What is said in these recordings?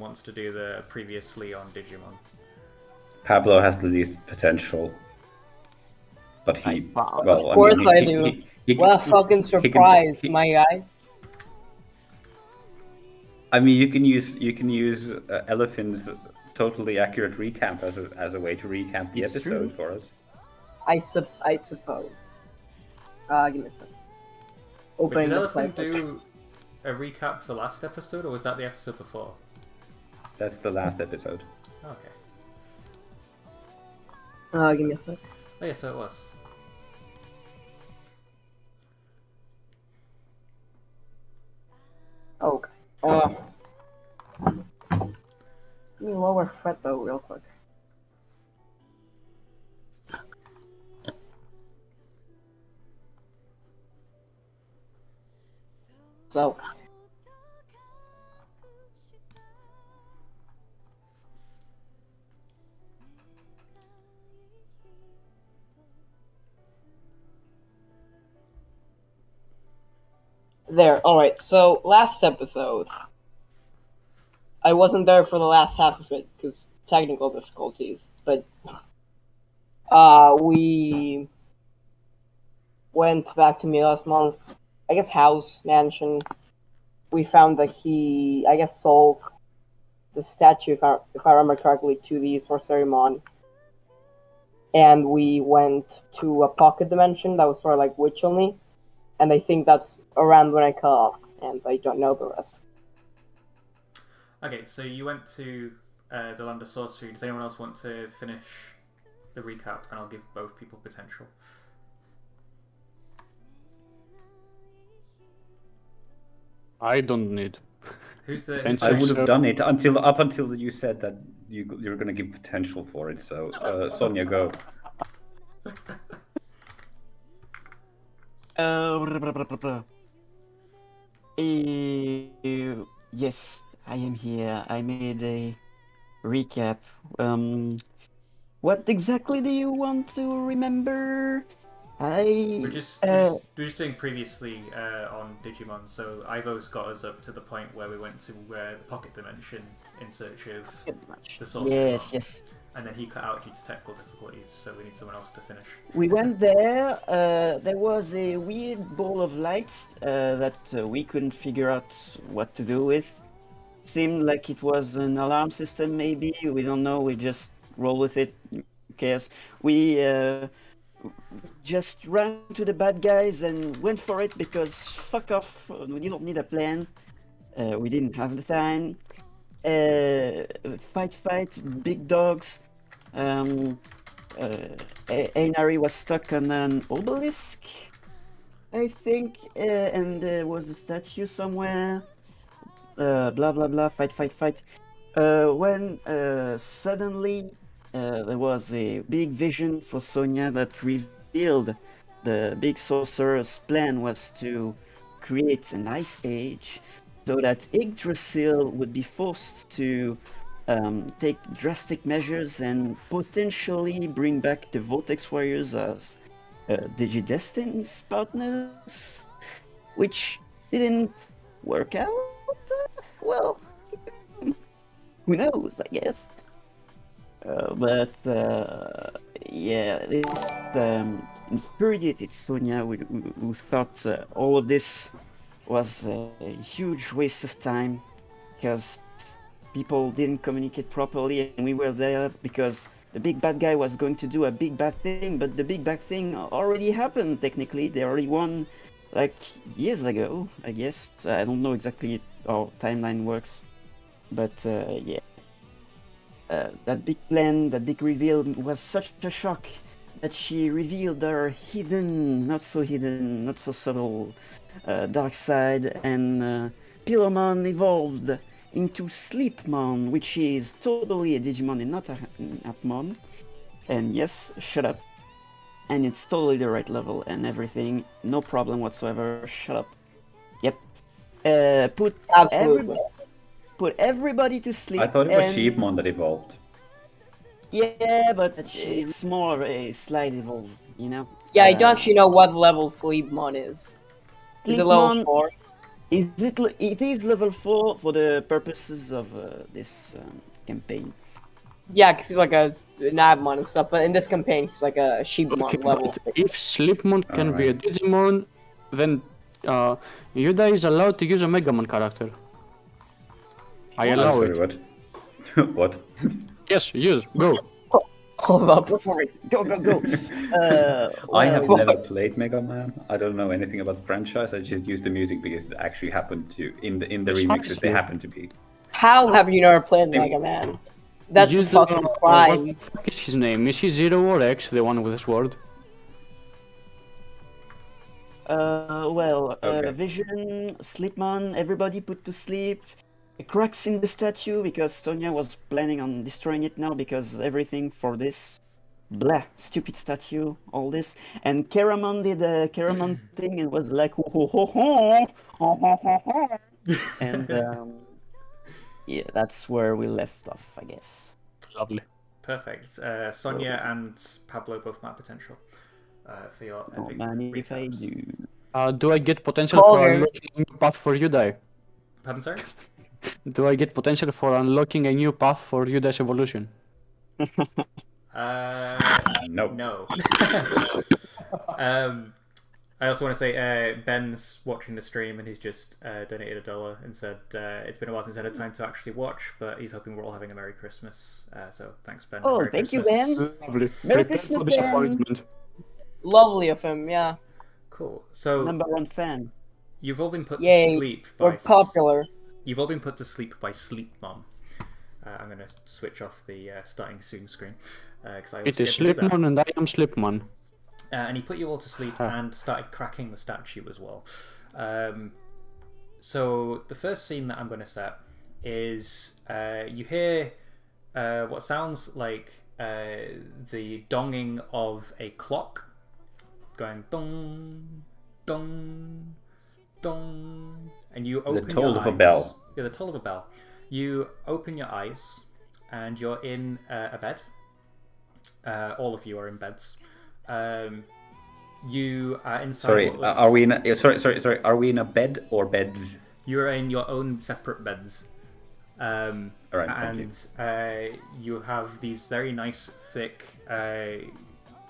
wants to do the previously on Digimon. Pablo has the least potential. But he, found. well, Of course I he, do. he What a fucking he can- surprise, he- my guy. I mean, you can use Elephant's totally accurate recap as a way to recap the It's episode true. for us. I suppose. Give me a second. But Opening did the Elephant playbook. do a recap for the last episode, or was that the episode before? That's the last episode. Okay. Give me a sec. Oh yeah, so it was. Okay. Let me lower fret though real quick. So. There, alright, so last episode. I wasn't there for the last half of it, because technical difficulties, but we went back to Mila's mom's, I guess, house, mansion. We found that he, I guess, sold the statue, if I remember correctly, to the Sorcerymon. And we went to a pocket dimension that was sort of like witch only. And I think that's around when I cut off, and I don't know the rest. Okay, so you went to the Land of Sorcery. Does anyone else want to finish the recap? And I'll give both people potential. I don't need. Who's the? Thanks, I would So- have done it up until you said that you're going to give potential for it. So, Sonia, go. Yes, I am here. I made a recap. What exactly do you want to remember? We're just doing previously on Digimon. So Ivo's got us up to the point where we went to the Pocket Dimension in search of the Sorcery. Yes. And then he cut out due to technical difficulties, so we need someone else to finish. We went there. There was a weird ball of lights that we couldn't figure out what to do with. Seemed like it was an alarm system, maybe. We don't know. We just roll with it. Who cares? We just ran to the bad guys and went for it because fuck off. We don't need a plan. We didn't have the time. Fight, big dogs. Einari was stuck on an obelisk, I think, and there was a statue somewhere. Blah blah blah. Fight. When suddenly there was a big vision for Sonia that revealed the big sorcerer's plan was to create an ice age, so that Yggdrasil would be forced to take drastic measures and potentially bring back the Vortex Warriors as Digidestin's partners, which didn't work out. Well, who knows, I guess. Yeah, this infuriated Sonia, who thought all of this was a huge waste of time because people didn't communicate properly, and we were there because the big bad guy was going to do a big bad thing, but the big bad thing already happened technically. They already won like years ago, I guess. I don't know exactly how timeline works, but yeah. That big plan, that big reveal was such a shock that she revealed her not so subtle dark side, and Pillowmon evolved into Sleepmon, which is totally a Digimon and not an Appmon. And yes, shut up. And it's totally the right level and everything, no problem whatsoever. Shut up. Yep. Put everybody to sleep. I thought it was Sheepmon that evolved. Yeah, but it's more of a slight evolve, you know? Yeah, I don't actually know what level Sleepmon is. Is it level Sleepmon- 4? It is level 4 for the purposes of this campaign. Yeah, because he's like an Abmon and stuff, but in this campaign, he's like a Sheepmon Okay, level. but if Slipmon can be a Alright. Digimon, then Yuda is allowed to use a Megamon character. I allow Sorry, it. what? What? Yes, use, go. Hold up. Go for it! Go, go, go! I have well, never played Mega Man. I don't know anything about the franchise. I just use the music because it actually happened to in the It's remixes they fine. happen to be. How have you never played Mega Man? That's Use fucking what crime. the fuck is his name? Is he Zero or X, the one with the sword? Okay. Vision, Slipmon, everybody put to sleep. Cracks in the statue because Sonia was planning on destroying it now because everything for this. Blah, stupid statue, all this. And Keramon did a Keramon thing and was like, ho ho ho ho, ho ho ho ho. And yeah, that's where we left off, I guess. Lovely. Perfect. Sonia and Pablo both map potential for your Oh epic man, if I recaps. do. Do I get potential for Ballers. unlocking a new path for Yudai? Pardon, sorry? Do I get potential for unlocking a new path for Yudai's evolution? No. No. I also want to say Ben's watching the stream and he's just donated $1 and said it's been a while since I had time to actually watch, but he's hoping we're all having a Merry Christmas. So thanks, Ben. Oh, Merry thank you, Christmas. Ben. Lovely. Merry Prepare Christmas, for Ben. disappointment. Lovely of him, yeah. Cool. So #1 fan. you've all been put to Yay, sleep we're by popular. You've all been put to sleep by Sleepmon. I'm going to switch off the starting soon screen because I always It is forget to do that. Slipmon and I am Slipmon. And he put you all to sleep and started cracking the statue as well. So the first scene that I'm going to set is you hear what sounds like the donging of a clock going dong, dong, dong, and you open The toll your of a eyes. bell. Yeah, the toll of a bell. You open your eyes and you're in a bed. All of you are in beds. You are inside. Sorry, what looks- are we in? Sorry. Are we in a bed or beds? You're in your own separate beds. All right, thank and you have these very nice, thick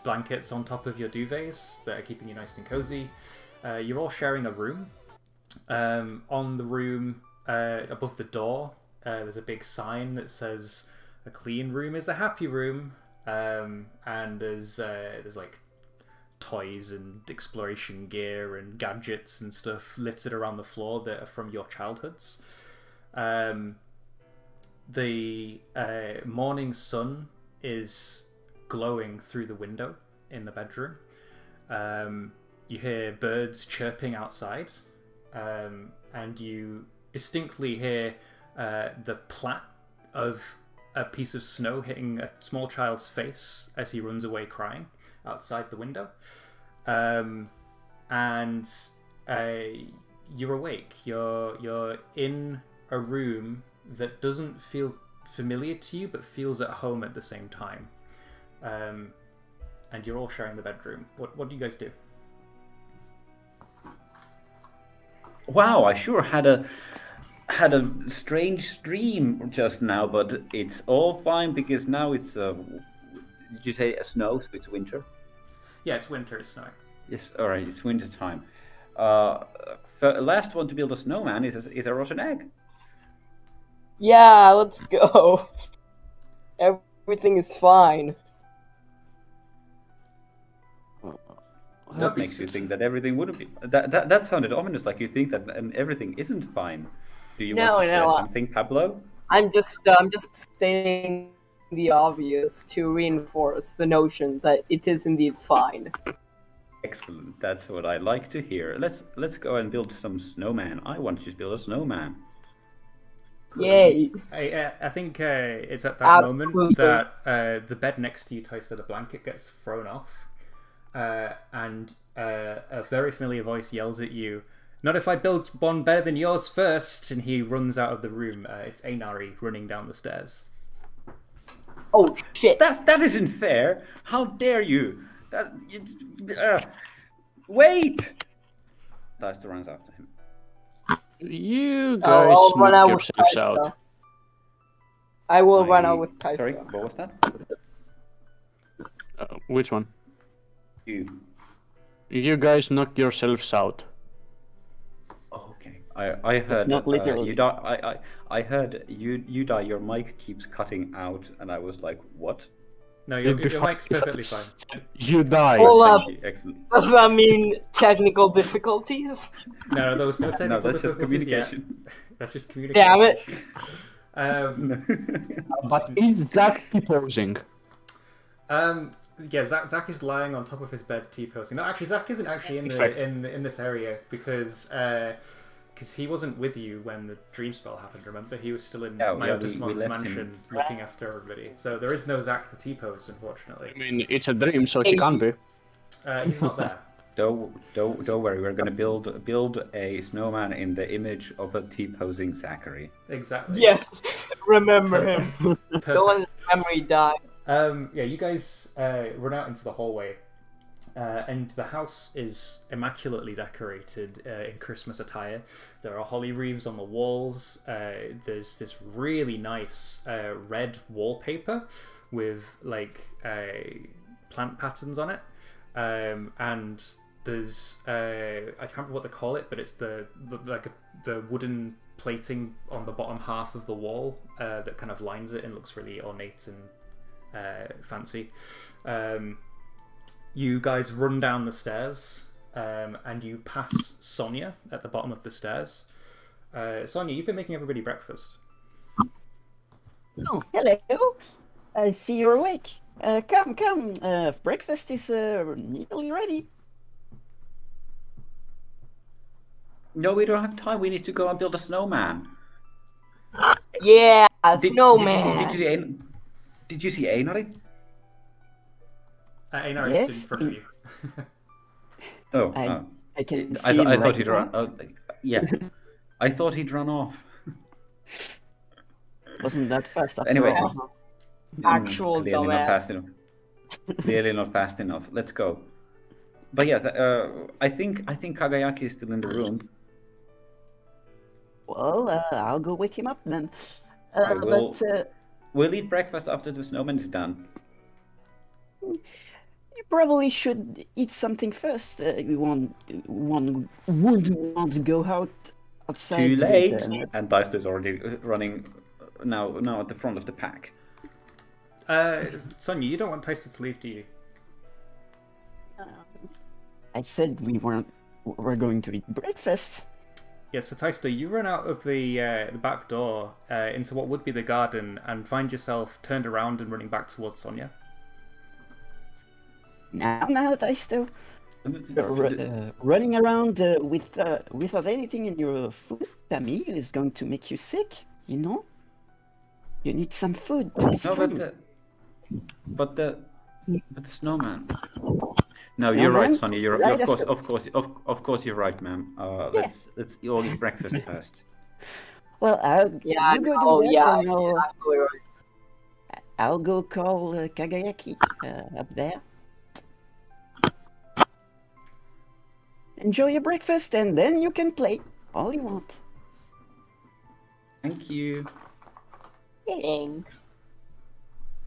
blankets on top of your duvets that are keeping you nice and cozy. You're all sharing a room. On the room, above the door, there's a big sign that says, "A clean room is a happy room." And there's like toys and exploration gear and gadgets and stuff littered around the floor that are from your childhoods. The morning sun is glowing through the window in the bedroom. You hear birds chirping outside, and you distinctly hear the plat of a piece of snow hitting a small child's face as he runs away crying outside the window. And you're awake. You're in a room that doesn't feel familiar to you but feels at home at the same time. And you're all sharing the bedroom. What do you guys do? Wow, I sure had a strange dream just now, but it's all fine because now it's did you say a snow? So it's winter. Yeah, it's winter. It's snowing. Yes, all right, it's winter time. Last one to build a snowman is a rotten egg. Yeah, let's go. Everything is fine. Don't What be makes you sick. think that everything wouldn't be? That sounded ominous, like you think that everything isn't fine. Do you No, want to share no, something, Pablo? I'm just stating the obvious to reinforce the notion that it is indeed fine. Excellent. That's what I like to hear. Let's go and build some snowman. I want to just build a snowman. Yay. I think it's at that moment Absolutely. that the bed next to you, Toaster, the blanket gets thrown off, and a very familiar voice yells at you, "Not if I build one better than yours first!" And he runs out of the room. It's Einari running down the stairs. Oh shit. That isn't fair. How dare you? Wait! Dice runs after him. You Oh, guys I'll run knock out with yourselves Kaisto. out. I will run out with Kaisto. Sorry, what was that? Which one? You. You guys knock yourselves out. Oh, okay. I heard not literally. you die. I heard you die. Your mic keeps cutting out, and I was like, what? No, your mic's perfectly fine. You die. Hold up. Thank you. Excellent. Does that mean technical difficulties? No, there was no technical No, that's just difficulties yet. communication. That's just communication. Damn it. issues. But is Zach T-posing? Yeah, Zach is lying on top of his bed T-posing. No, actually, Zach isn't actually Correct. in this area because he wasn't with you when the dream spell happened. Remember, he was still in Myotismon's left mansion him. looking after everybody. So there is no Zach to T-pose, unfortunately. I mean, it's a dream, so he can't be. He's not there. Don't worry. We're gonna build a snowman in the image of a T-posing Zachary. Exactly. Yes, remember him. Perfect. Don't let his memory die. Yeah, you guys run out into the hallway, and the house is immaculately decorated in Christmas attire. There are holly wreaths on the walls. There's this really nice red wallpaper with like plant patterns on it, and there's I can't remember what they call it, but it's the wooden plating on the bottom half of the wall that kind of lines it and looks really ornate and fancy. You guys run down the stairs and you pass Sonia at the bottom of the stairs. Sonia, you've been making everybody breakfast. Oh, hello. I see you're awake. Come. Breakfast is nearly ready. No, we don't have time. We need to go and build a snowman. Yeah, Did snowman. Did you see Einari? Einar is Yes. in front of you. Oh, I can see I him thought right he'd now. run. Oh, yeah, I thought he'd run off. Wasn't that fast after Anyway, all. Actual clearly not dumbass. fast enough. Clearly not fast enough. Let's go. But yeah, I think Kagayaki is still in the room. Well, I'll go wake him up then. I will- But We'll eat breakfast after the snowman is done. you probably should eat something first. One would want to go outside. Too with, late. And Deister is already running now at the front of the pack. Sonia, you don't want Tasty to leave, do you? I said we're going to eat breakfast. Yeah, so Taisto, you run out of the back door into what would be the garden and find yourself turned around and running back towards Sonia. Now, Taisto, running around without anything in your food tummy is going to make you sick. You know, you need some food to be No, strong. but the snowman. No, you're Snowman? right, Sonia. You're Right of course you're right, ma'am. Let's all eat breakfast first. Well, Yeah, you go oh, do that, yeah, and yeah, absolutely right. I'll go call Kagayaki up there. Enjoy your breakfast, and then you can play all you want. Thank you. Thanks.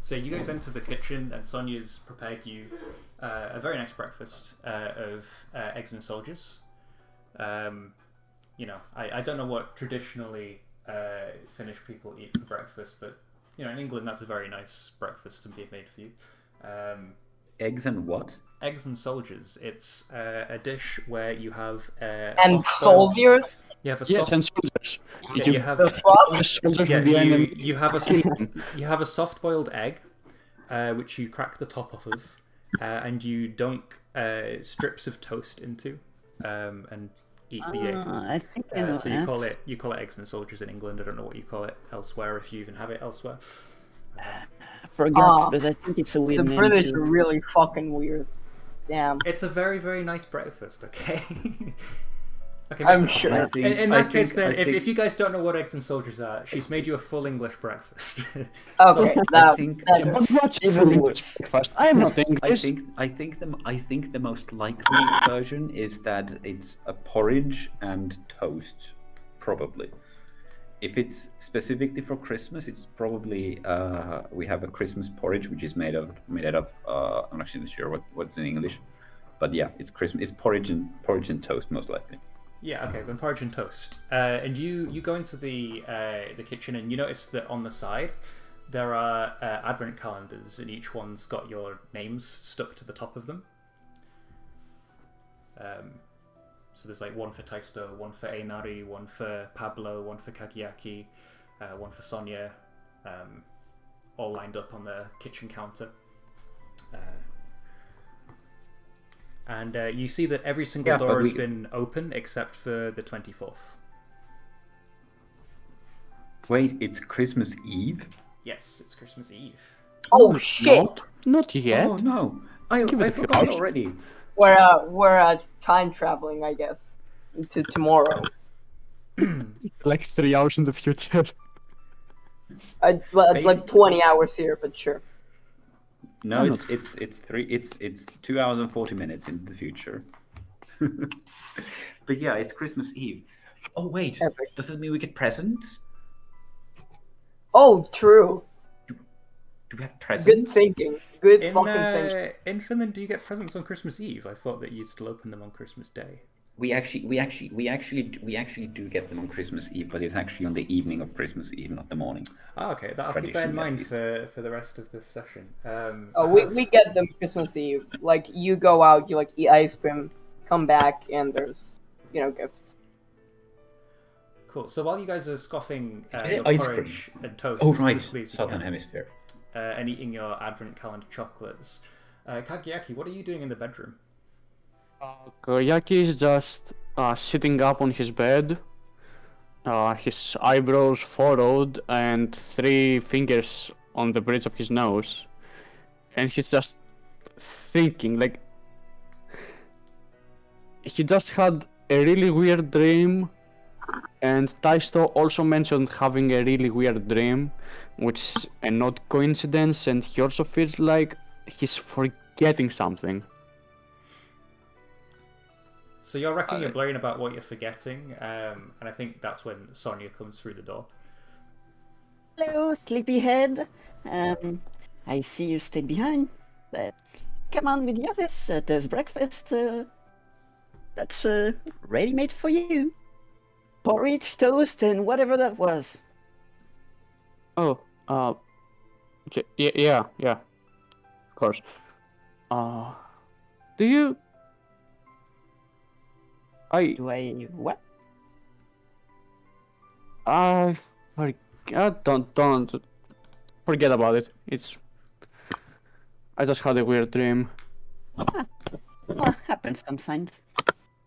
So you guys enter the kitchen and Sonia's prepared you a very nice breakfast of eggs and soldiers. You know, I don't know what traditionally Finnish people eat for breakfast, but you know, in England that's a very nice breakfast to be made for you. Eggs and what? Eggs and soldiers. It's a dish where you have And soldiers? You have a Yes, soft. and soldiers. Yeah, You you have. The fuck? the soldiers Yeah, of the enemy. you have you have a soft-boiled egg, which you crack the top off of, and you dunk strips of toast into, and eat the egg. I think I know So that. you call it eggs and soldiers in England. I don't know what you call it elsewhere, if you even have it elsewhere. I forgot, but I think it's a The weird name. British too. are really fucking weird. Damn. It's a very, very nice breakfast. Okay. Okay. I'm maybe- sure. In that case, then, if you guys don't know what eggs and soldiers are, she's made you a full English breakfast. Okay, I that, think that- But what's Even even worse. breakfast? I'm not I English. think the most likely version is that it's a porridge and toast. probably. If it's specifically for Christmas, it's probably we have a Christmas porridge, which is made out of I'm actually not sure what's in English, but yeah, it's Christmas. It's porridge and toast most likely. Yeah, okay, then porridge and toast. And you go into the kitchen and you notice that on the side there are advent calendars, and each one's got your names stuck to the top of them. So there's like one for Taisto, one for Einari, one for Pablo, one for Kagiaki, one for Sonia, all lined up on the kitchen counter. And you see that every single door has been open except for the 24th. Wait, it's Christmas Eve? Yes, it's Christmas Eve. Oh shit! Not yet. Oh no, I Give it a few forgot hours. already. We're time traveling, I guess, to tomorrow. Like 3 hours in the future. Like 20 hours here, but sure. No, it's 2 hours and 40 minutes into the future. But yeah, it's Christmas Eve. Oh wait, Epic. does that mean we get presents? Oh, true. Do we have presents? Good thinking. Good fucking thinking. In Finland, do you get presents on Christmas Eve? I thought that you'd still open them on Christmas Day. We actually do get them on Christmas Eve, but it's actually on the evening of Christmas Eve, not the morning. Oh, okay. I'll keep that in Traditionally, mind at least. for the rest of this session. Oh, we get them Christmas Eve. Like, you go out, you like eat ice cream, come back, and there's, gifts. Cool. So while you guys are scoffing your Ice porridge and toast Oh as right, quickly as you Southern can, Hemisphere. and eating your advent calendar chocolates, Kagiaki, what are you doing in the bedroom? Koyaki is just sitting up on his bed, his eyebrows furrowed and 3 fingers on the bridge of his nose, and he's just thinking. Like, he just had a really weird dream, and Taisto also mentioned having a really weird dream, which is a not coincidence, and he also feels like he's forgetting something. So you're racking your brain about what you're forgetting, and I think that's when Sonia comes through the door. Hello, sleepyhead. I see you stayed behind, but come on with the others. There's breakfast that's ready-made for you. Porridge, toast, and whatever that was. Oh, okay, yeah, of course. Do you? Do I what? Don't forget about it. I just had a weird dream. Well, happens sometimes.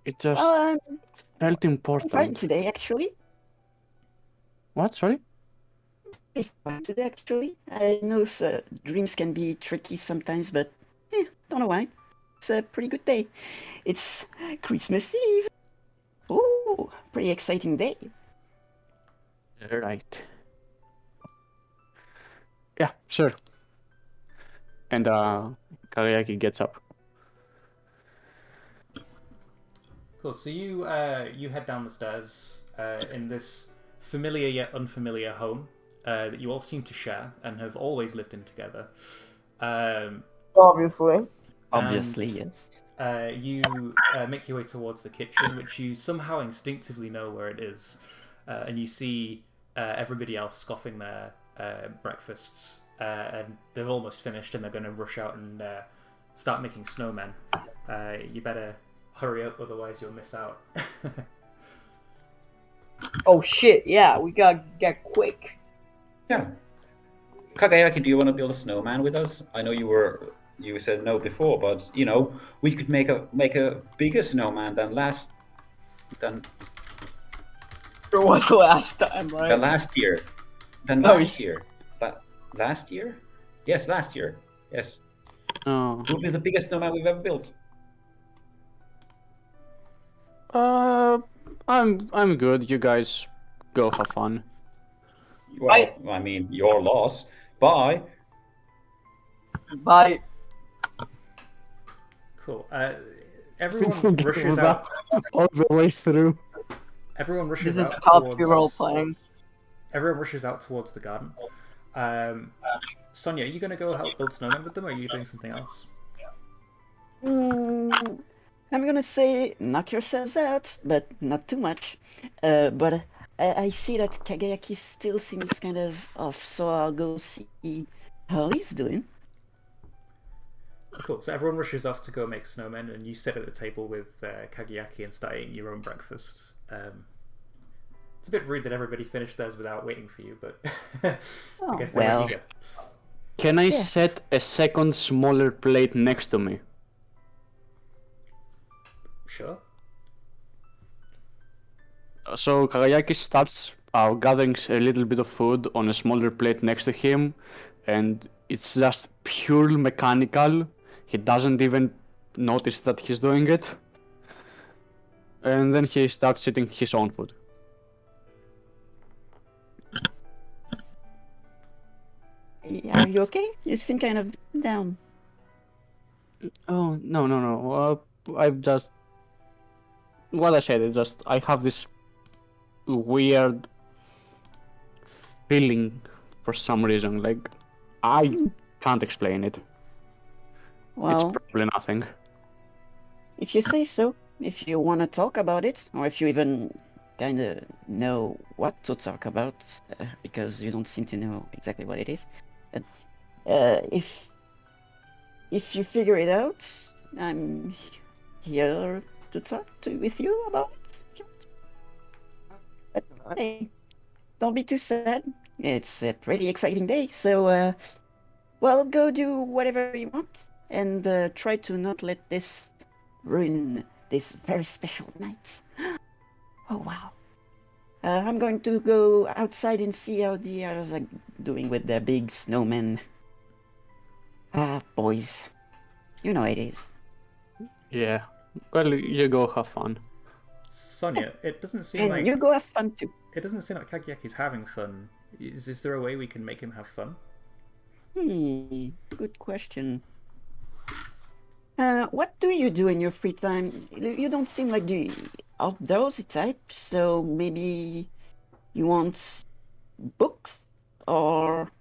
It just Well, felt I'm fine important. today, actually. What? Sorry? I'm fine today, actually. I know dreams can be tricky sometimes, but don't know why. It's a pretty good day. It's Christmas Eve. Ooh, pretty exciting day. Right. Yeah, sure. And Kariaki gets up. Cool. So you head down the stairs in this familiar yet unfamiliar home that you all seem to share and have always lived in together. Obviously. Obviously, And, yes. You make your way towards the kitchen, which you somehow instinctively know where it is, and you see everybody else scoffing their breakfasts, and they've almost finished, and they're going to rush out and start making snowmen. You better hurry up, otherwise you'll miss out. Oh shit, yeah, we gotta get quick. Yeah. Kagayaki, do you want to build a snowman with us? I know you said no before, but we could make a bigger snowman than It was last time, right? than last year. Last year? Yes, last year. Yes. Oh. It will be the biggest snowman we've ever built. I'm good. You guys go have fun. Well, I mean, your loss. Bye. Bye. Cool. Everyone rushes out. All the way through. everyone rushes This is out top 2 towards role playing. Everyone rushes out towards the garden. Sonia, are you going to go help build snowmen with them, or are you doing something else? I'm gonna say knock yourselves out, but not too much. But I see that Kagayaki still seems kind of off, so I'll go see how he's doing. Cool. So everyone rushes off to go make snowmen, and you sit at the table with Kagayaki and start eating your own breakfast. It's a bit rude that everybody finished theirs without waiting for you, but I guess they were eager. Can I set a second smaller plate next to me? Sure. So Kagayaki starts gathering a little bit of food on a smaller plate next to him, and it's just purely mechanical. He doesn't even notice that he's doing it. And then he starts eating his own food. Are you okay? You seem kind of down. Oh, no. I've just... What I said is just, I have this weird feeling for some reason. Like, I can't explain it. Well, It's probably nothing. if you say so, if you want to talk about it, or if you even kind of know what to talk about, because you don't seem to know exactly what it is. If you figure it out, I'm here to talk with you about it. But hey, don't be too sad. It's a pretty exciting day, so well, go do whatever you want, and try to not let this ruin this very special night. Oh wow. I'm going to go outside and see how the others are doing with their big snowmen. Boys. You know it is. Yeah. Well, you go have fun. Sonia, it doesn't seem And like you go have fun too. it doesn't seem like Kageyaki's having fun. Is there a way we can make him have fun? Good question. What do you do in your free time? You don't seem like the outdoorsy type, so maybe you want books? Or...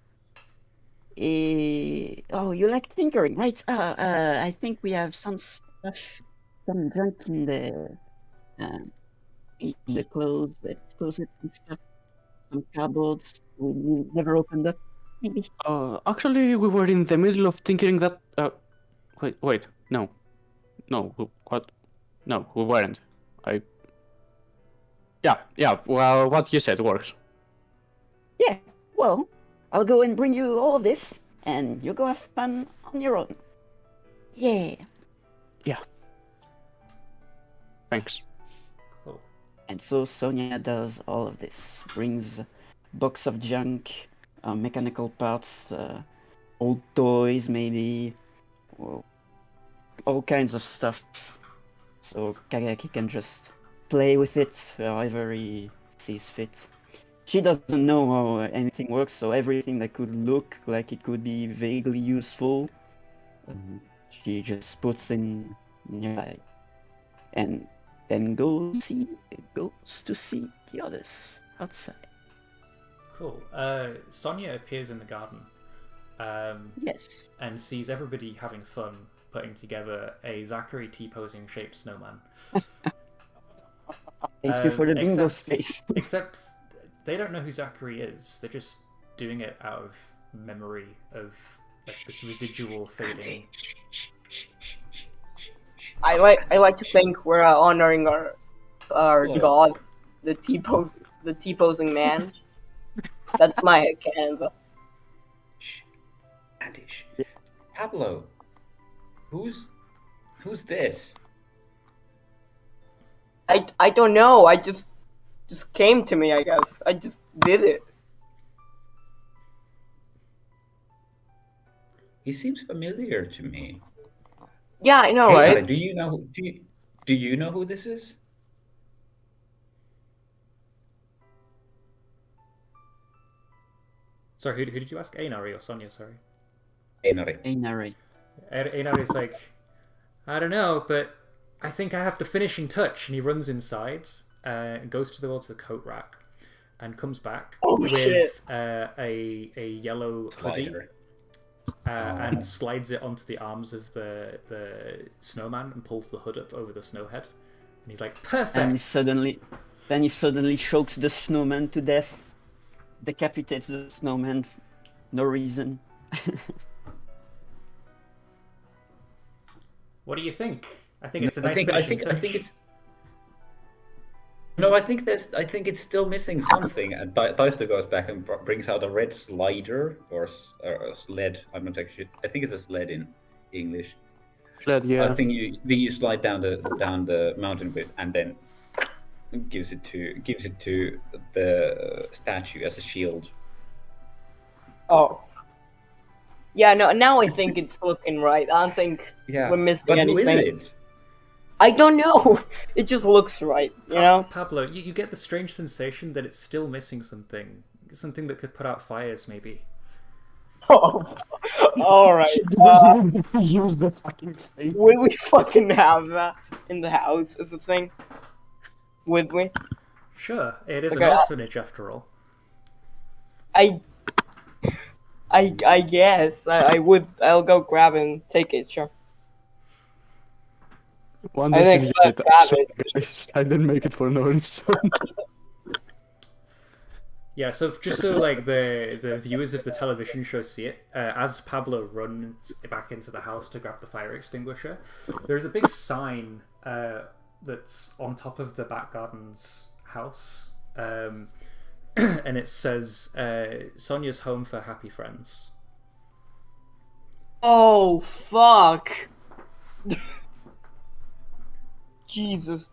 oh, you like tinkering, right? I think we have some stuff, some junk in the closets and stuff. Some cupboards we never opened up, maybe. Actually, we were in the middle of thinking that... Wait, no. No, what? No, we weren't. Yeah, well, what you said works. Yeah, well, I'll go and bring you all of this, and you go have fun on your own. Yeah. Yeah. Thanks. Cool. And so Sonia does all of this, brings box of junk, mechanical parts, old toys maybe, all kinds of stuff. So Kagayaki can just play with it however he sees fit. She doesn't know how anything works, so everything that could look like it could be vaguely useful, she just puts in your bag. And then goes to see the others outside. Cool. Sonia appears in the garden. Yes. And sees everybody having fun putting together a Zachary T-posing shaped snowman. Thank you for the bingo space. Except they don't know who Zachary is. They're just doing it out of memory of like this residual fading. I like to think we're honoring our god, the T-posing man. That's my headcanon. Andish. Pablo. Who's this? I don't know. I just came to me. I guess I just did it. He seems familiar to me. Yeah, I know, Hey, right? Ale, do you know who this is? Sorry, who did you ask? Einari or Sonia? Sorry. Einari. Einari. Einari's like, I don't know, but I think I have the finishing touch, and he runs inside. goes towards the coat rack, and comes back Oh, with shit. a yellow hoodie. Slider. And slides it onto the arms of the snowman and pulls the hood up over the snow head. And he's like, perfect! And then he suddenly chokes the snowman to death, decapitates the snowman, no reason. What do you think? I think it's a nice finishing touch. I think it's. No, I think it's still missing something. And Deister goes back and brings out a red slider or a sled. I'm not actually. I think it's a sled in English. Sled, yeah. I think you slide down the mountain with, and then gives it to the statue as a shield. Oh. Yeah, no, now I think it's looking right. I don't think Yeah, we're missing but anything. who is it? I don't know. It just looks right, you know? Pablo, you get the strange sensation that it's still missing something. Something that could put out fires, maybe. Oh, alright. Use the fucking face. Will we fucking have that in the house as a thing? Would we? Sure, it is Okay, an orphanage after all. I guess. I would. I'll go grab and take it, sure. One I day didn't finish expect it. to have Sorry, it. guys, I didn't make it for no reason. Yeah, so just so like the viewers of the television show see it, as Pablo runs back into the house to grab the fire extinguisher, there's a big sign that's on top of the back garden's house, and it says Sonia's home for happy friends. Oh fuck! Jesus.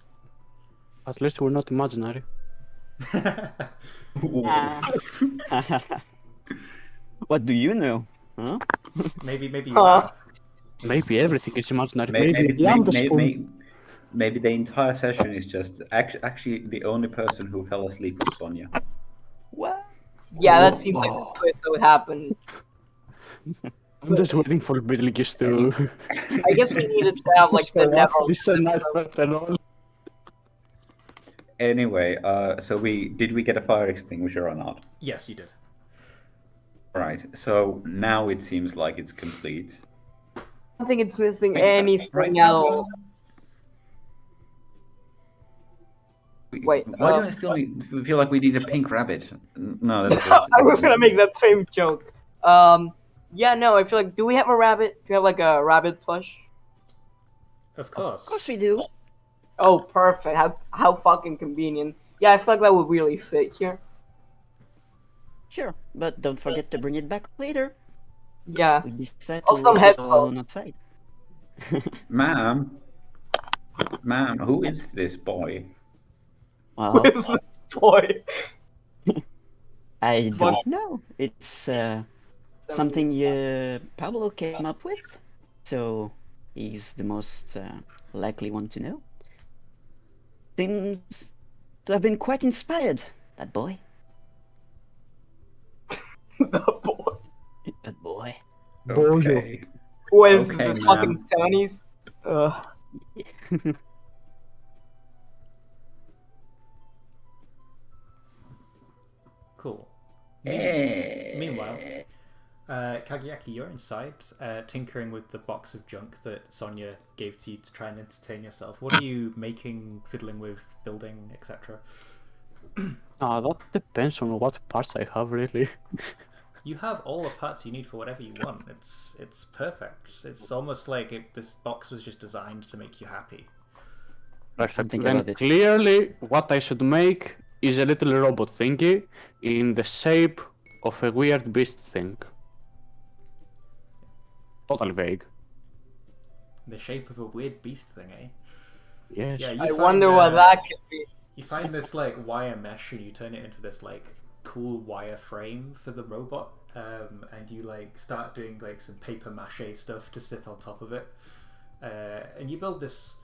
At least we're not imaginary. What do you know? Huh? Maybe you Huh. are. Maybe everything is imaginary. Maybe Maybe the entire session is just actually the only person who fell asleep was Sonia. What? Yeah, that seems like the twist that would happen. I'm just waiting for Beetlejuice to. I guess we needed to have like the never. Listen, not at all. Anyway, so did we get a fire extinguisher or not? Yes, you did. Right. So now it seems like it's complete. I don't think it's missing Right, anything right, else. Wait, Why do I still feel like we need a pink rabbit? No, that's. I was gonna make that same joke. Yeah, no, I feel like. Do we have a rabbit? Do we have like a rabbit plush? Of course. Of course we do. Oh, perfect. How fucking convenient. Yeah, I feel like that would really fit here. Sure, but don't forget to bring it back later. Yeah. We'll be sad Oh, to some leave it all alone headphones. outside. Ma'am, who is this boy? Well, Where's this boy? I Fun- don't know. It's something Pablo came up with, so he's the most likely one to know. Seems to have been quite inspired, that boy. The boy. That boy. Okay. What is Okay, the ma'am. fucking 70s? Cool. Hey. Meanwhile, Kagiaki, you're inside, tinkering with the box of junk that Sonia gave to you to try and entertain yourself. What are you making, fiddling with, building, etc.? That depends on what parts I have, really. You have all the parts you need for whatever you want. It's perfect. It's almost like this box was just designed to make you happy. Perfect. Think Then about it. clearly, what I should make is a little robot thingy in the shape of a weird beast thing. Totally vague. The shape of a weird beast thing, eh? Yes. Yeah, you I find, wonder what that could be. You find this like wire mesh and you turn it into this like cool wire frame for the robot, and you like start doing like some paper mache stuff to sit on top of it, and you build this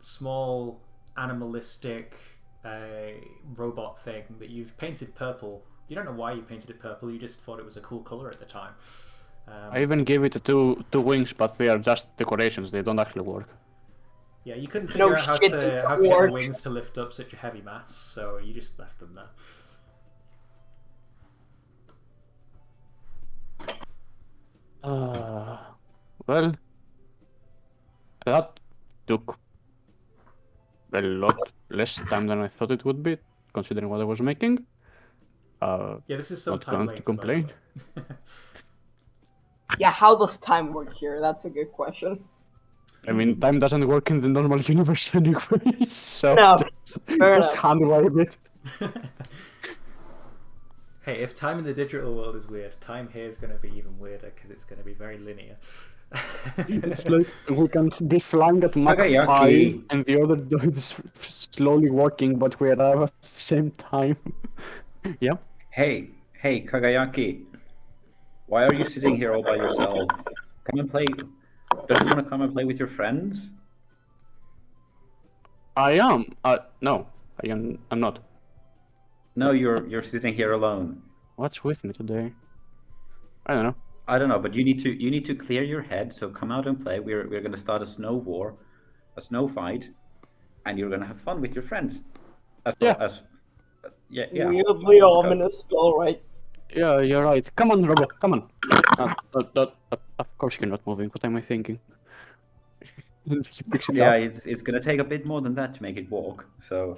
small animalistic robot thing that you've painted purple. You don't know why you painted it purple, you just thought it was a cool color at the time. I even gave it two wings, but they are just decorations. They don't actually work. Yeah, you couldn't No figure out shit, how to get the Quark. wings to lift up such a heavy mass, so you just left them there. Well, that took a lot less time than I thought it would be, considering what I was making. Yeah, this is some Not time going to later. complain. By the way. Yeah, how does time work here? That's a good question. I mean, time doesn't work in the normal universe anyway, so No, fair just enough. hand wave it. Hey, if time in the digital world is weird, time here is going to be even weirder because it's going to be very linear. It's like we can be flying at Mach 5 Kagayaki. and the other dude is slowly walking, but we're at the same time. Yeah. Hey, Kagayaki. Why are you sitting here all by yourself? Come and play. Don't you want to come and play with your friends? I am. No, I'm not. No, you're sitting here alone. What's with me today? I don't know. I don't know, but you need to clear your head. So come out and play. We're going to start a snow war, a snow fight, and you're going to have fun with your friends. As well Yeah. as yeah. Weirdly Let's go. ominous spell, right? Yeah, you're right. Come on, Robo, come on. Of course you're not moving. What am I thinking? He picks it Yeah, up. it's going to take a bit more than that to make it walk. So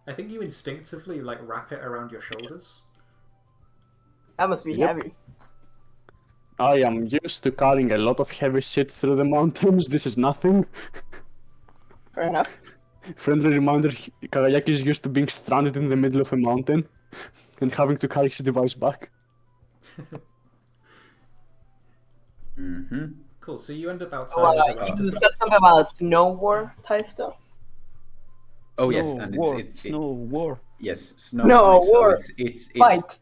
I think you instinctively like wrap it around your shoulders. That must be Yep. heavy. I am used to carrying a lot of heavy shit through the mountains. This is nothing. Fair enough. Friendly reminder, Karayaki is used to being stranded in the middle of a mountain and having to carry his device back. Cool. So you end up outside Oh, with the rest you of said something about a snow war type stuff? oh yes, Snow and war, it's snow war. yes, snow No, fight. So war. Fight.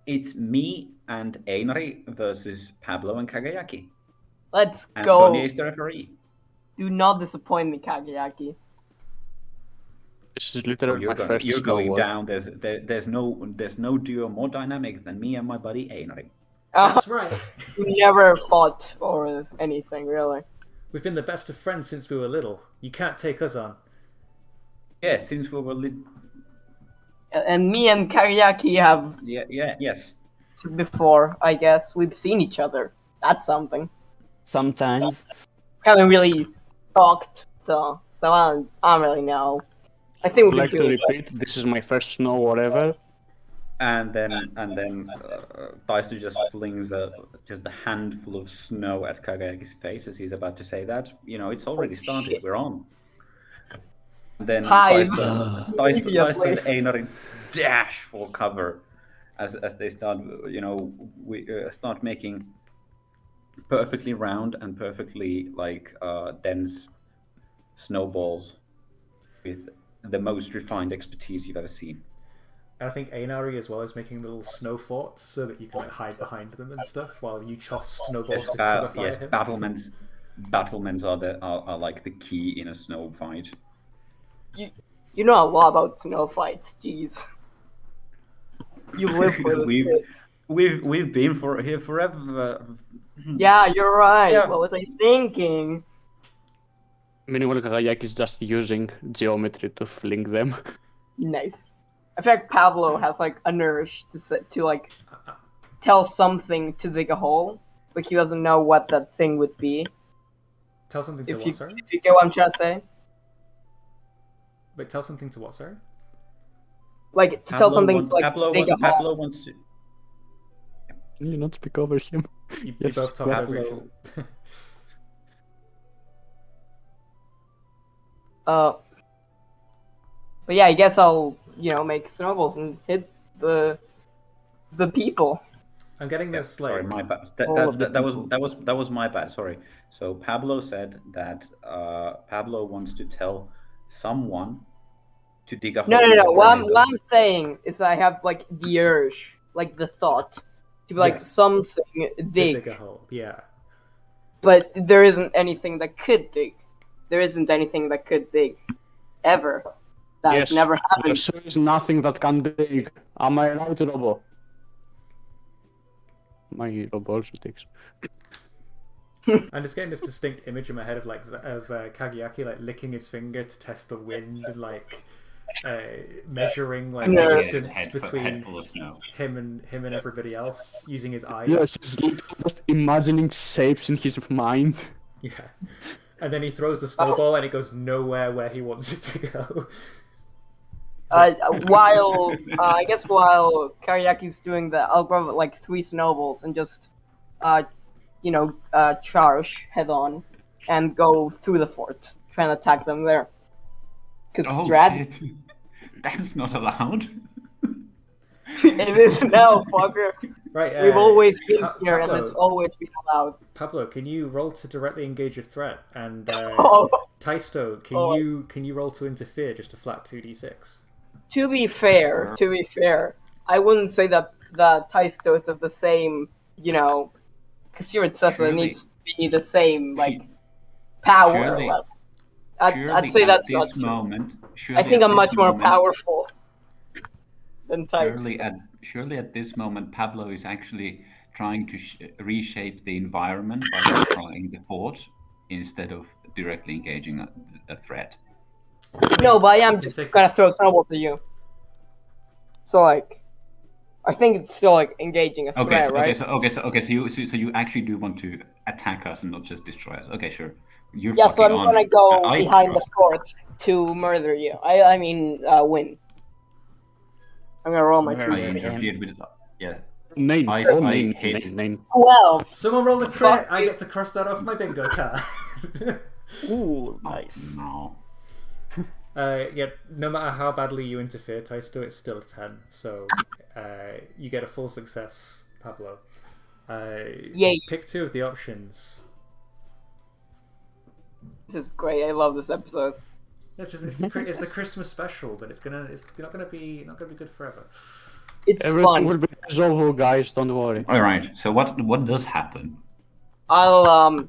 it's me and Einari versus Pablo and Kagayaki. Let's And go. Sonia is the referee. Do not disappoint me, Kagayaki. This is literally You're my first you're snow going war. down. There's no duo more dynamic than me and my buddy Einari. That's right. We never fought or anything, really. We've been the best of friends since we were little. You can't take us on. Yeah, since we were And me and Kagayaki have yes. before, I guess. We've seen each other. That's something. Sometimes. Haven't really talked, though, so I don't really know. I think I'd we like could to do it. repeat, this is my first snow war ever. And then Taisto just flings just a handful of snow at Kagayaki's face as he's about to say that. You know, it's already started. shit. We're on. And then Hive. Taisto and Einar dash for cover as they start. You know, we start making perfectly round and perfectly dense snowballs with the most refined expertise you've ever seen. And I think Einari as well is making little snow forts so that you can like hide behind them and stuff while you toss snowballs Yes, to cover fire him. battlements are like the key in a snow fight. You know a lot about snow fights, jeez. You live for this shit. We've been here forever. Yeah, you're right. Yeah. What was I thinking? Meanwhile, Karayaki is just using geometry to fling them. Nice. In fact, Pablo has like a nourish to like tell something to dig a hole, but he doesn't know what that thing would be. Tell something to If what, you sorry? get what I'm trying to say, Wait, tell something to what, sorry? like to tell something to like dig a hole. Pablo wants to. Can you not speak over him? You Yes, both talked over each Pablo. other. But yeah, I guess I'll make snowballs and hit the people. I'm getting this Sorry, like my bad. All of the That was my bad. Sorry. So Pablo said that Pablo wants to tell someone to dig a hole. No. What for I'm saying is that I have like the urge, like the thought to be like Yeah. something to dig, dig a hole. Yeah. but there isn't anything that could dig. There isn't anything that could dig, ever. That Yes, never there happened. sure is nothing that can dig. Am I right, Robo? My Robo also digs. I'm just getting this distinct image in my head of Kageyaki like licking his finger to test the wind and like measuring like No. the Yeah, distance head between full of snow. him and everybody else using his eyes. Yes, he's literally just imagining shapes in his mind. Yeah. And then he throws the snowball and it goes nowhere where he wants it to go. While Karyaki's doing that, I'll grab like 3 snowballs and just, charge head on and go through the fort, try and attack them there. Because Oh Strad, shit! That's not allowed. it is now, fucker. Right. We've always been here, and Pablo, it's always been allowed. Pablo, can you roll to directly engage a threat? And Oh, Taisto, can you roll to interfere? Just a flat 2d6. to be fair, I wouldn't say that Taisto is of the same, because here it says that it Surely- needs to be the same, power surely- level. I'd Surely say at that's this not true. moment. I think I'm much more powerful than Taisto. Surely at this moment, Pablo is actually trying to reshape the environment by destroying the fort instead of directly engaging a threat. No, but I am You can just take- gonna throw snowballs at you. So I think it's still engaging a threat, right? So you actually do want to attack us and not just destroy us. Okay, sure. You're Yeah, so I'm fucking gonna on. go I behind the trust. fort to murder you. I mean, win. I'm gonna roll my Murder. 2. I interfered with it. Yeah. Nine. I Oh, nine, hit. nine, nine. 12. Someone roll a crit. Fuck I you. get to cross that off my bingo card. Ooh, nice. No. Yeah, no matter how badly you interfere, Taisto, it's still a 10. So you get a full success, Pablo. Yay. Pick 2 of the options. This is great. I love this episode. It's the Christmas special, but it's not gonna be good forever. It's Everything fun. will be resolved, guys. Don't worry. All right. So what does happen? I'll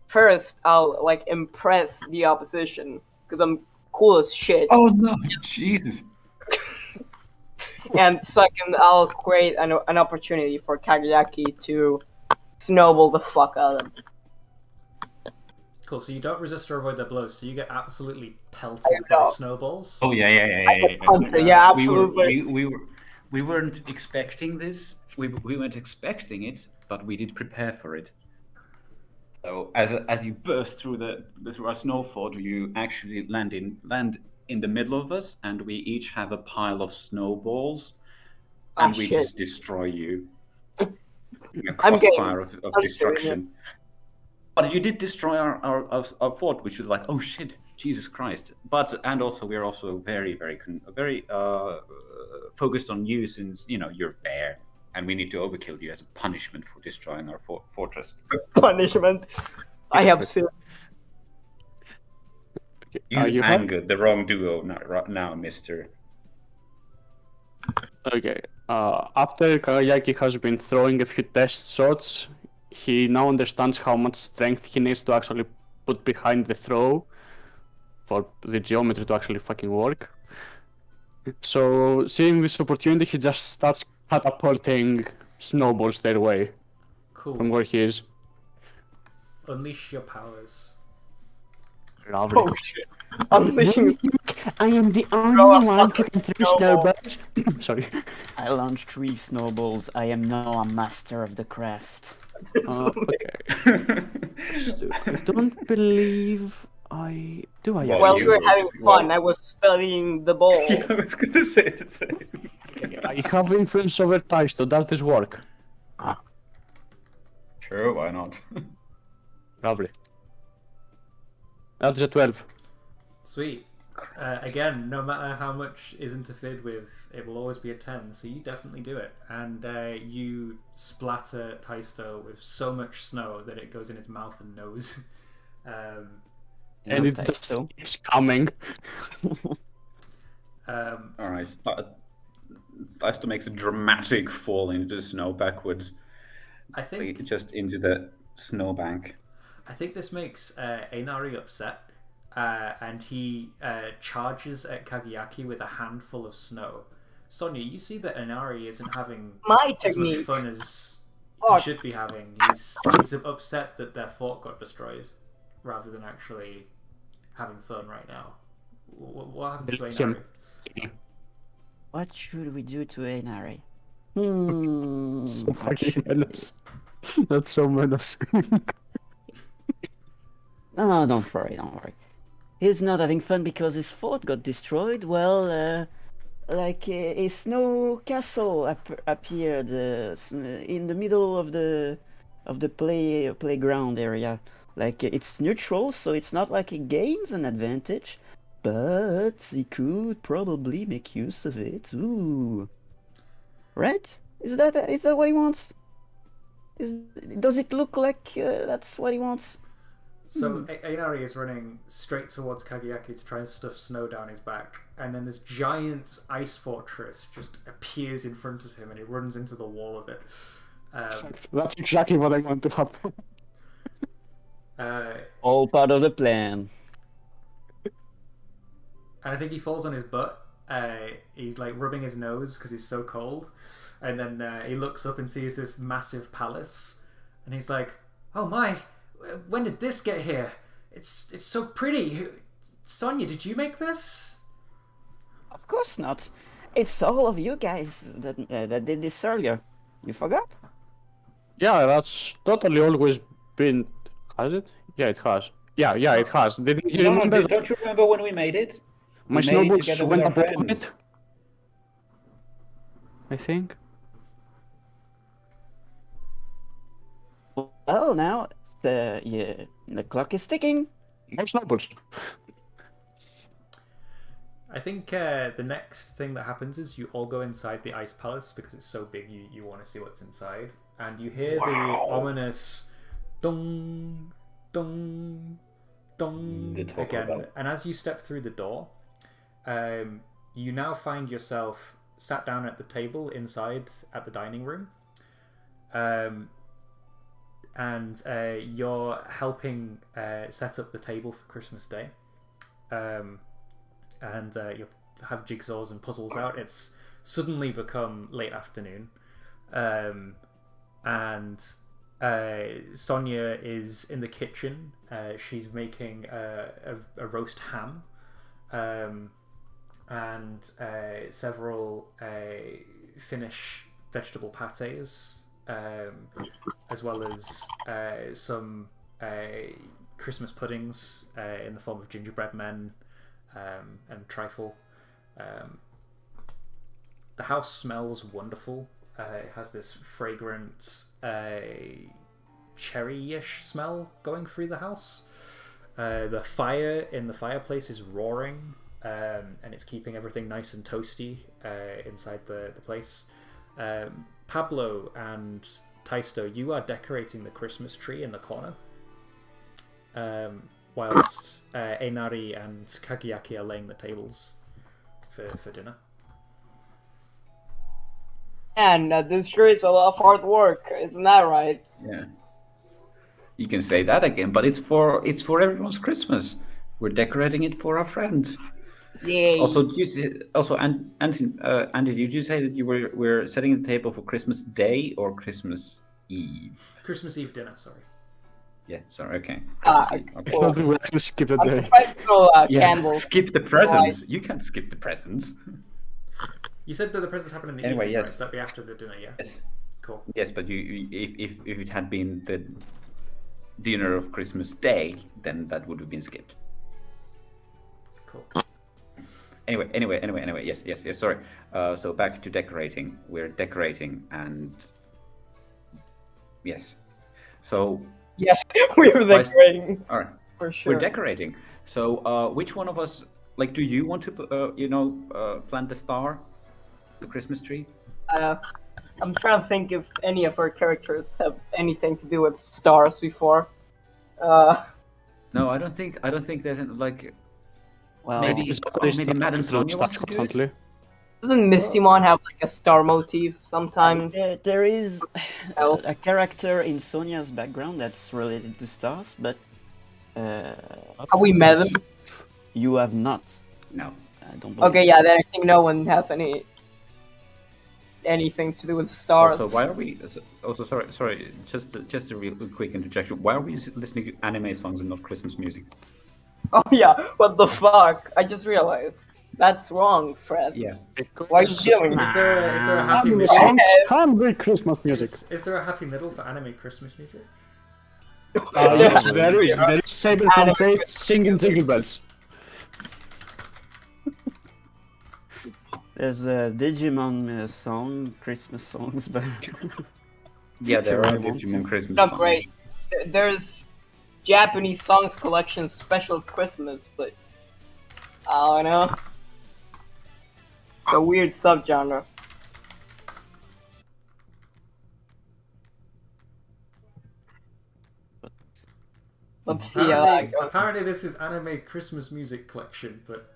first I'll impress the opposition because I'm cool as shit. Oh no, Jesus! And second, I'll create an opportunity for Kageyaki to snowball the fuck out of them. Cool. So you don't resist or avoid their blows, so you get absolutely pelted I by don't. snowballs. Oh yeah. Hunter, yeah, absolutely. We weren't expecting this. We weren't expecting it, but we did prepare for it. So as you burst through our snow fort, you actually land in the middle of us, and we each have a pile of snowballs, and we shit. just destroy you. In a I'm game. crossfire of I'm destruction. But you did destroy our fort, which was like, oh shit, Jesus Christ! And also we're also very focused on you, since you're there, and we need to overkill you as a punishment for destroying our fortress. Punishment. I have seen. You You have- angered the wrong duo now, Mister. Okay. After Kagayaki has been throwing a few test shots, he now understands how much strength he needs to actually put behind the throw for the geometry to actually fucking work. So, seeing this opportunity, he just starts catapulting snowballs their way from Cool. where he is. Unleash your powers. Lovely. Oh shit. Unleashing. I am the Throw a only one who fucking can throw snowball. snowballs. Sorry. I launched 3 snowballs. I am now a master of the craft. Okay. I don't believe I do. I Well, While you we were were- having well- fun, I was studying the ball. I was gonna say the same. I have influence over Taisto. Does this work? Sure, why not? Lovely. That's a 12. Sweet. Again, no matter how much is interfered with, it will always be a 10, so you definitely do it. And you splatter Taisto with so much snow that it goes in his mouth and nose. And it just keeps coming. All right. Taisto makes a dramatic fall into the snow backwards, I think just into the snowbank. I think this makes Einari upset, and he charges at Kageyaki with a handful of snow. Sonia, you see that Einari isn't having My as much technique. fun as Fuck. should be having. He's upset that their fort got destroyed, rather than actually having fun right now. What happens to Einari? What should we do to Einari? So What fucking should menacing. That's so menacing. No, don't worry, don't worry. He's not having fun because his fort got destroyed. Well, like a snow castle appeared in the middle of the playground area. Like it's neutral, so it's not like he gains an advantage, but he could probably make use of it. Ooh, right? Is that what he wants? Does it look like that's what he wants? So Einari is running straight towards Kageyaki to try and stuff snow down his back, and then this giant ice fortress just appears in front of him, and he runs into the wall of it. That's exactly what I want to happen. All part of the plan. And I think he falls on his butt. He's like rubbing his nose because he's so cold, and then he looks up and sees this massive palace, and he's like, "Oh my! When did this get here? It's so pretty. Sonia, did you make this?" Of course not. It's all of you guys that did this earlier. You forgot? Yeah, that's totally always been. Has it? Yeah, it has. Yeah, it has. Didn't you remember? Don't you remember when we made it? My We made it snowballs together with went our up on friends. it. I think. Well, now the clock is ticking. More snowballs. I think the next thing that happens is you all go inside the ice palace because it's so big. You want to see what's inside, and you hear the ominous dong dong dong The taco again. bell. And as you step through the door, you now find yourself sat down at the table inside at the dining room, and you're helping set up the table for Christmas Day. And you have jigsaws and puzzles out. It's suddenly become late afternoon, and Sonia is in the kitchen. She's making a roast ham, and several Finnish vegetable pates, as well as some Christmas puddings in the form of gingerbread men. And trifle. The house smells wonderful. It has this fragrant cherry-ish smell going through the house. The fire in the fireplace is roaring, and it's keeping everything nice and toasty inside the place. Pablo and Taisto, you are decorating the Christmas tree in the corner. Whilst Einari and Kageyaki are laying the tables for dinner. And this sure is a lot of hard work, isn't that right? Yeah. You can say that again, but it's for everyone's Christmas. We're decorating it for our friends. Yay. Also, Andy, did you say that you were setting the table for Christmas Day or Christmas Eve? Christmas Eve dinner, sorry. Yeah, sorry, okay. Ah, Christmas Eve, okay. I thought we were actually skip a I'm day. surprised no Yeah, candles. skip the presents. You can't skip the presents. You said that the presents happen in the Anyway, evening, right? yes. So that'd be after the dinner, yeah? Yes, Cool. yes, but if it had been the dinner of Christmas Day, then that would have been skipped. Cool. Anyway. Yes. Sorry. So back to decorating. We're decorating, and yes. So Yes, we were decorating all right, for sure. we're decorating. So which one of us, like, do you want to, plant the star, the Christmas tree? I'm trying to think if any of our characters have anything to do with stars before. No, I don't think there's like. Well, Maybe Matt and Sonia wants to do it? constantly. Doesn't Mistymon have like a star motif sometimes? there is No. a character in Sonia's background that's related to stars, but Have we met them? you have not. No. I don't believe Okay, so. yeah, then I think no one has any. anything to do with stars. Also, why are we? Also, sorry. Just a real quick interjection. Why are we listening to anime songs and not Christmas music? Oh yeah, what the fuck? I just realized. That's wrong, Fred. Yeah. Why are you doing Is that? there a happy Anime middle? songs can be Christmas music. Is there a happy middle for anime Christmas music? Yes, there is Saber from Fate singing Jingle Bells. There's a Digimon song, Christmas songs, but Yeah, there Sure, are I want Digimon to. Christmas No, songs. great. There's Japanese songs collection special Christmas, but I don't know. It's a weird subgenre. Let's see how that goes. Apparently this is anime Christmas music collection, but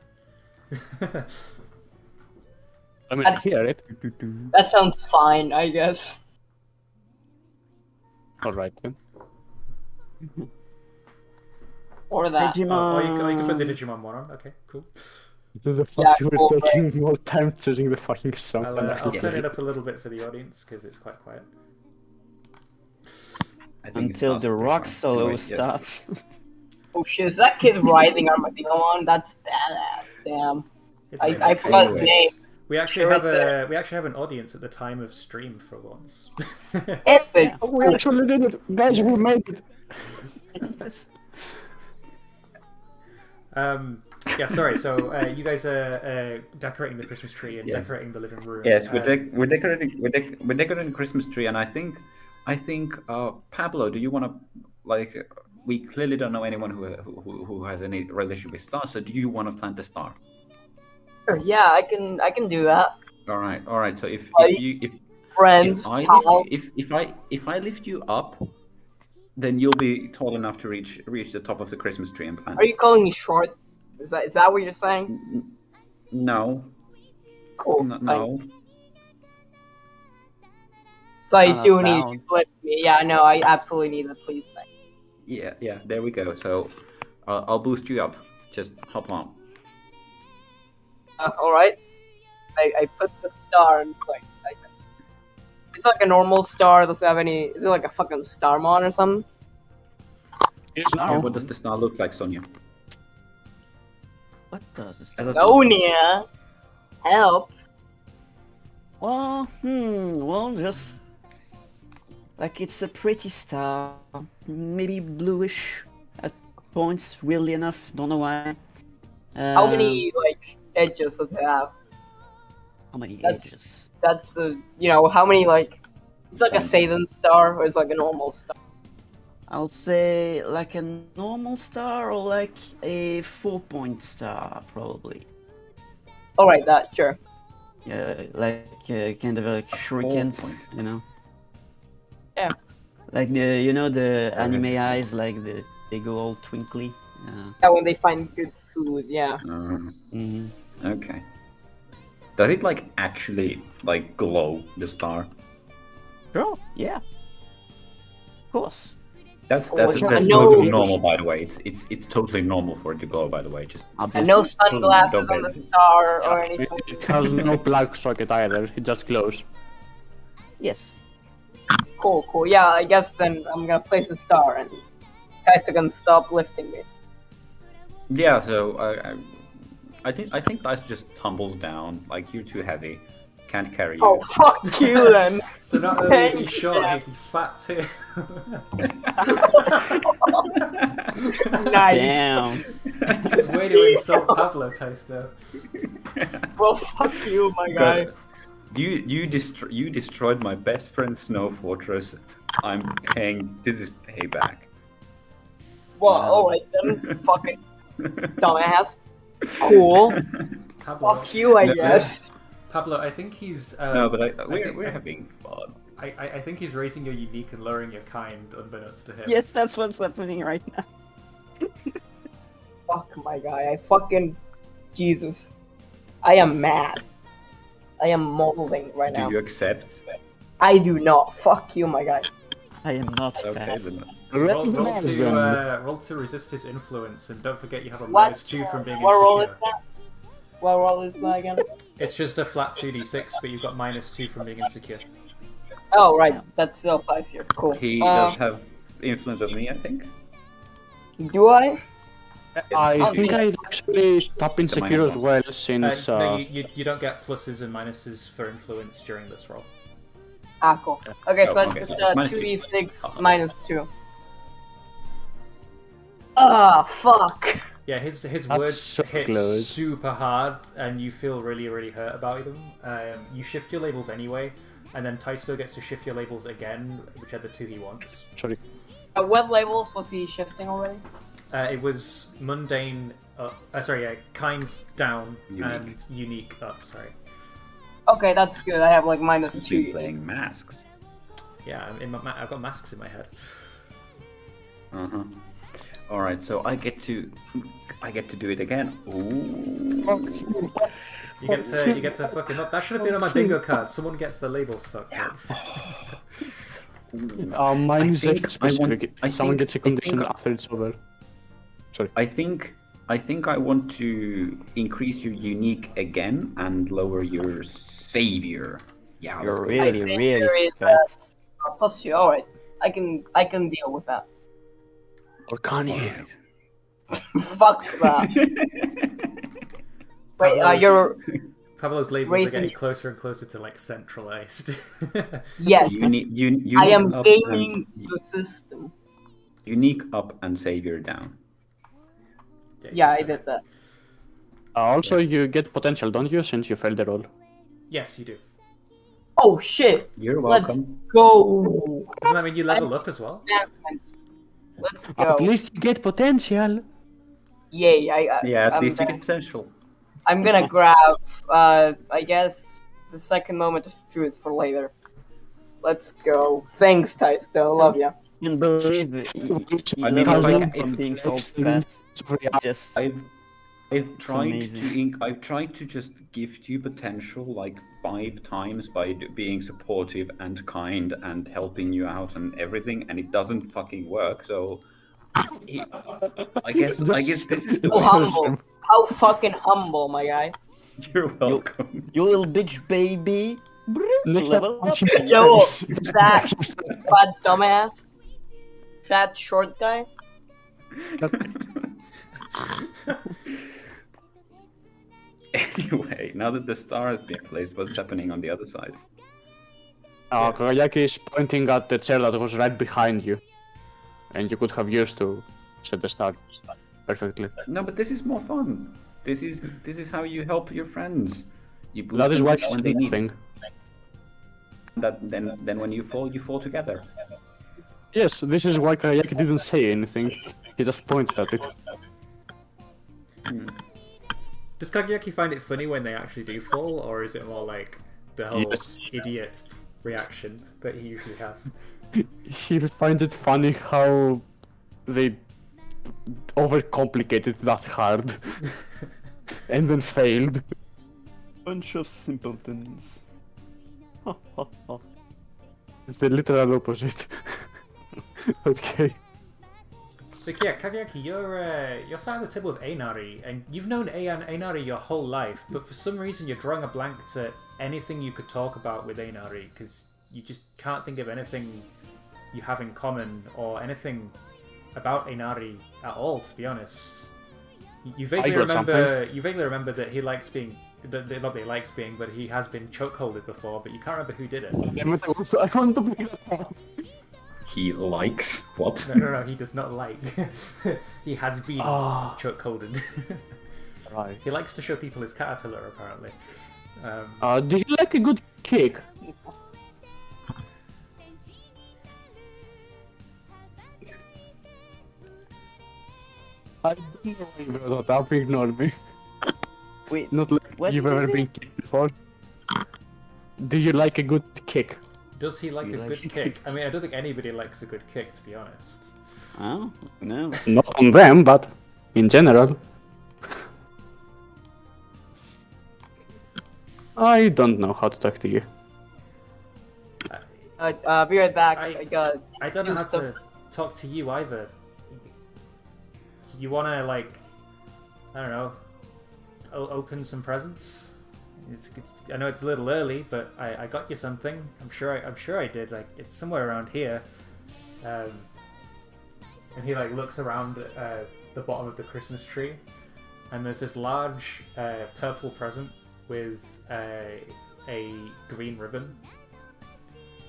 I mean, I hear it. That sounds fine, I guess. Alright then. Or that. or you can put the Digimon. Digimon one on. Okay, cool. The Yeah, fact cool, we're taking more time choosing the fucking song. I'll turn it up a little bit for the audience because it's quite quiet. I think it's Until past the pretty rock fine. solo Anyway, yes. starts. Oh shit, is that kid riding Armadillo on? That's badass. Damn. It's, I forgot his name. we actually Sure have is there. we actually have an audience at the time of stream for once. Epic. Oh, we actually did it! Guys, we made it! Yeah, sorry. So you guys are decorating the Christmas tree and Yes. decorating the living room. Yes, we're decorating the Christmas tree, and I think Pablo, do you want to we clearly don't know anyone who has any relationship with stars, so do you want to plant a star? Sure, yeah, I can do that. All right. So if Friend, pal. if I lift you up, then you'll be tall enough to reach the top of the Christmas tree and plant. Are you calling me short? Is that what you're saying? No, Cool. no. Thanks. So I do need bound. to lift me. Yeah, no, I absolutely need it. Please, thanks. Yeah. There we go. So I'll boost you up. Just hop on. All right. I put the star in place. It's like a normal star. Does it have any? Is it like a fucking Starmon or something? It's Yeah, now. what does the star look like, Sonia? What does this? Sonia, help. Well, just like it's a pretty star, maybe bluish at points. Weirdly enough, don't know why. How many like edges does it have? How many That's- edges? That's the how many like? It's like a Satan star or it's like a normal star. I would say like a normal star or like a 4-point star, probably. All right, that sure. Yeah, like kind of like shurikens, 4-point. you know. Yeah. Like the the anime eyes, like they go all twinkly. Yeah, when they find good food, yeah. Mm-hmm. Okay. Does it actually glow, the star? Sure. Yeah. Of course. That's I know- totally normal, by the way. It's totally normal for it to glow, by the way. Just And Obviously. no sunglasses Don't on the get- star or anything. It has no plug socket either, it just glows. Yes. Cool. Yeah, I guess then I'm gonna place a star and you guys are gonna stop lifting me. yeah. So I think that just tumbles down. You're too heavy, can't carry you. Oh, fuck you then. So not only is he Thank short, you. he's fat too. Nice. Damn. Way to insult Pablo, Toaster. Well, fuck you, my guy. But you destroyed my best friend's snow fortress. I'm paying. This is payback. Well, alright then. Fucking dumbass. Cool. Pablo, Fuck you, I No, guess. Pablo, I think he's. No, but think- we're having fun. I think he's raising your unique and lowering your kind, unbeknownst to him. Yes, that's what's happening right now. Fuck my guy. I fucking. Jesus. I am mad. I am molding right Do now. you accept? I do not. Fuck you, my guy. I am not Okay, fast. then. Roll Recognize them. to resist his influence, and don't forget you have a What? -2 from being What roll is insecure. that? What roll is that again? It's just a flat 2d6, but you've got -2 from being insecure. Oh, right. That still applies here. Cool. He does have influence of me, I think. Do I? I think yeah. I'd actually tap insecure as well, since No, you don't get pluses and minuses for influence during this roll. Ah, cool. Okay, so Oh, that's okay. just Minus two. 2d6 -2. Ah, fuck. Yeah, his That's words so hit close. super hard, and you feel really, really hurt about them. You shift your labels anyway, and then Taisto gets to shift your labels again, which are the two he wants. sorry. What labels was he shifting already? It was mundane up, kind down, Unique. and unique up, sorry. Okay, that's good. I have like He's been -2. playing masks. Yeah, I've got masks in my head. Uh-huh. All right, so I get to do it again. Ooh. You get to fucking up. That should have been on my bingo card. Someone gets the labels fucked up. Mine is think I want- specific. I Someone think- gets a I think condition I- after it's over. Sorry. I think I want to increase your unique again and lower your savior. Yeah, You're let's go. really, think really there is fat. plus 2. Alright. I can deal with that. Or can All you? right. Fuck that. Wait, you're... Pablo's labels Raising- are getting closer and closer to like centralized. Yes. Unique I am up gaming and, the system. unique up and savior down. Yeah, I did that. Also, you get potential, don't you, since you failed the roll? Yes, you do. Oh shit! You're Let's welcome. go! Doesn't that mean you level up as well? Advancement. Let's go. At least you get potential. Yay! Yeah, at I'm least you gonna- get potential. I'm gonna grab, I guess, the second moment of truth for later. Let's go. Thanks, Taisto. Love ya. Can't believe it. I mean, leveled like, up from being called excellent. fat. Just I've tried amazing. I've tried to just gift you potential like 5 times by being supportive and kind and helping you out and everything, and it doesn't fucking work. So I guess this is the How way. humble. How fucking humble, my guy. You're welcome. you little bitch baby. Level up. Yo, that fat dumbass. Fat short guy. Anyway, now that the star has been placed, what's happening on the other side? Kagayaki is pointing at the chair that was right behind you. And you could have used to set the star perfectly. No, but this is more fun. This is how you help your friends. You boost That is them why up he's when they need. thing. Then when you fall together. Yes, this is why Kagayaki didn't say anything. He just pointed at it. Does Kagayaki find it funny when they actually do fall, or is it more like the whole Yes. idiot reaction that he usually has? He finds it funny how they overcomplicated that hard and then failed. Bunch of simpletons. It's the literal opposite. Okay. Like, yeah, Kagayaki, you're sat at the table with Einari, and you've known Einari your whole life, but for some reason you're drawing a blank to anything you could talk about with Einari, because you just can't think of anything you have in common, or anything about Einari at all, to be honest. You vaguely remember that he likes being, not that he likes being, but he has been chokeholded before, but you can't remember who did it. I want to bring that up. He likes what? No, he does not like. He has been chokeholded. Right. He likes to show people his caterpillar, apparently. Do you like a good kick? I don't know why you brought that up, ignore me. Wait, Not like What you've did he ever say? been kicked before. Do you like a good kick? Does he like You a like good it? kick? I mean, I don't think anybody likes a good kick, to be honest. oh, no. Not on them, but in general. I don't know how to talk to you. Be right back. I- I got. I don't know Do how stuff. to talk to you either. You wanna, like, I don't know, open some presents? I know it's a little early, but I got you something. I'm sure I did. Like, it's somewhere around here. And he like looks around at the bottom of the Christmas tree, and there's this large purple present with a green ribbon.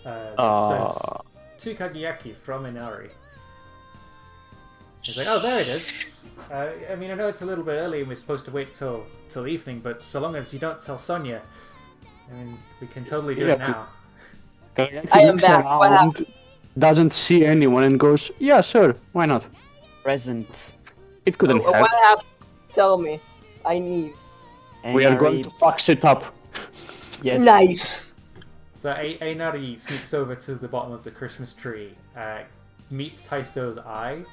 That says "To Kagayaki from Inari." He's like, "Oh, there it is." I mean, I know it's a little bit early and we're supposed to wait till evening, but so long as you don't tell Sonia, I mean, we can totally do it now. I am back. What happened? Doesn't see anyone and goes, yeah, sure, why not? Present. It couldn't What help. happened? Tell me. I need. We are going to fuck it up. Yes. Nice. So Einari sneaks over to the bottom of the Christmas tree, meets Taisto's eye,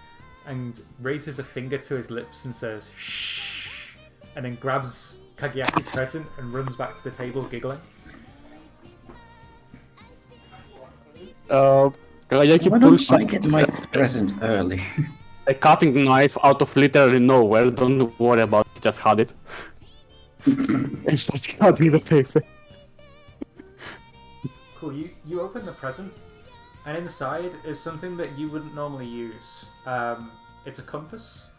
and raises a finger to his lips and says, shh, and then grabs Kageyaki's present and runs back to the table giggling. Kagayaki Why pulls don't I get my present early? a cutting knife out of literally nowhere, don't worry about it, just had it. And starts cutting the paper. Cool, you open the present, and inside is something that you wouldn't normally use. It's a compass.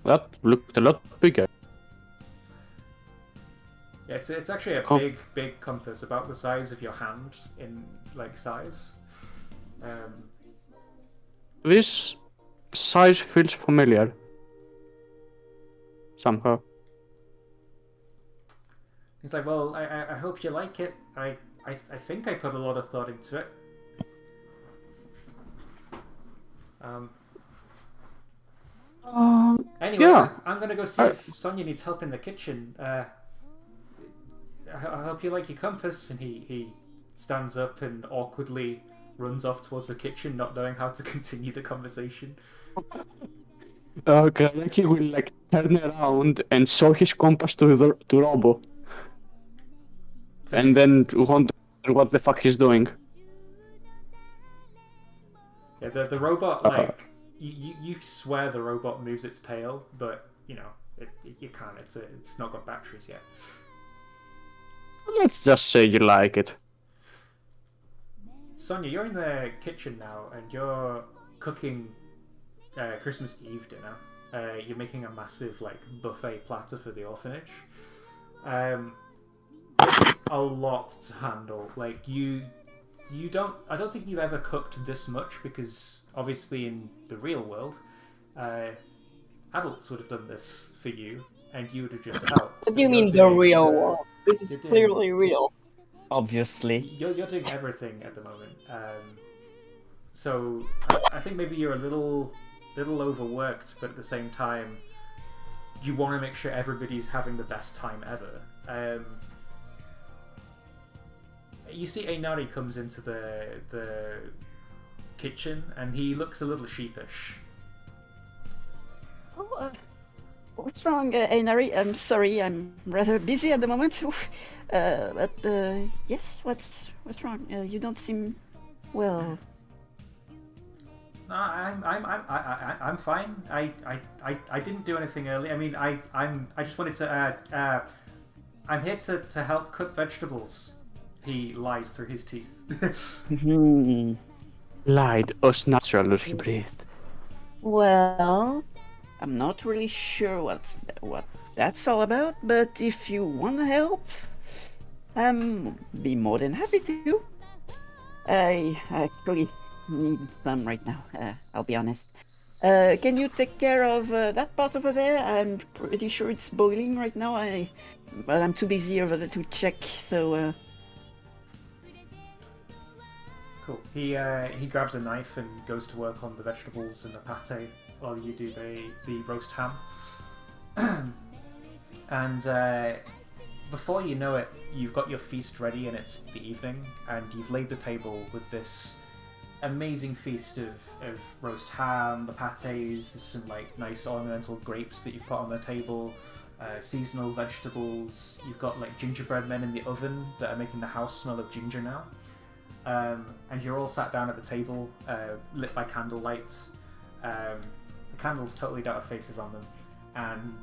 That looked a lot bigger. Yeah, it's actually a big compass, about the size of your hand in like size. This size feels familiar. Somehow. He's like, well, I hope you like it. I think I put a lot of thought into it. Anyway, yeah. I'm gonna go see if Sonia needs help in the kitchen. I hope you like your compass. And he stands up and awkwardly runs off towards the kitchen, not knowing how to continue the conversation. Kagayaki will like turn around and show his compass to Robo. And then wonder what the fuck he's doing. Yeah, the robot, like, you swear the robot moves its tail, but, you know, you can't. It's not got batteries yet. Let's just say you like it. Sonia, you're in the kitchen now, and you're cooking Christmas Eve dinner. You're making a massive, like, buffet platter for the orphanage. It's a lot to handle. Like, I don't think you've ever cooked this much, because obviously in the real world, adults would have done this for you, and you would have just helped. What do you mean the real world? This is clearly real. Obviously. You're doing everything at the moment. So I think maybe you're a little overworked, but at the same time, you want to make sure everybody's having the best time ever. You see Einari comes into the kitchen, and he looks a little sheepish. Oh, what's wrong, Einari? I'm sorry, I'm rather busy at the moment. But yes, what's wrong? You don't seem well. No, I'm fine. I didn't do anything early. I mean, I just wanted to. I'm here to help cook vegetables. He lies through his teeth. Lied us naturally he breathed. Well, I'm not really sure what that's all about, but if you want to help, be more than happy to. I actually need some right now, I'll be honest. Can you take care of that part over there? I'm pretty sure it's boiling right now, but I'm too busy over there to check, so... Cool. He grabs a knife and goes to work on the vegetables and the pate while you do the roast ham. And before you know it, you've got your feast ready, and it's the evening, and you've laid the table with this amazing feast of roast ham, the pates, there's some like nice ornamental grapes that you've put on the table, seasonal vegetables, you've got like gingerbread men in the oven that are making the house smell of ginger now. And you're all sat down at the table, lit by candlelight. The the candles totally don't have faces on them, and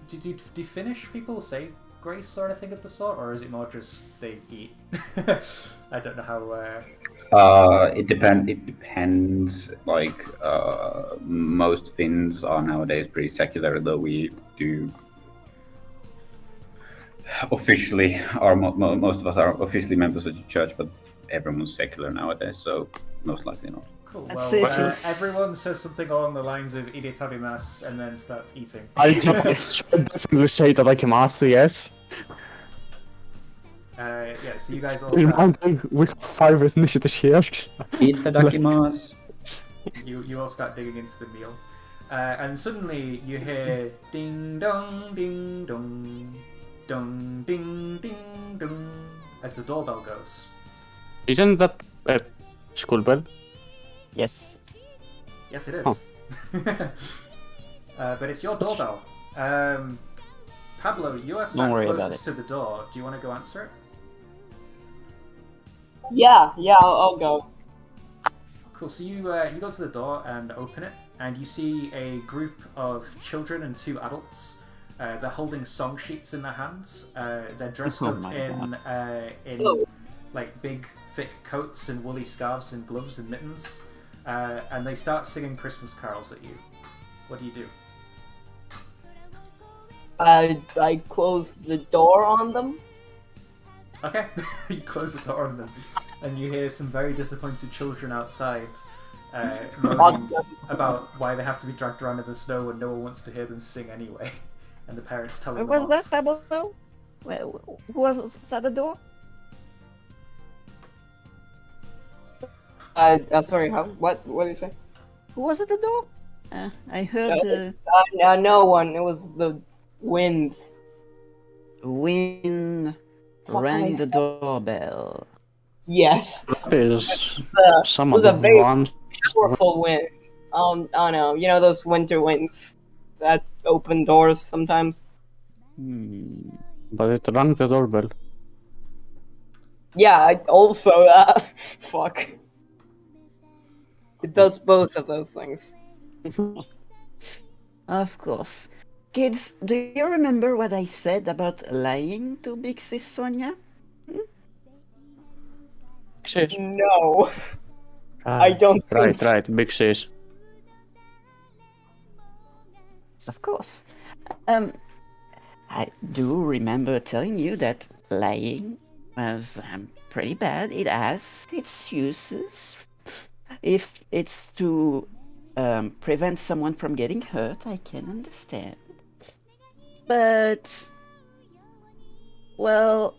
do you finish people say grace or anything of the sort, or is it more just they eat? I don't know how. It depends. Like most Finns are nowadays pretty secular, though we do officially most of us are officially members of the church, but everyone's secular nowadays, so most likely not. Cool. I'd Well, say since- everyone says something along the lines of "Idetabimas" and then starts eating. I should definitely say that I can master, yes. Yeah. So you guys all In start. one day, we have 5 ethnicities here. Itadakimasu. You all start digging into the meal, and suddenly you hear ding dong, ding dong, dong, ding ding dong as the doorbell goes. Isn't that a school bell? Yes. Yes, it is. Huh. But it's your doorbell. Pablo, you are Don't sat worry about closest to the door. Do you want to go answer it? Yeah, I'll go. Cool. So you go to the door and open it, and you see a group of children and 2 adults. They're holding song sheets in their hands. They're dressed Oh up my in Oh. like big thick coats and woolly scarves and gloves and mittens, and they start singing Christmas carols at you. What do you do? I close the door on them. Okay, you close the door on them, and you hear some very disappointed children outside moaning about why they have to be dragged around in the snow when no one wants to hear them sing anyway, and the parents telling them Was off. that Tabletop? Who was at the door? Sorry, how? What did you say? Who was at the door? I heard No one. It was the wind. wind Fuck rang the myself. doorbell. Yes. That is It some was of a the very ones. powerful wind. I don't know. You know those winter winds that open doors sometimes. But it rang the doorbell. Yeah. Also, fuck. It does both of those things. Of course. Kids, do you remember what I said about lying to Big Sis Sonia? Sis. No. I don't think Right, big sis. Yes, of course. I do remember telling you that lying was pretty bad. It has its uses. If it's to prevent someone from getting hurt, I can understand. But, well,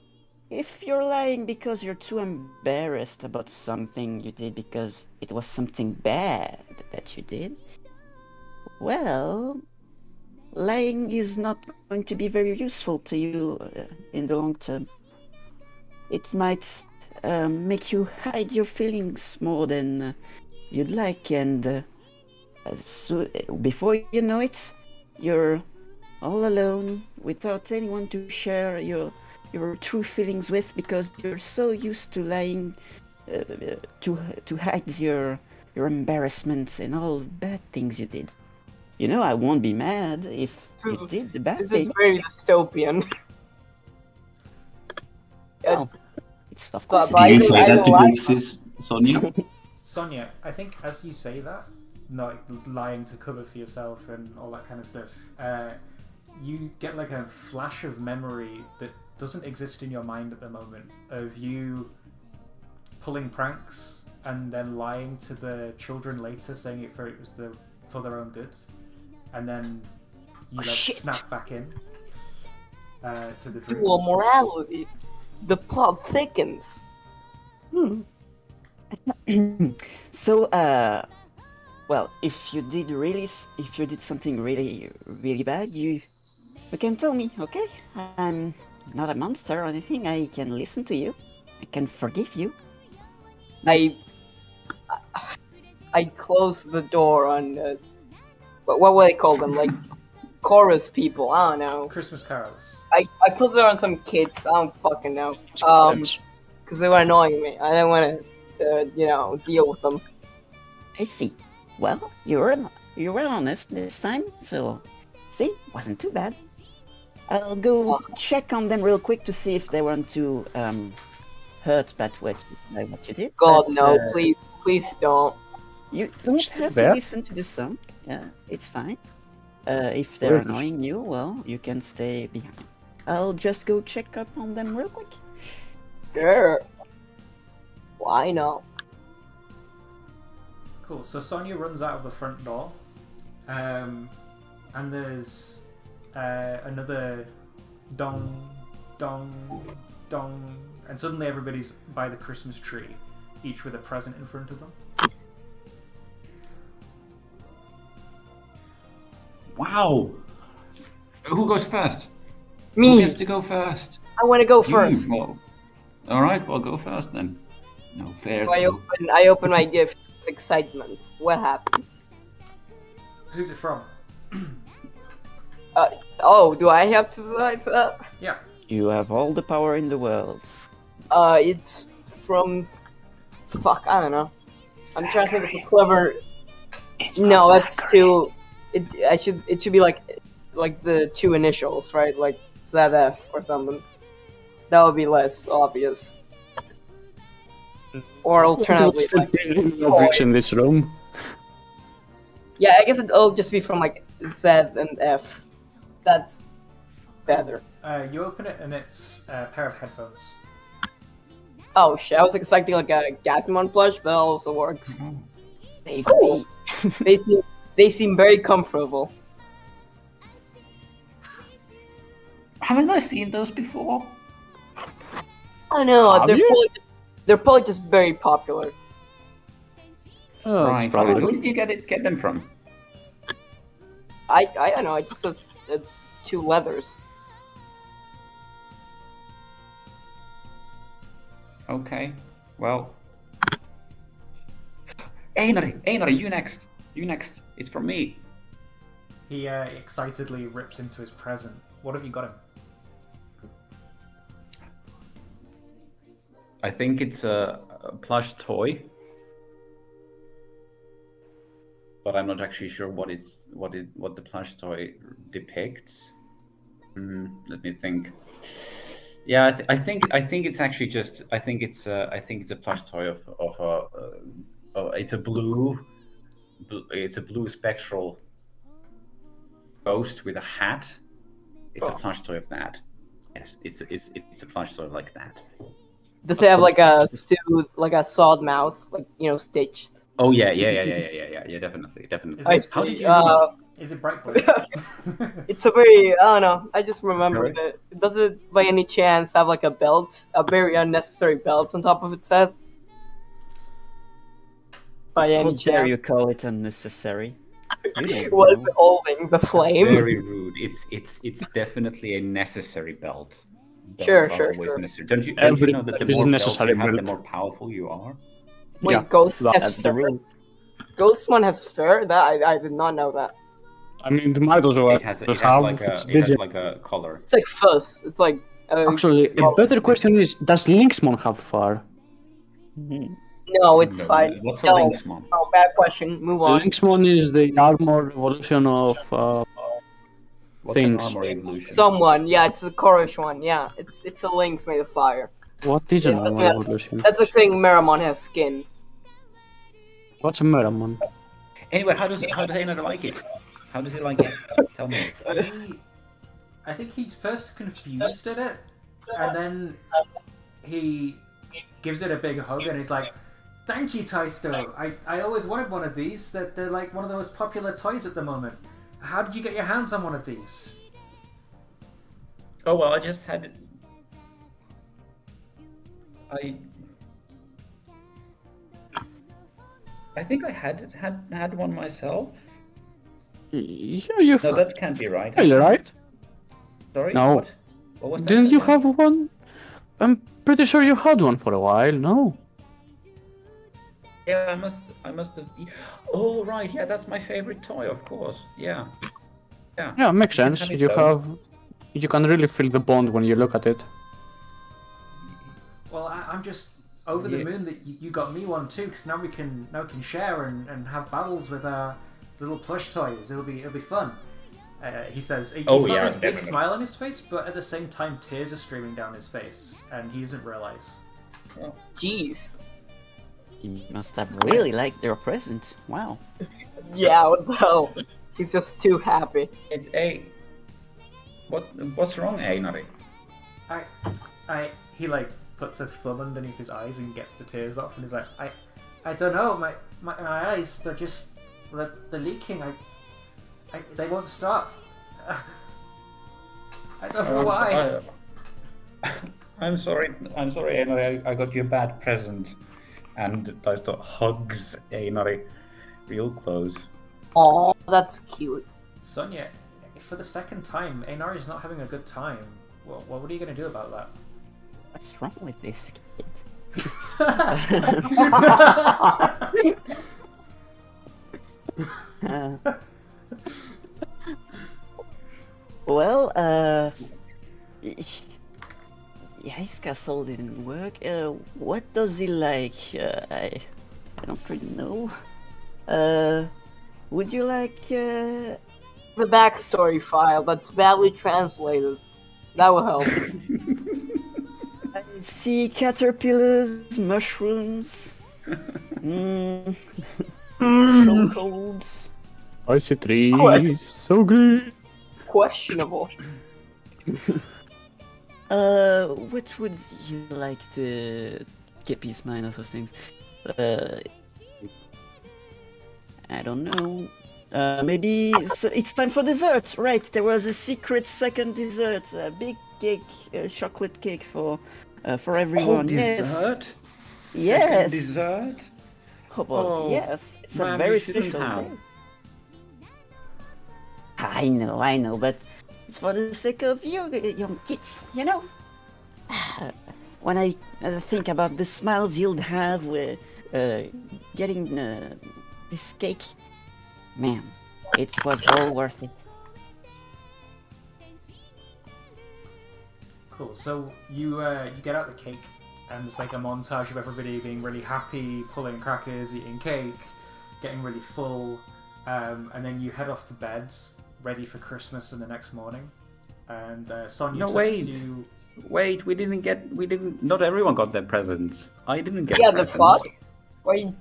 if you're lying because you're too embarrassed about something you did because it was something bad that you did, well, lying is not going to be very useful to you in the long term. It might make you hide your feelings more than you'd like, and so before you know it, you're all alone without anyone to share your true feelings with because you're so used to lying to hide your embarrassments and all the bad things you did. You know, I won't be mad if you did the bad This thing. is very dystopian. Oh, it's of course. But Do you I say that don't to like- Big Sis, Sonia? Sonia, I think as you say that, not lying to cover for yourself and all that kind of stuff, you get like a flash of memory that doesn't exist in your mind at the moment of you pulling pranks and then lying to the children later, saying it was for their own good, and then you like Shit. snap back in to the dream. Dual morality. The plot thickens. So, well, if you did something really bad, you can tell me, okay? I'm not a monster or anything. I can listen to you. I can forgive you. I close the door on what would I call them? Like chorus people. I don't know. Christmas carols. I close the door on some kids. I don't fucking know. Because they were annoying me. I didn't want to deal with them. I see. Well, you were honest this time, so see, wasn't too bad. I'll go check on them real quick to see if they want to hurt by what you did. God, but, no, please don't. You don't have to there? listen to the song. Yeah, it's fine. If they're Really? annoying you, well, you can stay behind. I'll just go check up on them real quick. Sure. Why not? Cool. So Sonia runs out of the front door, and there's another dong, dong, dong, and suddenly everybody's by the Christmas tree, each with a present in front of them. Wow. Who goes first? Who Me. gets to go first? I want to go You, first. well, all right, well, go first then. No fair. So I open my gift with excitement. What happens? Who's it from? Oh, do I have to decide for that? Yeah. You have all the power in the world. It's from. Fuck, I don't know. I'm trying to think of a clever. No, that's too. It should be like the two initials, right? Like ZF or something. That would be less obvious. Or alternatively, What's the like, building of in this room? yeah, I guess it'll just be from like Z and F. That's better. You open it and it's a pair of headphones. Oh shit! I was expecting like a Digimon plush, but that also works. Save Cool. me. They seem very comfortable. Haven't I seen those before? I know Have they're you? probably just very popular. Oh, Right. it's probably Who did you get them from? I don't know. It just says it's two leathers. Okay. Well. Einar, you next. You next. It's from me. He excitedly rips into his present. What have you got him? I think it's a plush toy, but I'm not actually sure what the plush toy depicts. Let me think. Yeah, I think it's actually just I think it's a plush toy of it's a blue spectral ghost with a hat. It's a plush toy of that. Yes, it's a plush toy like that. Does it have like a sawed mouth, like stitched? Oh yeah, definitely. I How see. did you know? Is it bright blue? It's a very I don't know. I just remembered it. Does it by any chance have like a belt, a very unnecessary belt on top of its head? By How any dare chance? you call it unnecessary? You don't What is know. it holding? The flame? That's very rude. It's definitely a necessary belt. Belts Sure, are sure, always sure. necessary. Don't you Every know that the belt is more belts necessary you have, the belt. more powerful you are? Wait, Yeah, Ghost that's has the fur? rule. Ghost one has fur? That I did not know that. I mean, it might as well It has have like its a collar. It's like fuzz. It's like Actually, a better question is, does Lynxmon have fur? Mhm. no, it's No, fine. What's a No. Lynxmon? Oh, bad question. Move on. Lynxmon is the armor evolution of What's an things. armor evolution? Someone, yeah, it's the Korish one. Yeah, it's a lynx made of fire. What is an Yeah, armor that's evolution? That's like saying Meramon has skin. What's a Meramon? Anyway, how does Einar like it? How does he like it? Tell me. I think he's first confused at it, and then he gives it a big hug, and he's like, "Thank you, Taisto. I always wanted one of these. They're like one of the most popular toys at the moment. How did you get your hands on one of these?" Oh well, I just had it. I think I had one myself. Yeah, you No, that can't be right. yeah, you're right. Sorry. No. What was that? Didn't you have one? I'm pretty sure you had one for a while. No. Yeah, I must have. Oh right, yeah, that's my favorite toy, of course. Yeah. Yeah, makes You can sense. have it You though. you can really feel the bond when you look at it. Well, I'm just over the Yeah. moon that you got me one too, because now we can share and have battles with our little plush toys. It'll be fun. He says he's got yeah, this big definitely. smile on his face, but at the same time tears are streaming down his face, and he doesn't realize. Jeez. He must have really liked their present. Wow. Yeah, what the hell? He's just too happy. Hey, what's wrong, Einari? He like puts a thumb underneath his eyes and gets the tears off, and he's like, I don't know, my eyes, they're leaking. They won't stop. I don't know why. I'm sorry, Einari. I got you a bad present. And Taisto hugs Einari real close. Aw, that's cute. Sonia, for the second time, Einari's not having a good time. Well, what are you going to do about that? What's wrong with this kid? Well, yeah, his castle didn't work. What does he like? I don't really know. Would you like The backstory file that's badly translated. That will help. I see caterpillars, mushrooms, chokeholds. I see trees, What? so green. Questionable. What would you like to get peace mind off of things? I don't know. Maybe it's time for dessert, right? There was a secret second dessert, a big cake, chocolate cake for everyone. Dessert? Yes. Second dessert? Oh, well, Oh, yes. It's man, a very you shouldn't special have. day. I know, but it's for the sake of you, young kids, you know? When I think about the smiles you'll have with getting this cake, man, it was all worth it. Cool. So you get out the cake, and there's like a montage of everybody being really happy, pulling crackers, eating cake, getting really full, and then you head off to bed, ready for Christmas in the next morning. And Sonia No, takes wait. you. Wait, not everyone got their presents. I didn't get Yeah, the presents. fuck?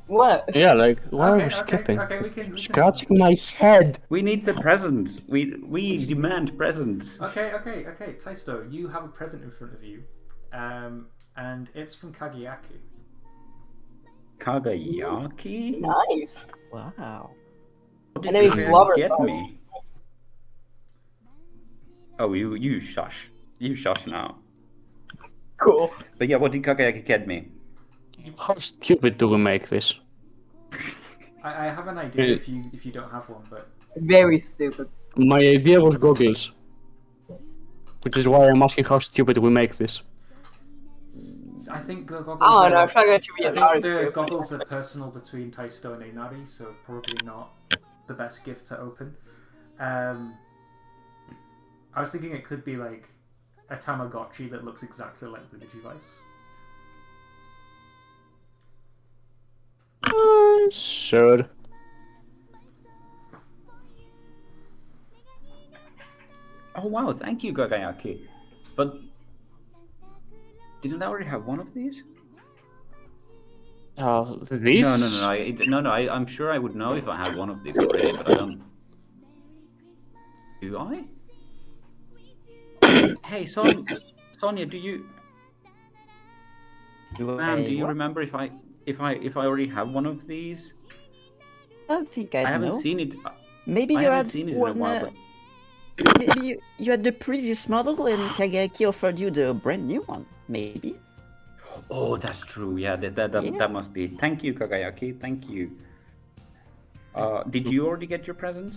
What? Yeah, like, why are we Okay, skipping? we can. Scratching my head. We need the presents. We demand presents. Okay. Taisto, you have a present in front of you, and it's from Kageyaki. Kagayaki? Nice. Wow. What And did then he's lover get song. me? Oh, you shush. You shush now. Cool. But yeah, what did Kagayaki get me? How stupid do we make this? I have an idea if you don't have one, but Very stupid. My idea was goggles. Which is why I'm asking how stupid we make this. I think goggles. Oh no, I thought that should be I an think art. the goggles are personal between Taisto and Einari, so probably not the best gift to open. I was thinking it could be like a Tamagotchi that looks exactly like the Digivice. Sure. Oh wow, thank you, Kagayaki. But didn't I already have one of these? These? No. I'm sure I would know if I had one of these already, but I don't. Do I? Hey, Sonia, do you remember if I already have one of these? I don't think I I haven't know. seen it. Maybe I you haven't had seen it in a one. while, but Maybe you had the previous model and Kagayaki offered you the brand new one. Maybe. oh, that's true. Yeah, that must be. Thank you, Kagayaki. Thank you. Did you already get your present?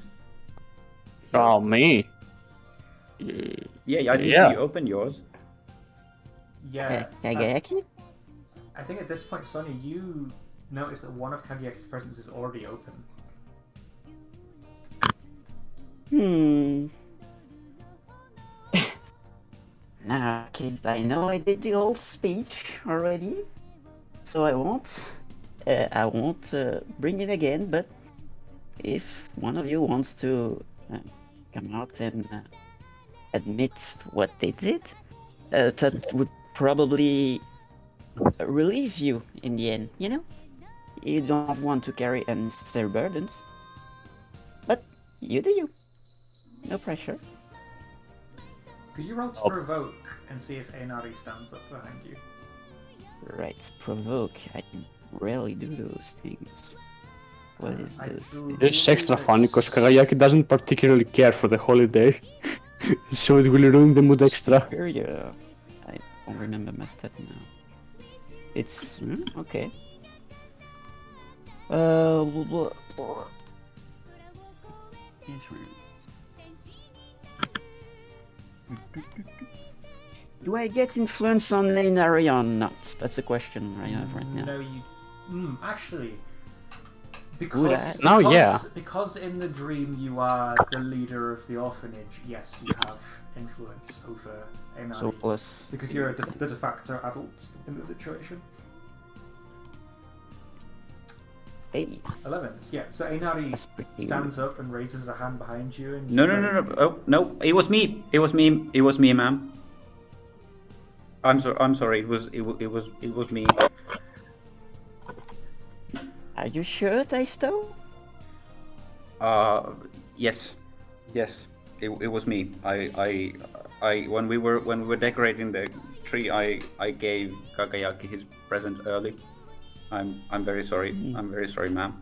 Oh, me? Yeah, I didn't Yeah. see you open yours. Yeah. Kagayaki? I think at this point, Sonia, you notice that one of Kageyaki's presents is already open. Nah, kids, I know I did the whole speech already. so I won't bring it again. But if one of you wants to come out and admit what they did, that would probably relieve you in the end. You know, you don't want to carry unnecessary burdens. But you do you. No pressure. Could you roll to provoke and see if Einari stands up behind you? Right, provoke. I rarely do those things. What is I this? believe It's extra funny because it's- Kagayaki doesn't particularly care for the holiday, so it will ruin the mood extra. Superior. I don't remember my stat now. It's okay. Do I get influence on Einari or not? That's the question I have right now. No, you. Actually, Would I? because No, yeah. because in the dream you are the leader of the orphanage. Yes, you have influence over Einari. So plus. Because you're the de facto adult in the situation. 80. 11. Yeah, so Einari That's pretty stands up and raises a hand behind you and... No, she's no, no, like, no. Oh, no. It was me. It was me. It was me, ma'am. I'm sorry. It was me. Are you sure, Taisto? Yes. It was me. I when we were decorating the tree, I gave Kakayaki his present early. I'm very sorry. I'm very sorry, ma'am.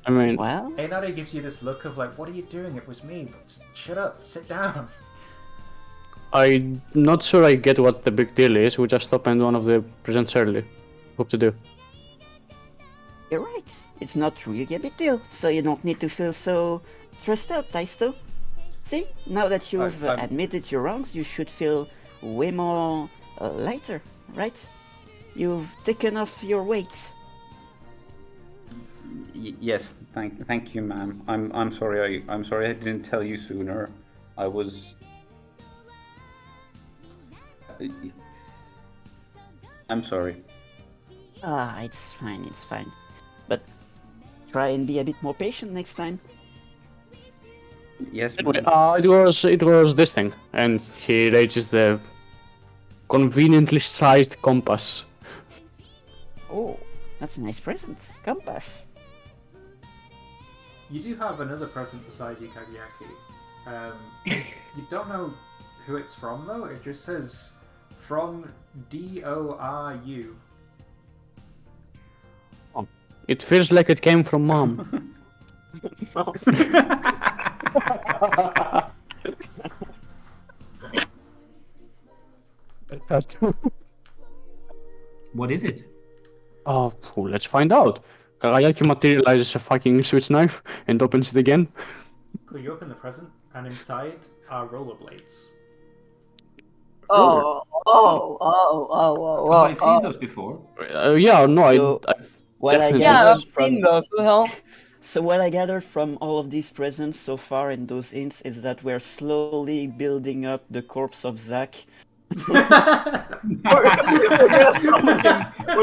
I mean, Well, Einari gives you this look of like, what are you doing? It was me. But shut up. Sit down. I'm not sure I get what the big deal is. We just opened one of the presents early. Hope to do. you're right. It's not really a big deal, so you don't need to feel so stressed out, Taisto. See, now that you've I'm- admitted your wrongs, you should feel way more lighter, right? You've taken off your weight. Yes, thank you, ma'am. I'm sorry. I'm sorry I didn't tell you sooner. I was. I'm sorry. Ah, it's fine. But try and be a bit more patient next time. Yes, Anyway, ma'am. it was this thing, and he raises the conveniently sized compass. Oh, that's a nice present. Compass. You do have another present beside you, Kagayaki. You don't know who it's from, though. It just says, from DORU. It feels like it came from mom. What is it? Oh, let's find out. Kagayaki materializes a fucking switch knife and opens it again. Cool, you open the present, and inside are rollerblades. Oh. I've seen those before. Yeah, no, So, what I definitely- Yeah, gathered I've seen from those. Who the hell? so what I gathered from all of these presents so far and those hints is that we're slowly building up the corpse of Zack. We're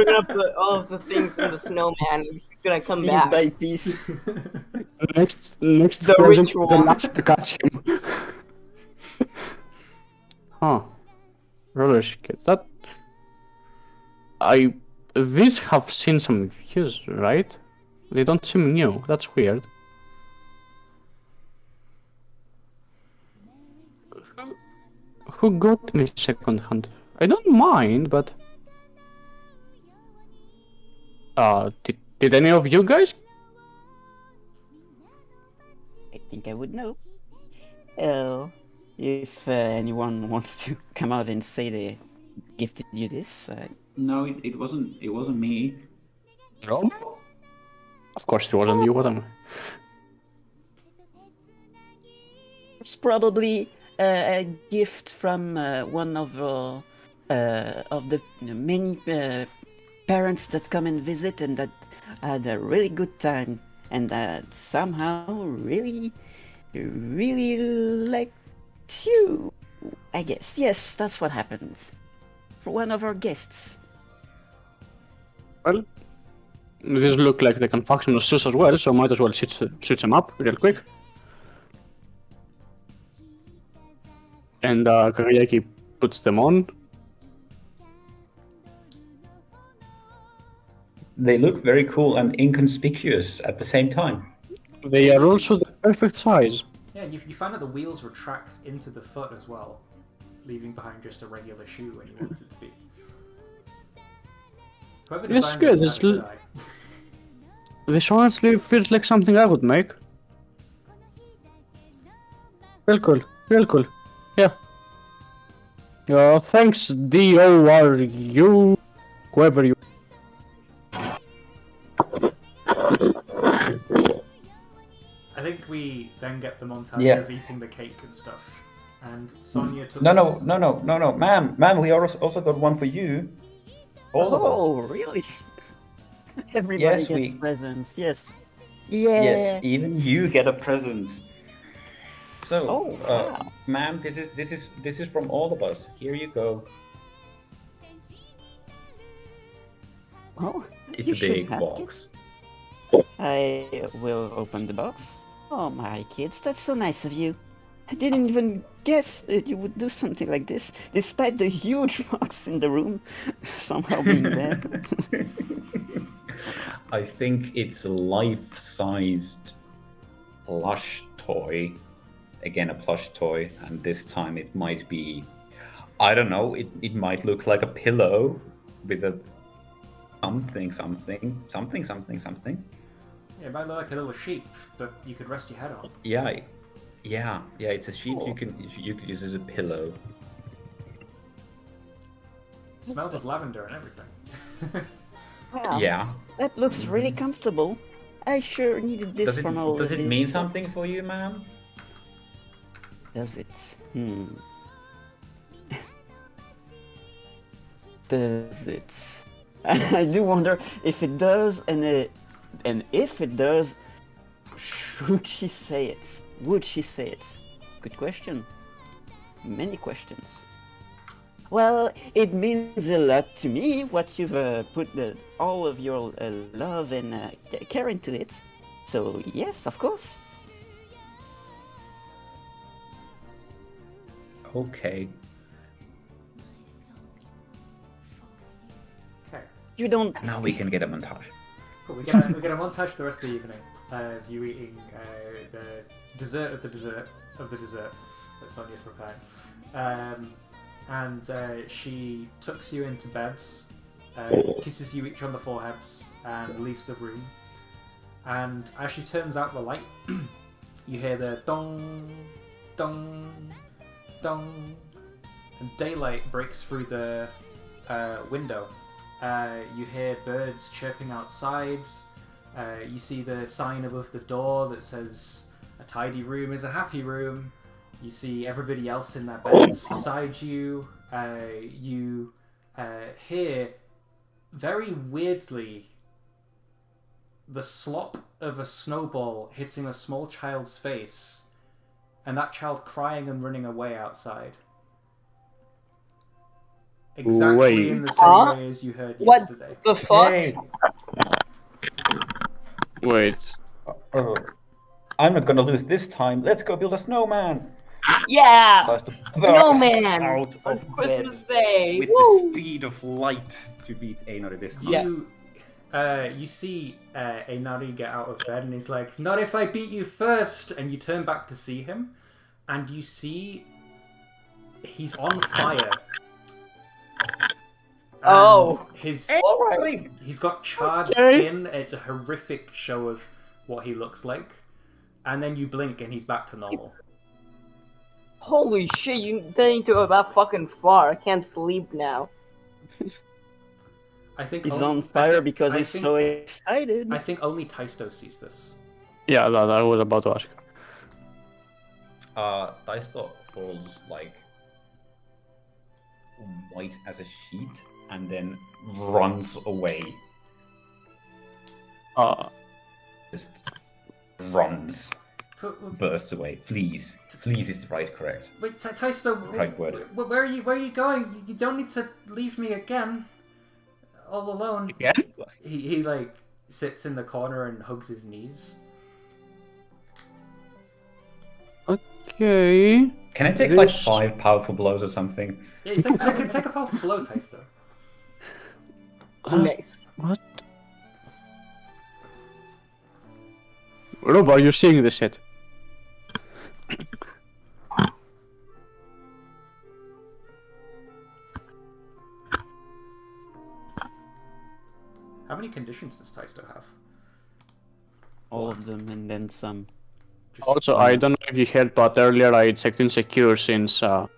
gonna put all of the things in the snowman. He's gonna come Piece back. by piece. Next The present, ritual. the last to catch him. Huh. Roller skate. That these have seen some views, right? They don't seem new. That's weird. Who got me second hand? I don't mind, but did any of you guys? I think I would know. If anyone wants to come out and say they gifted you this, No, it wasn't. It wasn't me. No. Of course it wasn't you. What am I? it's probably a gift from one of the many parents that come and visit and that had a really good time and that somehow really liked you. I guess. Yes, that's what happened. For one of our guests. Well, these look like they can function as shoes as well, so might as well switch them up real quick. And Kagayaki puts them on. They look very cool and inconspicuous at the same time. They are also the perfect size. Yeah, and you find that the wheels retract into the foot as well, leaving behind just a regular shoe when you want it to be. Whoever It's designed good, this had a good eye. This honestly feels like something I would make. Real cool, real cool. Yeah. Thanks, DORU, whoever you. I think we then get the montage Yeah. of eating the cake and stuff. And Sonia took... No, ma'am, we also got one for you. All of us. Oh, really? Everybody Yes, gets presents. Yes. Yeah. Yes, even you get a present. So, Oh, wow. ma'am, this is from all of us. Here you go. Oh, It's you a should big have box. it. I will open the box. Oh, my kids, that's so nice of you. I didn't even guess that you would do something like this, despite the huge box in the room somehow being there. I think it's a life-sized plush toy. Again, a plush toy, and this time it might be, I don't know, it might look like a pillow with a something. Yeah, it might look like a little sheep, but you could rest your head on. Yeah, it's a sheep Cool. you could use as a pillow. It smells of lavender and everything. Wow, Yeah. that looks really comfortable. I sure needed this from all Does of it mean this. something for you, ma'am? Does it? Does it? I do wonder if it does, and if it does, should she say it? Would she say it? Good question. Many questions. Well, it means a lot to me what you've put all of your love and care into it. So yes, of course. Okay. Okay, You don't. Now we can get a montage. cool. We get a montage for the rest of the evening of you eating the dessert of the dessert of the dessert that Sonia's prepared. And she tucks you into bed, kisses you each on the foreheads, and leaves the room. And as she turns out the light, you hear the dong, dong, dong, and daylight breaks through the window. You hear birds chirping outside. You see the sign above the door that says, "A tidy room is a happy room." You see everybody else in their beds beside you. You hear, very weirdly, the slop of a snowball hitting a small child's face, and that child crying and running away outside. Exactly Wait. in the same way as you heard What? yesterday. The fuck? Hey, Wait. I'm not gonna lose this time. Let's go build a snowman. Yeah! Tries to burst Snowman! out On of Christmas bed Day! with Woo! the speed of light to beat Einar this time. You see Einari get out of bed and he's like, "Not if I beat you first!" And you turn back to see him, and you see he's on fire. Oh. His Alright. he's got charred Okay. skin. It's a horrific show of what he looks like. And then you blink and he's back to normal. Holy shit, you need to go that fucking far. I can't sleep now. I think He's only- on fire I thi- because I he's think- so excited. I think only Taisto sees this. Yeah, that I was about to ask. Taisto falls like white as a sheet and then runs away. Just runs, bursts away, flees. Flees is the correct. Wait, Taisto, Right word. where are you going? You don't need to leave me again. all alone. Again? He like sits in the corner and hugs his knees. Okay. Can I take like This- 5 powerful blows or something? Yeah, you take a powerful blow, Taster. Nice. What? Rob, are you seeing this yet? How many conditions does Taisto have? All of them and then some. Just Also, I don't know if you heard, but earlier I checked insecure since that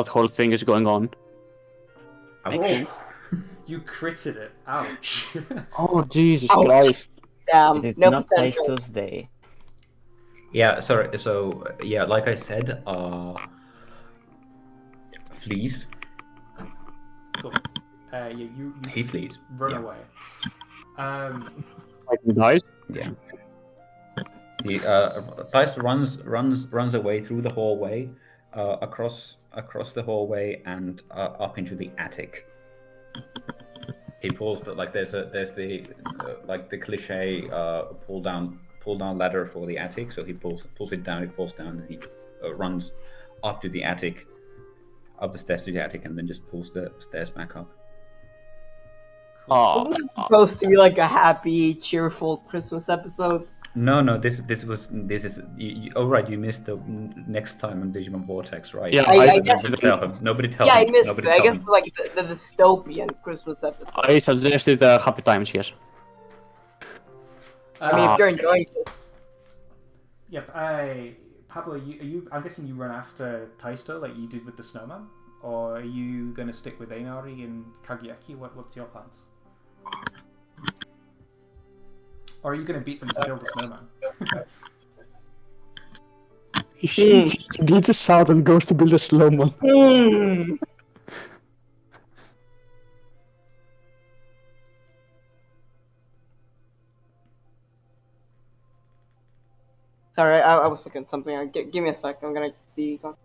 whole thing is going on. Makes sense. You critted it. Ouch. Oh, Jesus Ouch. Christ. It is No not potential. Taisto's day. Yeah, sorry. So yeah, like I said, fleas. Cool. You He flees. run Yeah. away. Like, guys? Yeah. He Tice runs away through the hallway, across the hallway and up into the attic. He pulls there's the like the cliche pull down ladder for the attic. So he pulls it down, it falls down, and he runs up to the attic, up the stairs to the attic, and then just pulls the stairs back up. Oh, Wasn't this supposed to be like a happy, cheerful Christmas episode? No, this is. Oh right, you missed the next time on Digimon Vortex, right? Yeah, I guess- Nobody tell him. Nobody tell Yeah, I him. missed Nobody it. I tell guess him. like the dystopian Christmas episode. I suggested Happy Times, yes. I mean, if you're enjoying it. Yep. Pablo, I'm guessing you run after Taisto like you did with the snowman, or are you going to stick with Einari and Kageyaki? What's your plans? Or are you going to beat them to kill the snowman? He glitches out and goes to build a slow mo. Hmm. Sorry, I was looking at something. Give me a sec. I'm gonna be gone.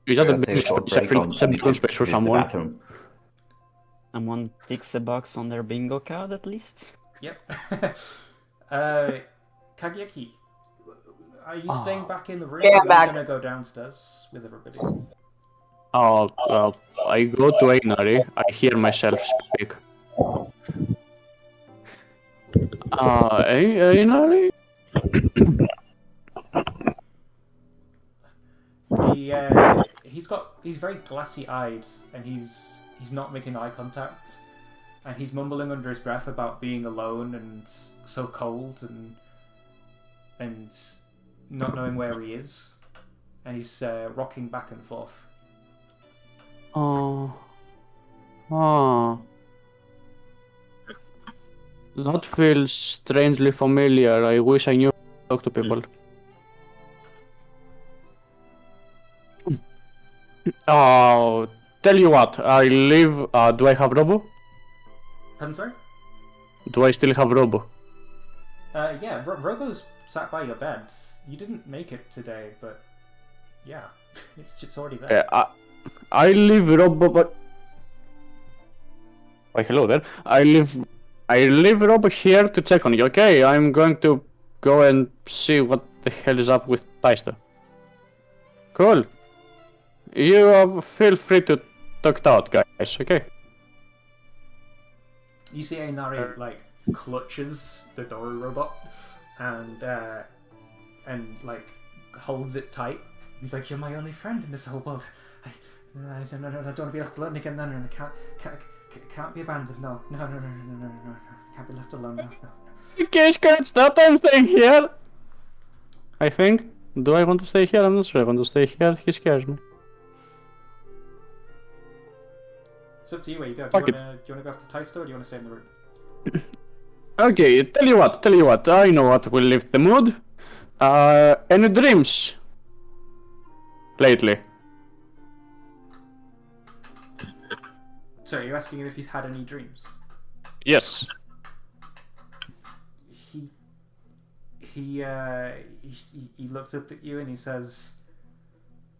Is that a Take a short break. separate space for use the someone? bathroom. Someone ticks a box on their bingo card at least. Yep. Kageyaki, are you staying back in the room? Yeah, or I'm are you back. going to go downstairs with everybody? Oh, well, I go to Einari, I hear myself speak. Einari? He's very glassy eyed and he's not making eye contact and he's mumbling under his breath about being alone and so cold and not knowing where he is, and he's rocking back and forth. Oh. That feels strangely familiar. I wish I knew how to talk to people. Oh, tell you what, I live. Do I have Robo? I'm sorry? Do I still have Robo? Yeah, Robo's sat by your bed. You didn't make it today, but yeah, it's already there. I leave Robo, but why, hello there. I leave Robo here to check on you. Okay, I'm going to go and see what the hell is up with Taisto. Cool. You feel free to talk it out, guys. Okay. You see Einari like clutches the Dory robot and like holds it tight. He's like, "You're my only friend in this whole world. I don't want to be left alone again. No, can't be abandoned. No. Can't be left alone. No. You guys can't stop. I'm staying here. I think. Do I want to stay here? I'm not sure I want to stay here. He scares me. It's up to you where you go. Do Fuck you want to go after Taisto or do you want to stay in the room? Okay, tell you what. I know what will lift the mood. Any dreams lately? So you're asking him if he's had any dreams? Yes. He looks up at you and he says,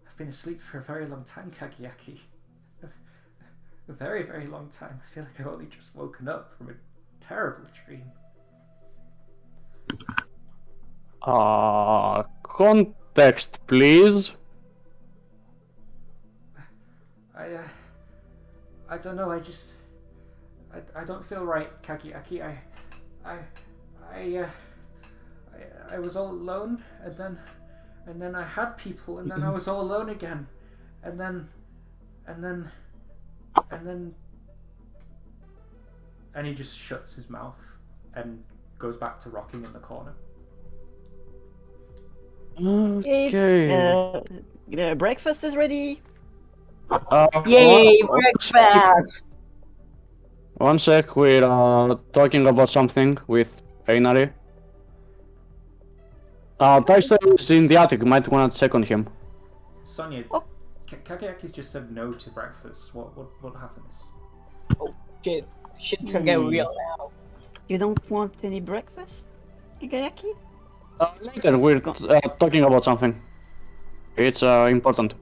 "I've been asleep for a very long time, Kageyaki. a very, very long time. I feel like I've only just woken up from a terrible dream. Context, please. I don't know. I don't feel right, Kakiaki. I was all alone, and then I had people, and then I was all alone again, and then he just shuts his mouth and goes back to rocking in the corner. Okay. It's breakfast is ready. Yay, One breakfast! One sec, we're talking about something with Einari. Taisto is in the attic, might wanna check on him. Sonia, Oh. Kakiaki's just said no to breakfast. What happens? Shit's gonna get real now. You don't want any breakfast, Higayaki? Later, we're talking about something. It's important.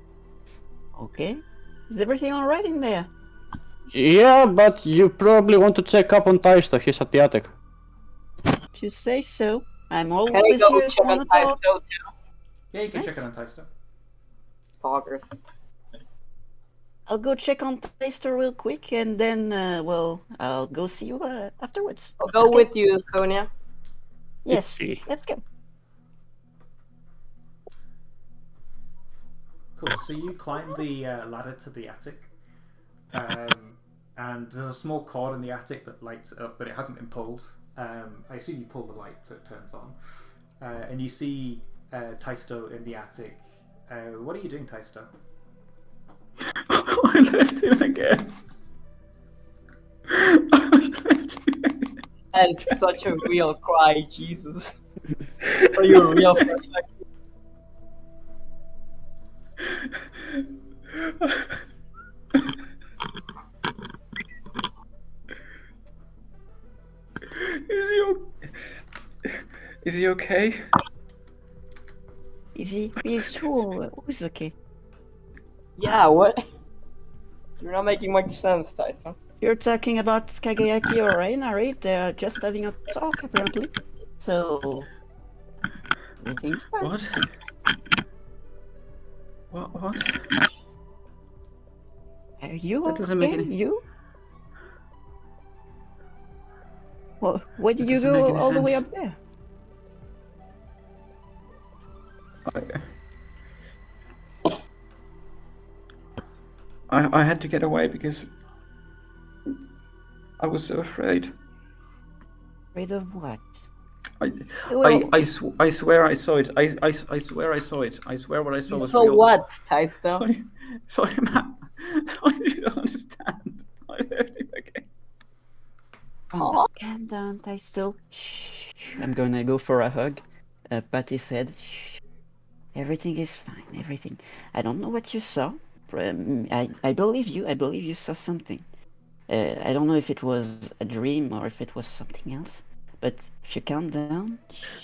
Okay. Is everything alright in there? Yeah, but you probably want to check up on Taisto, he's at the attic. If you say so. I'm Can I always go here if check you on want to talk. Taisto too? Yeah, you can check Nice. it on Taisto. Poggers. I'll go check on Taster real quick, and then, I'll go see you afterwards. I'll go with you, Sonia. Yes, see. let's go. Cool. So you climb the ladder to the attic, and there's a small cord in the attic that lights it up, but it hasn't been pulled. I assume you pull the light so it turns on, and you see Taisto in the attic. What are you doing, Taisto? I left him again. I left him again. That is such a real cry, Jesus. Are you real for a second? Is he okay? Is who's okay? Yeah, what? You're not making much sense, Tyson. You're talking about Kagayaki or Rainari, they're just having a talk apparently. So everything's fine. What? What? Are you That doesn't make okay? any- You? Well, why did That you doesn't make go any all the way sense. up there? I had to get away because I was so afraid. Afraid of what? I Well, I swear I saw it. I swear I saw it. I swear what I saw was So real. what, Tyson? Sorry, man. Sorry, you don't understand. I left him again. calm down, Taisto. Shh. I'm gonna go for a hug. Pat his head. Shh. Everything is fine. Everything. I don't know what you saw. I believe you. I believe you saw something. I don't know if it was a dream or if it was something else. But if you calm down.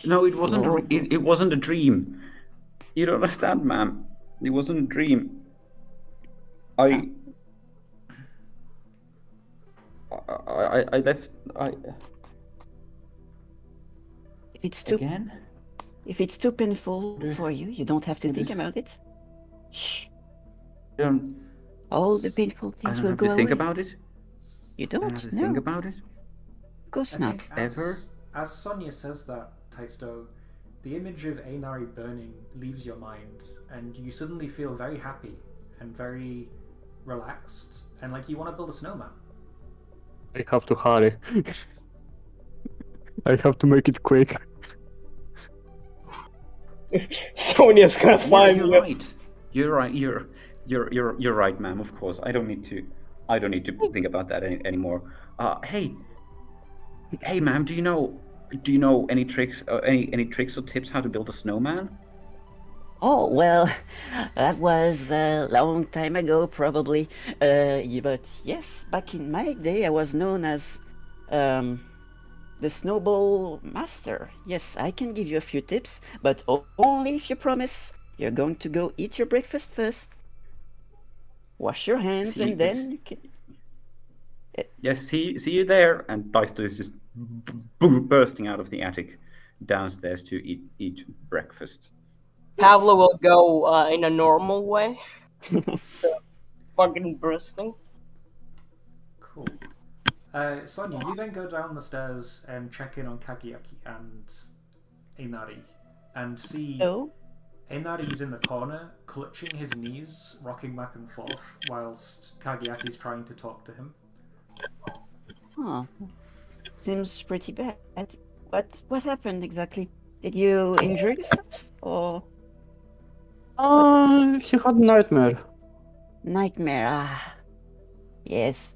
No, it wasn't. Lord. It wasn't a dream. You don't understand, ma'am. It wasn't a dream. I left. If it's too painful for you, you don't have to think about it. Shh. I don't. All the painful I things don't will have go to away. think about it. You I don't have don't? to No, think of about it. course I not. think Ever? as Sonia says that, Taisto, the image of Einari burning leaves your mind, and you suddenly feel very happy and very relaxed, and like you want to build a snowman. I have to hurry. I have to make it quick. Sonia's gonna Yeah, find you're you. right. You're right. You're right, ma'am. Of course, I don't need to think about that anymore. Hey, ma'am. Do you know any tricks? Any tricks or tips how to build a snowman? Oh, well, that was a long time ago, probably. But yes, back in my day, I was known as the Snowball Master. Yes, I can give you a few tips, but only if you promise you're going to go eat your breakfast first. Wash your hands See, and then you can... Yes, see you there. And Taisto is just bursting out of the attic downstairs to eat breakfast. Pablo will go in a normal way. Fucking bursting. Cool. Sonia, you then go down the stairs and check in on Kagiaki and Einari, and see So, Einari's in the corner, clutching his knees, rocking back and forth, whilst Kagiaki's trying to talk to him. huh. Seems pretty bad. What happened exactly? Did you injure yourself? Or He had nightmare. nightmare? Ah, yes.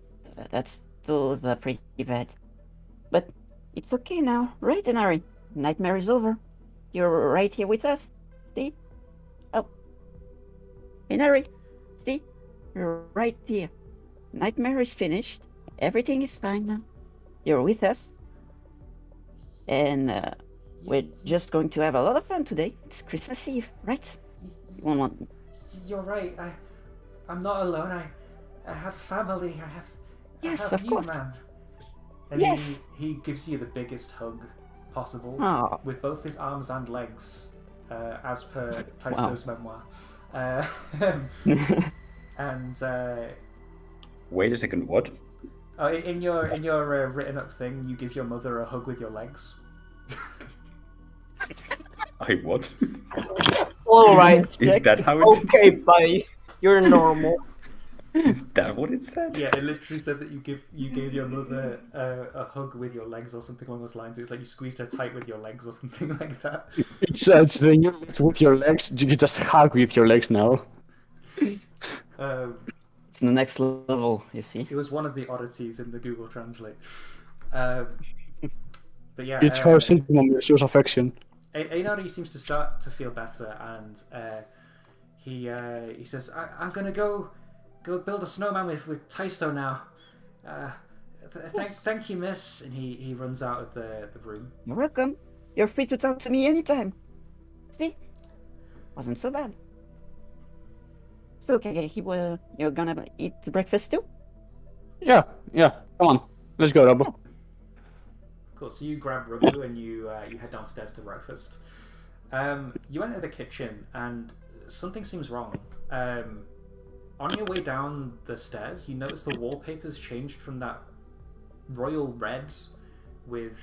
Those are pretty bad. But it's okay now, right, Inari? Nightmare is over. You're right here with us. See? Oh. Inari, see? You're right here. Nightmare is finished. Everything is fine now. You're with us. And we're just going to have a lot of fun today. It's Christmas Eve, right? You want... You're right. I'm not alone. I have family. Yes, I have of you, course. man. And Yes. he gives you the biggest hug possible, Aw. with both his arms and legs, as per Taisto's memoir. And Wait a second, what? in your written up thing, you give your mother a hug with your legs. I what? All right. Is that how it Okay, buddy. You're normal. Is that what it said? Yeah, it literally said that you gave your mother a hug with your legs or something along those lines. It was like you squeezed her tight with your legs or something like that. It says when you lift with your legs, you just hug with your legs now. It's the next level, you see. It was one of the oddities in the Google Translate. But yeah, It's her symptom of shows affection. Einari seems to start to feel better, and he says, "I'm gonna go build a snowman with Taisto now. Thank you, miss." And he runs out of the room. You're welcome. You're free to talk to me anytime. See? Wasn't so bad. So, okay, you're gonna eat breakfast too? Yeah. Come on, let's go, Robo. Cool. So you grab Rubu and you head downstairs to breakfast. You enter the kitchen and something seems wrong. On your way down the stairs, you notice the wallpaper's changed from that royal red with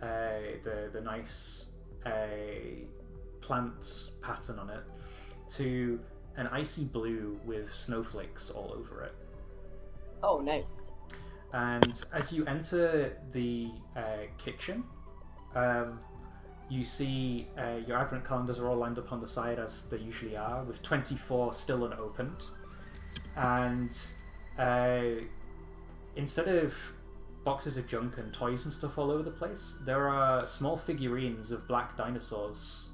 the nice plants pattern on it to an icy blue with snowflakes all over it. Oh, nice. And as you enter the kitchen, you see your advent calendars are all lined up on the side as they usually are, with 24 still unopened. And instead of boxes of junk and toys and stuff all over the place, there are small figurines of black dinosaurs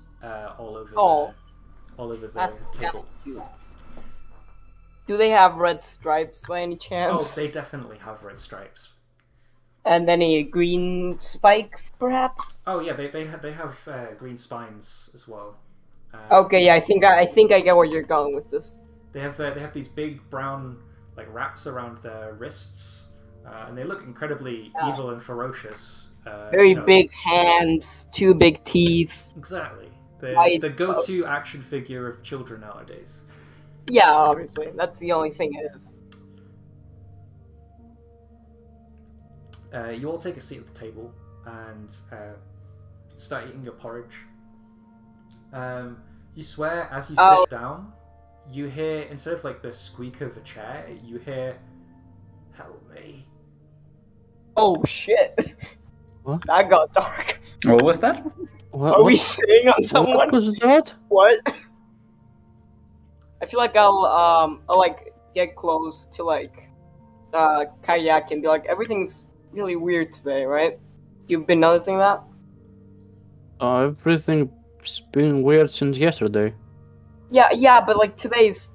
all over the That's table. cute. Do they have red stripes by any Oh, chance? they definitely have red stripes. And any green spikes, perhaps? Oh yeah, they have green spines as well. Okay, yeah, I think I get where you're going with this. They have these big brown wraps around their wrists, and they look incredibly evil and ferocious. Very big hands, 2 big teeth. Exactly. White- The go-to action figure of children nowadays. Yeah, obviously. That's the only thing it is. You all take a seat at the table and start eating your porridge. You swear as you sit down, you hear, instead of the squeak of a chair, you hear, "Help me." Oh shit. What? That got dark. What was that? Are we sitting on someone? What was that? What? I feel like I'll get close to Kayak and be like, everything's really weird today, right? You've been noticing that? Everything's been weird since yesterday. Yeah, but today's,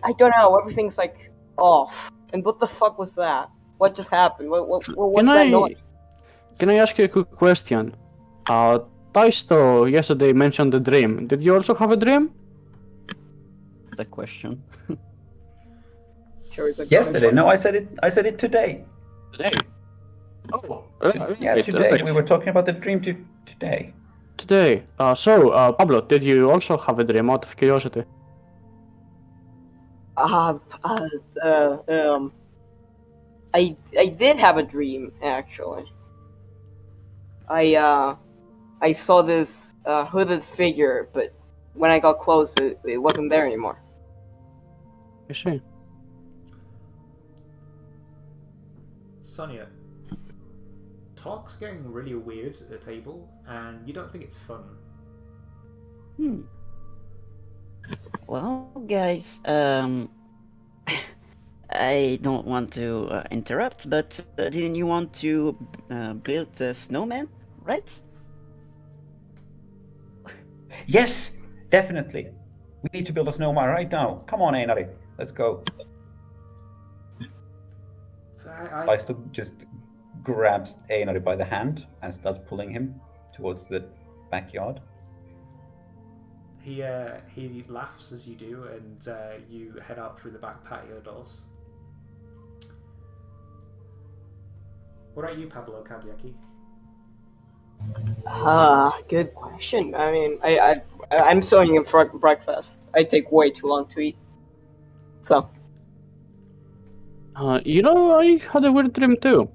I don't know, everything's off. And what the fuck was that? What just happened? What's that noise? Can I ask you a quick question? Taisto yesterday mentioned the dream. Did you also have a dream? The question. Sure, it's Yesterday? No, I said it today. Today. Oh, Yeah, right, today. right. We were talking about the dream today. Today. Pablo, did you also have a dream out of curiosity? Uh, uh, uh, um, I did have a dream actually. I saw this hooded figure, but when I got close, it wasn't there anymore. I see. Sonia, talk's getting really weird at the table, and you don't think it's fun. Well, guys, I don't want to interrupt, but didn't you want to build a snowman, right? Yes, definitely. We need to build a snowman right now. Come on, Einari. Let's go. Taisto just grabs Einari by the hand and starts pulling him towards the backyard. He laughs as you do, and you head out through the back patio doors. What about you, Pablo Kagiaki? Good question. I mean, I'm sewing in for breakfast. I take way too long to eat. So. I had a weird dream too.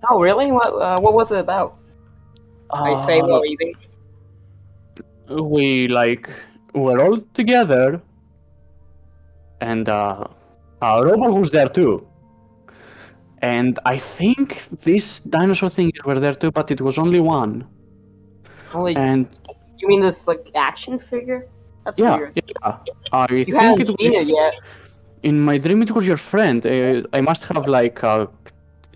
Oh really? What was it about? I say while eating. We were all together, and Robo was there too. And I think these dinosaur things were there too, but it was only one. Only. And you mean this action figure? That's weird. Yeah. I You think haven't seen it yet. In my dream, it was your friend. I must have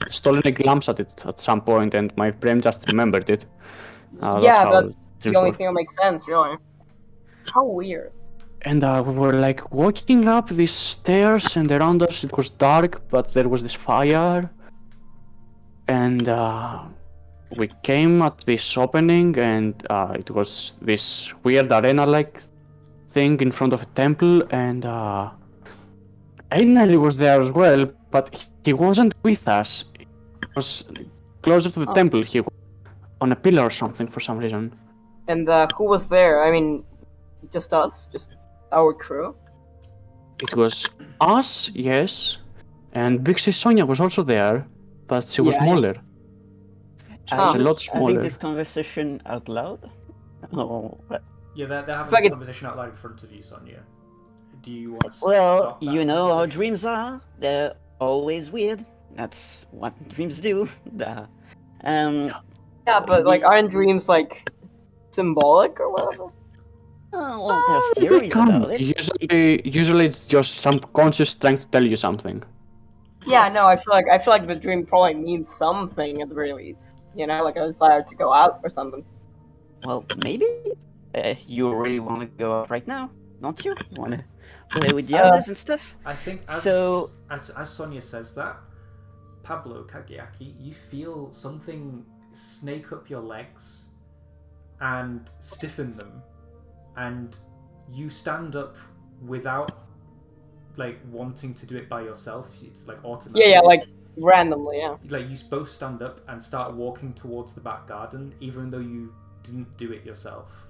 stolen a glance at it at some point, and my brain just remembered it. That's the only thing that makes sense, really. How weird. And we were walking up these stairs, and around us it was dark, but there was this fire. And we came at this opening, and it was this weird arena-like thing in front of a temple, and Einari was there as well, but he wasn't with us. He was closer to the temple. He was on a pillar or something for some reason. And who was there? I mean, just us? Just our crew? It was us, yes, and Big Sis Sonia was also there, but she was smaller. She was a lot smaller. Having this conversation out loud? Oh, yeah, they're having this conversation out loud in front of you, Sonia. Do you want to Well, you know how dreams are. They're always weird. That's what dreams do. Yeah, but aren't dreams symbolic or whatever? Oh, well, there's theories about it. Usually it's just some conscious trying to tell you something. Yeah, no, I feel like the dream probably means something at the very least. You know, like a desire to go out or something. Well, maybe you really want to go out right now, don't you? You want to play with the others and stuff? I think as Sonia says that, Pablo Kagiaki, you feel something snake up your legs and stiffen them, and you stand up without wanting to do it by yourself. It's automatic. Yeah, randomly, yeah. You both stand up and start walking towards the back garden, even though you didn't do it yourself.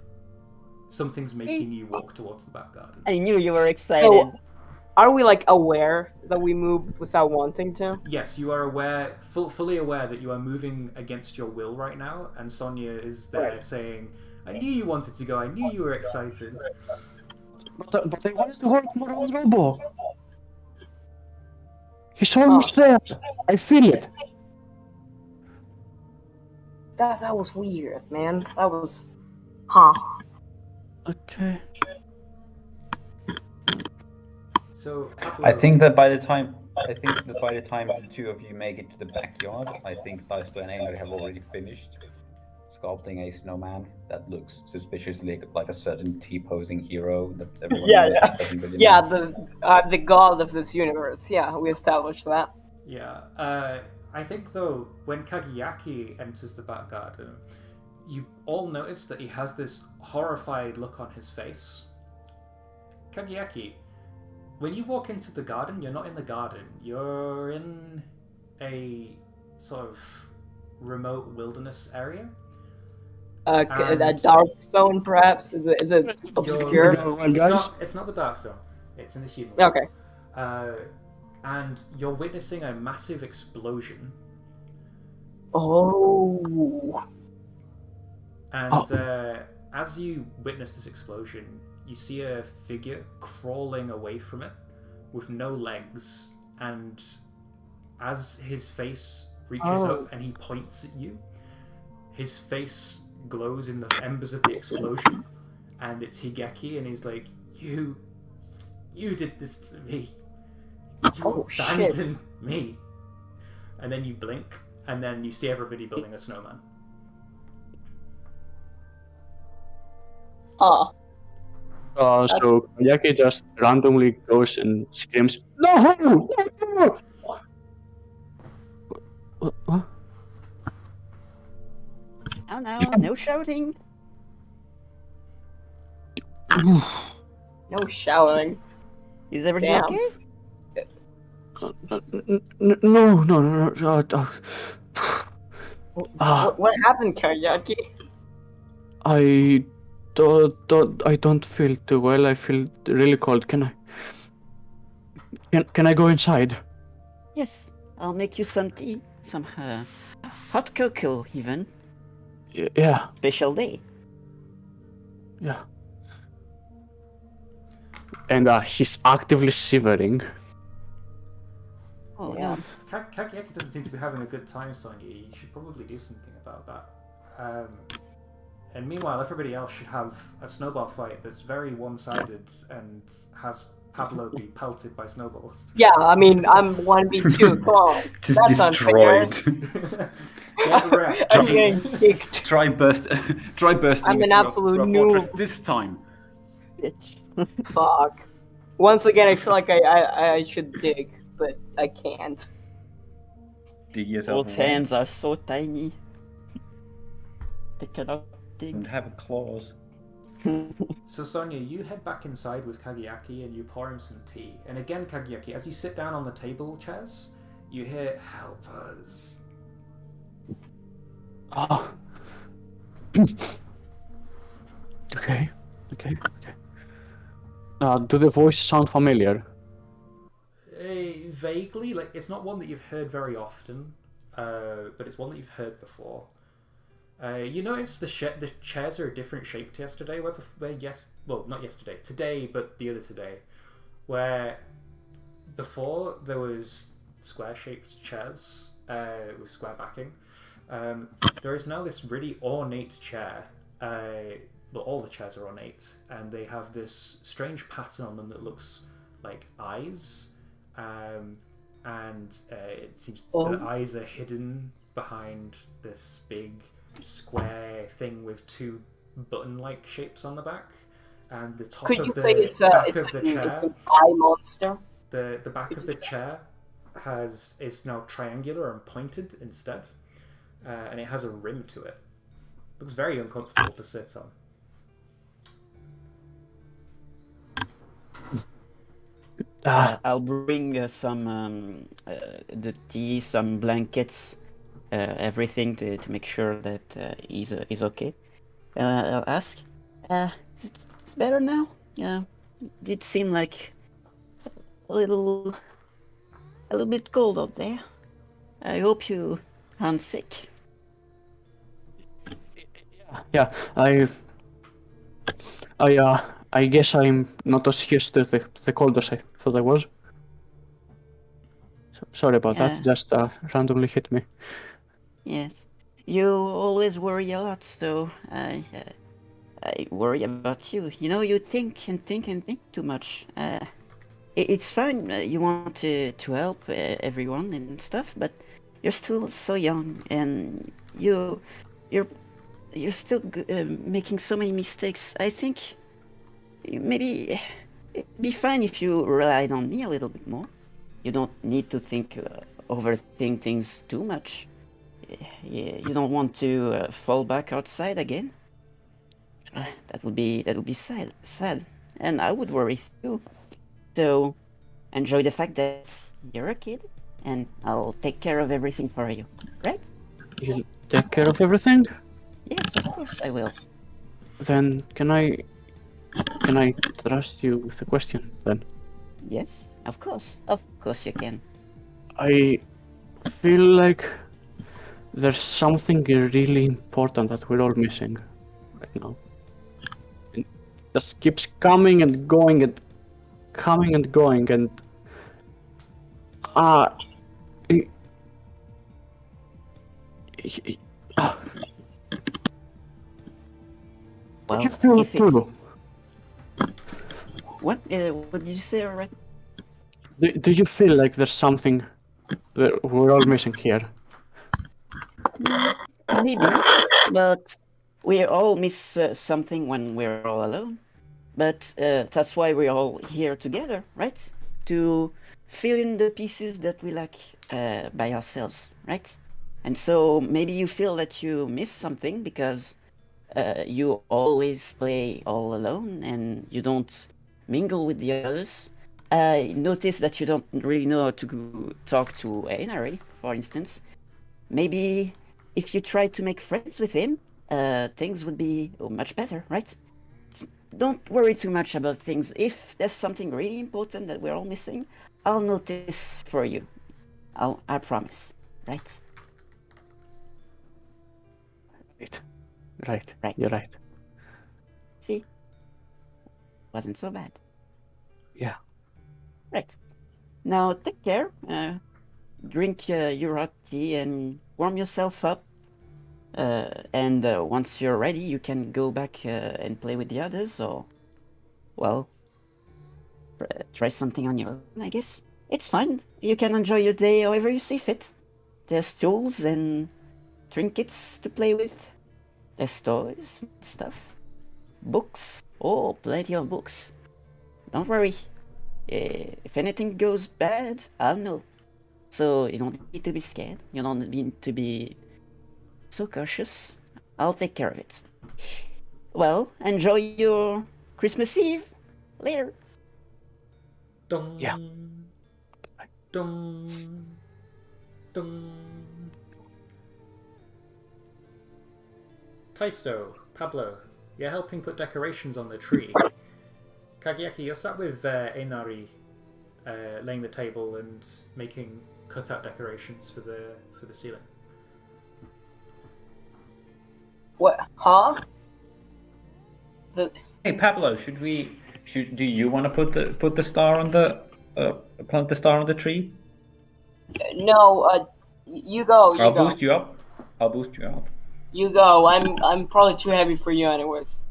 Something's making you walk towards the back garden. I knew you were excited. So, are we aware that we moved without wanting to? Yes, you are aware, fully aware that you are moving against your will right now, and Sonia is there saying, "I knew you wanted to go. I knew you were excited." But I wanted to work more on Robo. He's almost there. I feel it. That was weird, man. That was, Okay. So I think that by the time the two of you make it to the backyard, I think Taisto and Einar have already finished sculpting a snowman that looks suspiciously like a certain T-posing hero that everyone doesn't really know. the god of this universe. Yeah, we established that. Yeah, I think though when Kagiaki enters the back garden, you all notice that he has this horrified look on his face. Kagiaki, when you walk into the garden, you're not in the garden. You're in a sort of remote wilderness area. A And- dark zone, perhaps? Is it obscure? It's not the dark zone. It's in the human. Okay. And you're witnessing a massive explosion. Oh. And as you witness this explosion, you see a figure crawling away from it with no legs. And as his face reaches up and he points at you, his face glows in the embers of the explosion. And it's Higeki, and he's like, You did this to me. You abandoned me. And then you blink, and then you see everybody building a snowman. So Yaki just randomly goes and screams, "No! No! What? Oh no, no shouting. No shouting. Is everything Damn. okay? No. What happened, Karyaki? I don't feel too well. I feel really cold. Can I go inside? Yes, I'll make you some tea, some hot cocoa even. Yeah. Special day. Yeah. And he's actively shivering. Oh Yeah. no. Kakiaki doesn't seem to be having a good time, Sonia. You should probably do something about that. And meanwhile, everybody else should have a snowball fight that's very one-sided and has Pablo be pelted by snowballs. Yeah, I mean, I'm 1v2. Come on. Just That's destroyed. Get wrecked. I'm getting kicked. Try bursting. I'm an absolute noob. This time. Bitch. Fuck. Once again, I feel like I should dig, but I can't. Dig yourself. Both hands are so tiny. They cannot dig. And have claws. So Sonia, you head back inside with Kagiaki and you pour him some tea. And again, Kagiaki, as you sit down on the table chairs, you hear, "Help us." Okay. Do the voices sound familiar? Vaguely, like it's not one that you've heard very often, but it's one that you've heard before. You notice the chairs are a different shape to yesterday. Not yesterday, today, but the other today, where before there was square-shaped chairs with square backing. There is now this really ornate chair. All the chairs are ornate, and they have this strange pattern on them that looks like eyes. It seems the eyes are hidden behind this big square thing with two button-like shapes on the back, and the top Could of you the say it's back it's of the an chair. eye monster? The back of the chair is now triangular and pointed instead, and it has a rim to it. Looks very uncomfortable to sit on. I'll bring some the tea, some blankets, everything to make sure that he's okay. I'll ask. It's better now. Yeah, it did seem like a little bit cold out there. I hope you aren't sick. Yeah. I guess I'm not as used to the cold as I thought I was. Sorry about that. Just randomly hit me. Yes, you always worry a lot, so I worry about you. You know, you think and think and think too much. It's fine. You want to help everyone and stuff, but you're still so young, and you're still making so many mistakes. I think maybe it'd be fine if you relied on me a little bit more. You don't need to overthink things too much. You don't want to fall back outside again. That would be sad, and I would worry too. So enjoy the fact that you're a kid, and I'll take care of everything for you. Right? You'll take care of everything? Yes, of course I will. Then can I trust you with a question then? Yes, of course. Of course you can. I feel like there's something really important that we're all missing right now. It just keeps coming and going and coming and going and it, ah, Well, you feel if it's... too. What? What did you say already? Do you feel like there's something that we're all missing here? Maybe, but we all miss something when we're all alone. But that's why we're all here together, right? To fill in the pieces that we lack by ourselves, right? And so maybe you feel that you miss something because you always play all alone and you don't mingle with the others. Notice that you don't really know how to talk to Einari, for instance. Maybe if you tried to make friends with him, things would be much better, right? Don't worry too much about things. If there's something really important that we're all missing, I'll notice for you. I promise, right? Right. Right. You're right. See? Wasn't so bad. Yeah. Right. Now take care. Drink your hot tea and warm yourself up. And once you're ready, you can go back and play with the others, or, well, try something on your own, I guess. It's fine. You can enjoy your day however you see fit. There's tools and trinkets to play with. There's toys and stuff. Books. Oh, plenty of books. Don't worry. If anything goes bad, I'll know. So you don't need to be scared. You don't need to be so cautious. I'll take care of it. Well, enjoy your Christmas Eve. Later. Dum, Yeah. dum, dum. Taisto, Pablo, you're helping put decorations on the tree. Kagiaki, you're sat with Einari, laying the table and making cutout decorations for the ceiling. What? Huh? Hey Pablo, do you want to put the star on the plant the star on the tree? No. You go. I'll boost you up. You go. I'm probably too heavy for you, anyways.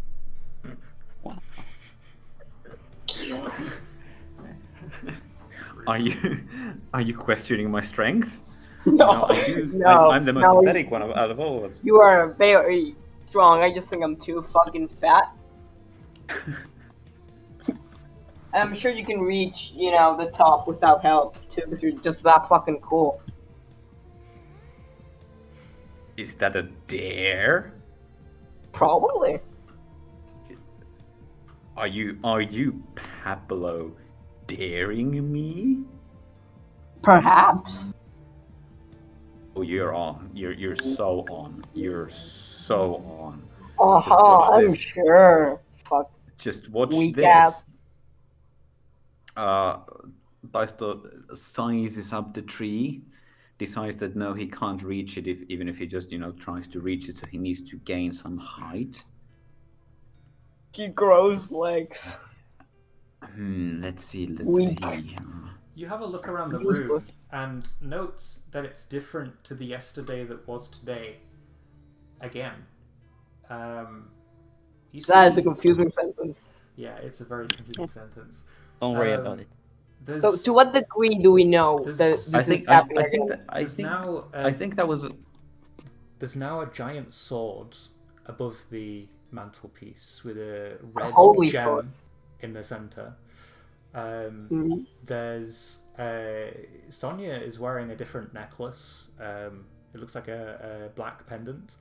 Are you questioning my strength? No, I'm the most athletic one out of all of us. You are very strong. I just think I'm too fucking fat. I'm sure you can reach, the top without help too, because you're just that fucking cool. Is that a dare? Probably. Are you Pablo daring me? Perhaps. Oh, you're on. You're so on. You're so on. I'm this. sure. Fuck. Just watch Weak this. ass. Taisto sizes up the tree, decides that no, he can't reach it even if he just tries to reach it, so he needs to gain some height. He grows legs. Let's see. You have a look around the room and note that it's different to the yesterday that was today. Again. That is a confusing sentence. Yeah, it's a very confusing sentence. Don't worry about it. So, to what degree do we know that this is happening again? I think that was. There's now a giant sword above the mantelpiece with a red holy gem sword in the center. There's Sonia is wearing a different necklace. It looks like a black pendant.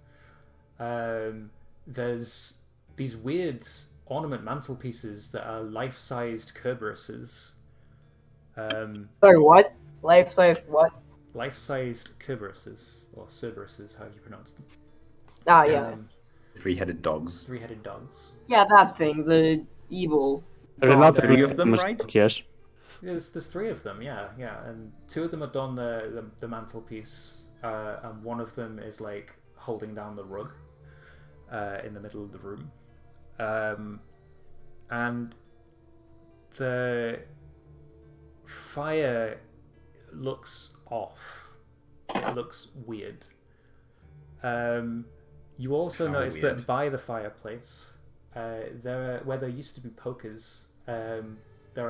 There's these weird ornament mantelpieces that are life-sized Kerberuses. Sorry, what? Life-sized what? life-sized Kerberuses, or Cerberuses, however you pronounce them. Ah, yeah. Three-headed dogs. Three-headed dogs. Yeah, that thing, the evil. Relatively Three of them, famous right? dog, yes. There's three of them, yeah. And two of them are on the mantelpiece, and one of them is like holding down the rug in the middle of the room. And the fire looks off. It looks weird. You also How notice weird. that by the fireplace, where there used to be pokers, there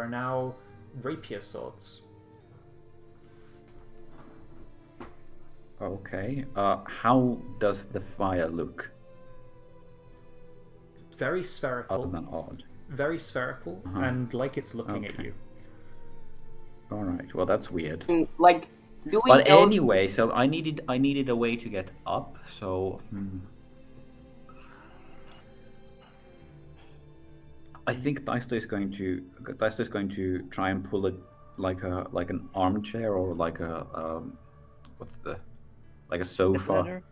are now rapier swords. Okay. How does the fire look? Very spherical. Other than odd. Very spherical, Uh-huh. and like it's looking at Okay. you. All right. Well, that's weird. Like, do we But know? anyway, so I needed a way to get up. So I think Daisto is going to try and pull it like an armchair or like a like a sofa ladder?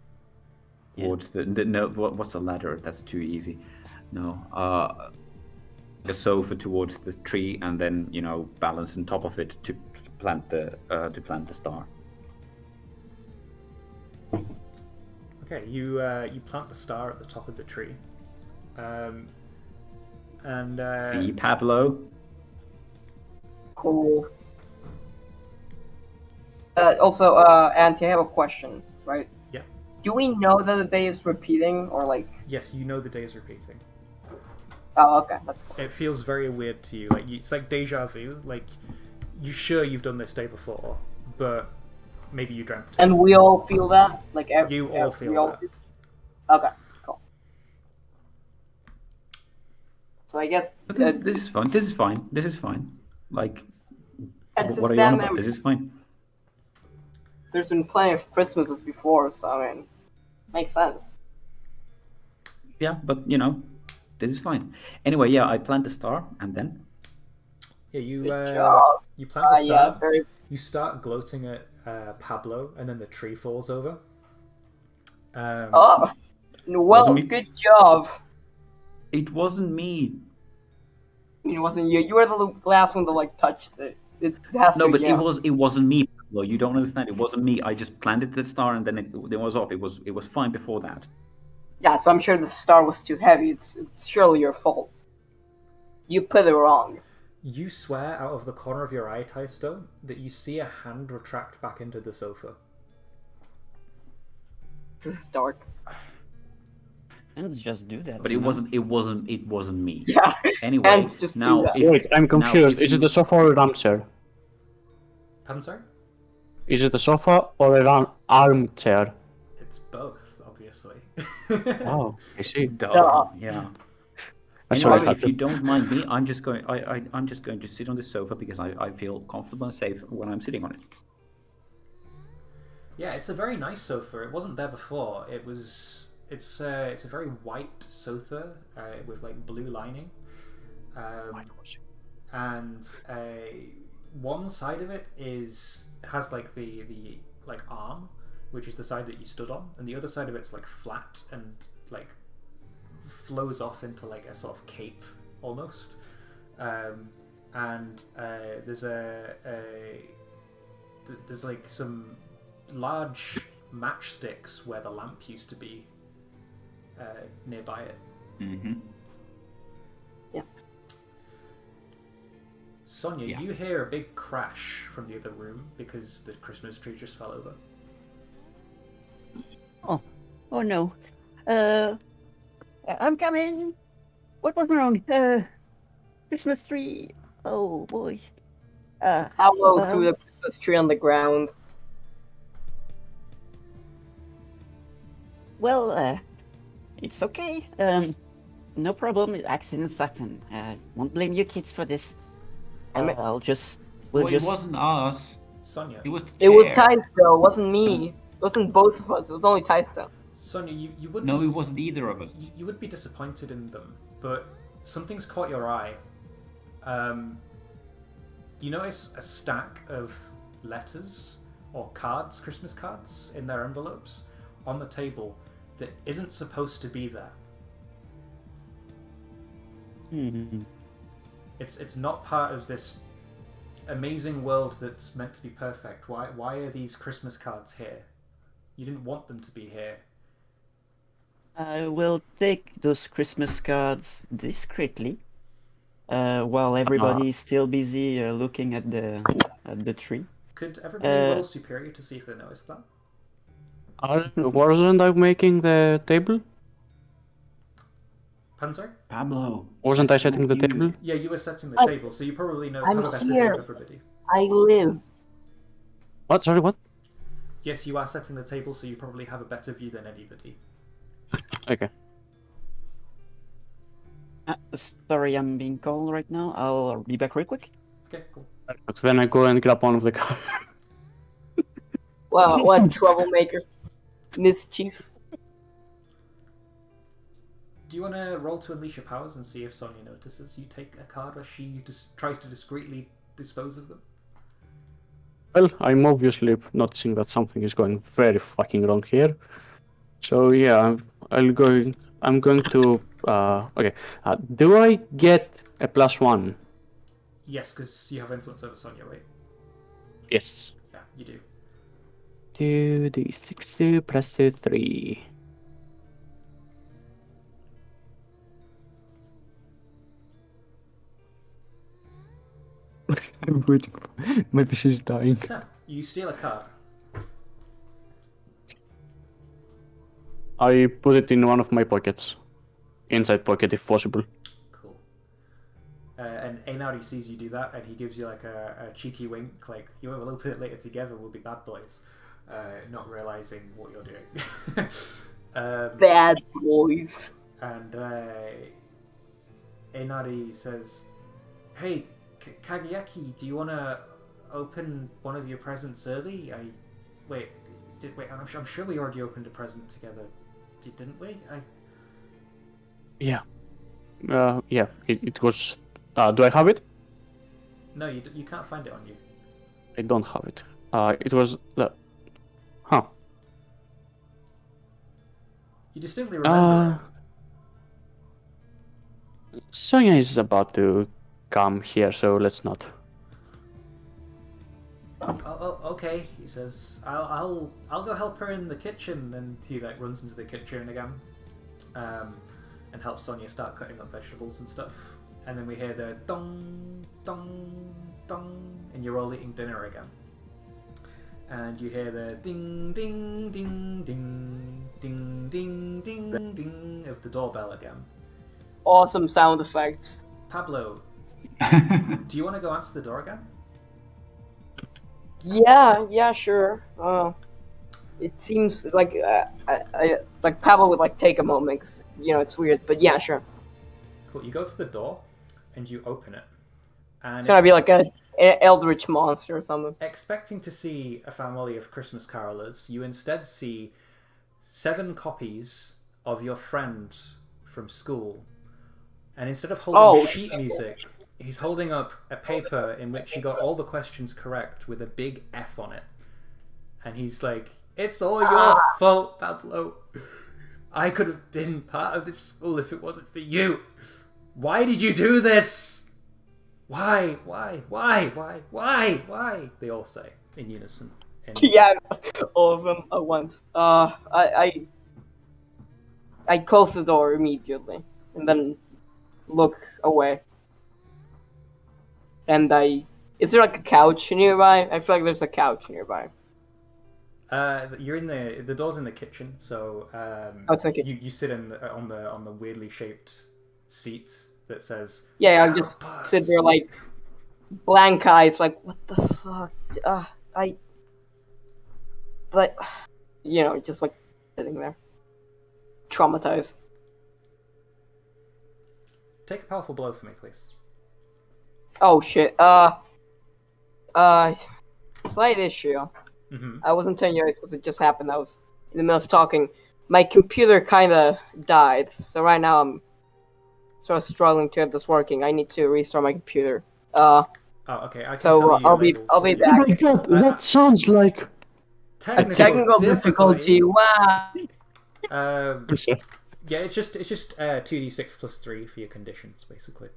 towards the no what's a ladder? That's too easy. No, a sofa towards the tree and then balance on top of it to plant the star. Okay, you plant the star at the top of the tree, and See, Pablo. Cool. Also, Auntie, I have a question, right? Yeah. Do we know that the day is repeating, or like? yes, you know the day is repeating. Oh, okay, that's cool. It feels very weird to you. Like it's like deja vu. Like you're sure you've done this day before, but maybe you dreamt it. And we all feel that, like You all feel we all that. Okay, cool. So I guess But this is fun. This is fine. This is fine. Like, it's what are just you on that about? This is fine. there's been plenty of Christmases before, so I mean, makes sense. Yeah, but this is fine. Anyway, yeah, I plant the star and then. Yeah, you Good job. you plant the star. Yeah, very. You start gloating at Pablo, and then the tree falls over. Oh, well, Wasn't me. good job. It wasn't me. I mean, it wasn't you. You were the last one to like touch it. It has No, to. but yeah. it wasn't me. Pablo. You don't understand. It wasn't me. I just planted the star and then it was off. It was fine before that. Yeah, so I'm sure the star was too heavy. It's surely your fault. You put it wrong. You swear out of the corner of your eye, Taisto, that you see a hand retract back into the sofa. This is dark. And just do that. But it wasn't me. Yeah. Anyway, Ants just do now that. Wait, I'm confused. if Is it you- the sofa or an armchair? Pardon, sorry? Is it a sofa or an armchair? It's both, obviously. Oh, I see. Duh, yeah. That's Anyway, what I if you had. don't mind me, I'm just going to sit on this sofa because I feel comfortable and safe when I'm sitting on it. Yeah, it's a very nice sofa. It wasn't there before. It's a very white sofa with like blue lining, and one side of it has like the like arm, which is the side that you stood on, and the other side of it's like flat and like flows off into like a sort of cape almost, and there's there's like some large matchsticks where the lamp used to be nearby it. Mm-hmm. Yeah. Sonia, Yeah. you hear a big crash from the other room because the Christmas tree just fell over. Oh no. I'm coming. What was wrong? Christmas tree. Oh boy. Pablo threw the Christmas tree on the ground. Well, it's okay. No problem. Accidents happen. Won't blame you kids for this. I'll just. We'll just. It wasn't us. Sonia, It was. It was Taisto, it wasn't me. It wasn't both of us. It was only Taisto. Sonia, you would No, it wasn't either of us. you would be disappointed in them, but something's caught your eye. You notice a stack of letters or cards, Christmas cards, in their envelopes on the table that isn't supposed to be there. It's not part of this amazing world that's meant to be perfect. Why are these Christmas cards here? You didn't want them to be here. I will take those Christmas cards discreetly, while everybody is still busy looking at the tree. Could everybody roll superior to see if they noticed that? Wasn't I making the table? Pardon, sorry? Pablo. Wasn't I setting the table? Yeah, you were setting the table, so you probably know have a better view of everybody. I live. What? Sorry, what? Yes, you are setting the table, so you probably have a better view than anybody. Okay. Sorry, I'm being called right now. I'll be back real quick. Okay, cool. Then I go and grab one of the cards. Wow, what troublemaker. Mischief. Do you want to roll to unleash your powers and see if Sonia notices you take a card as she just tries to discreetly dispose of them? Well, I'm obviously noticing that something is going very fucking wrong here. So yeah, I'm going to. Okay. Do I get a +1? Yes, because you have influence over Sonia, right? Yes. Yeah, you do. 2d6 plus 3. I'm waiting. My PC is dying. 10. You steal a card. I put it in one of my pockets. Inside pocket if possible. Cool. And Einari sees you do that, and he gives you like a cheeky wink, like, you will open it later together, we'll be bad boys. Not realizing what you're doing. Bad boys. And Einari says, "Hey, Kageyaki, do you want to open one of your presents early? Wait, I'm sure we already opened a present together, didn't we? Yeah. Yeah, it was... do I have it? No, you can't find it on you. I don't have it. It was... Huh. You distinctly remember it. Sonia is about to come here, so let's not. Oh, okay. He says, "I'll go help her in the kitchen." Then he like runs into the kitchen again, and helps Sonia start cutting up vegetables and stuff. And then we hear the dong, dong, dong, and you're all eating dinner again. And you hear the ding, ding, ding, ding, ding, ding, ding, ding of the doorbell again. Awesome sound effects. Pablo, do you want to go answer the door again? Yeah, sure. It seems like I like Pablo would like take a moment, 'cause, you know, it's weird, but yeah, sure. Cool. You go to the door and you open it, and It's gonna be like a eldritch monster or something. expecting to see a family of Christmas carolers, you instead see 7 copies of your friend from school. And instead of holding sheet music, he's holding up a paper in which he got all the questions correct with a big F on it. And he's like, "It's all your fault, Pablo. I could have been part of this school if it wasn't for you. Why did you do this? Why? They all say in unison. Yeah, all of them at once. I close the door immediately and then look away. And is there like a couch nearby? I feel like there's a couch nearby. You're in the door's in the kitchen, so it's in the kitchen. You sit on the weirdly shaped seat that says, Yeah, I just sit there like blank eyes, like what the fuck? But you know, just like sitting there, traumatized. "Take a powerful blow for me, please." Oh shit. Slight issue. Mm-hmm. I wasn't telling you guys because it just happened. I was in the middle of talking. My computer kind of died, so right now I'm sort of struggling to get this working. I need to restart my computer. Oh, okay. I can tell you I'll be labels. I'll be Oh back. my god, that sounds like Technical difficulty. Wow. I'm sorry. Yeah, it's just 2d6 plus 3 for your conditions, basically.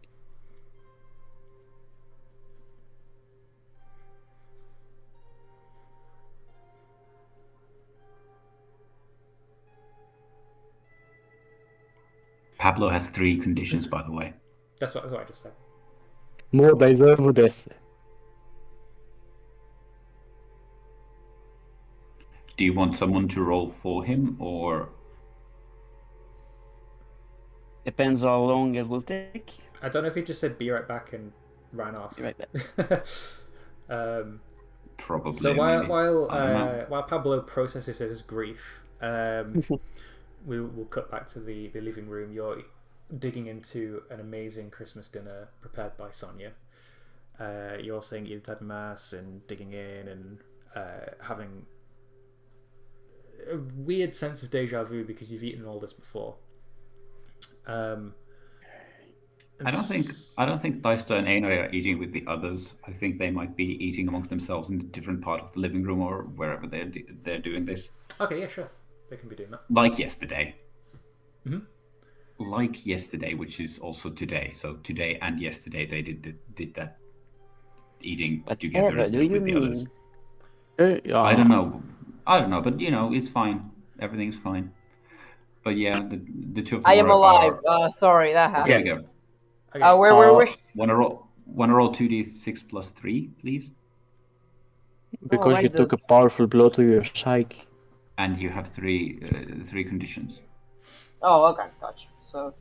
Pablo has 3 conditions, by the way. That's what I just said. More deserve death. Do you want someone to roll for him, or Depends how long it will take. I don't know if he just said "be right back" and ran off. Be right back. probably? So maybe. I don't know. while Pablo processes his grief, we'll cut back to the living room. You're digging into an amazing Christmas dinner prepared by Sonia. You're saying Mass and digging in and having a weird sense of deja vu because you've eaten all this before. I don't think Deister and Einar are eating with the others. I think they might be eating amongst themselves in a different part of the living room or wherever they're doing this. Okay, yeah, sure. They can be doing that. Like yesterday. Mhm. Like yesterday, which is also today. So today and yesterday they did that eating But together Eva, instead do of you with the others. mean? I don't know, but it's fine. Everything's fine. But yeah, the two of them I am are- alive. are- Sorry, that There happened. you go. Okay. Where were we? Wanna roll 2d6 plus 3, please? Because you right, took a powerful blow to your psyche. And you have three conditions. Oh, okay, gotcha. So,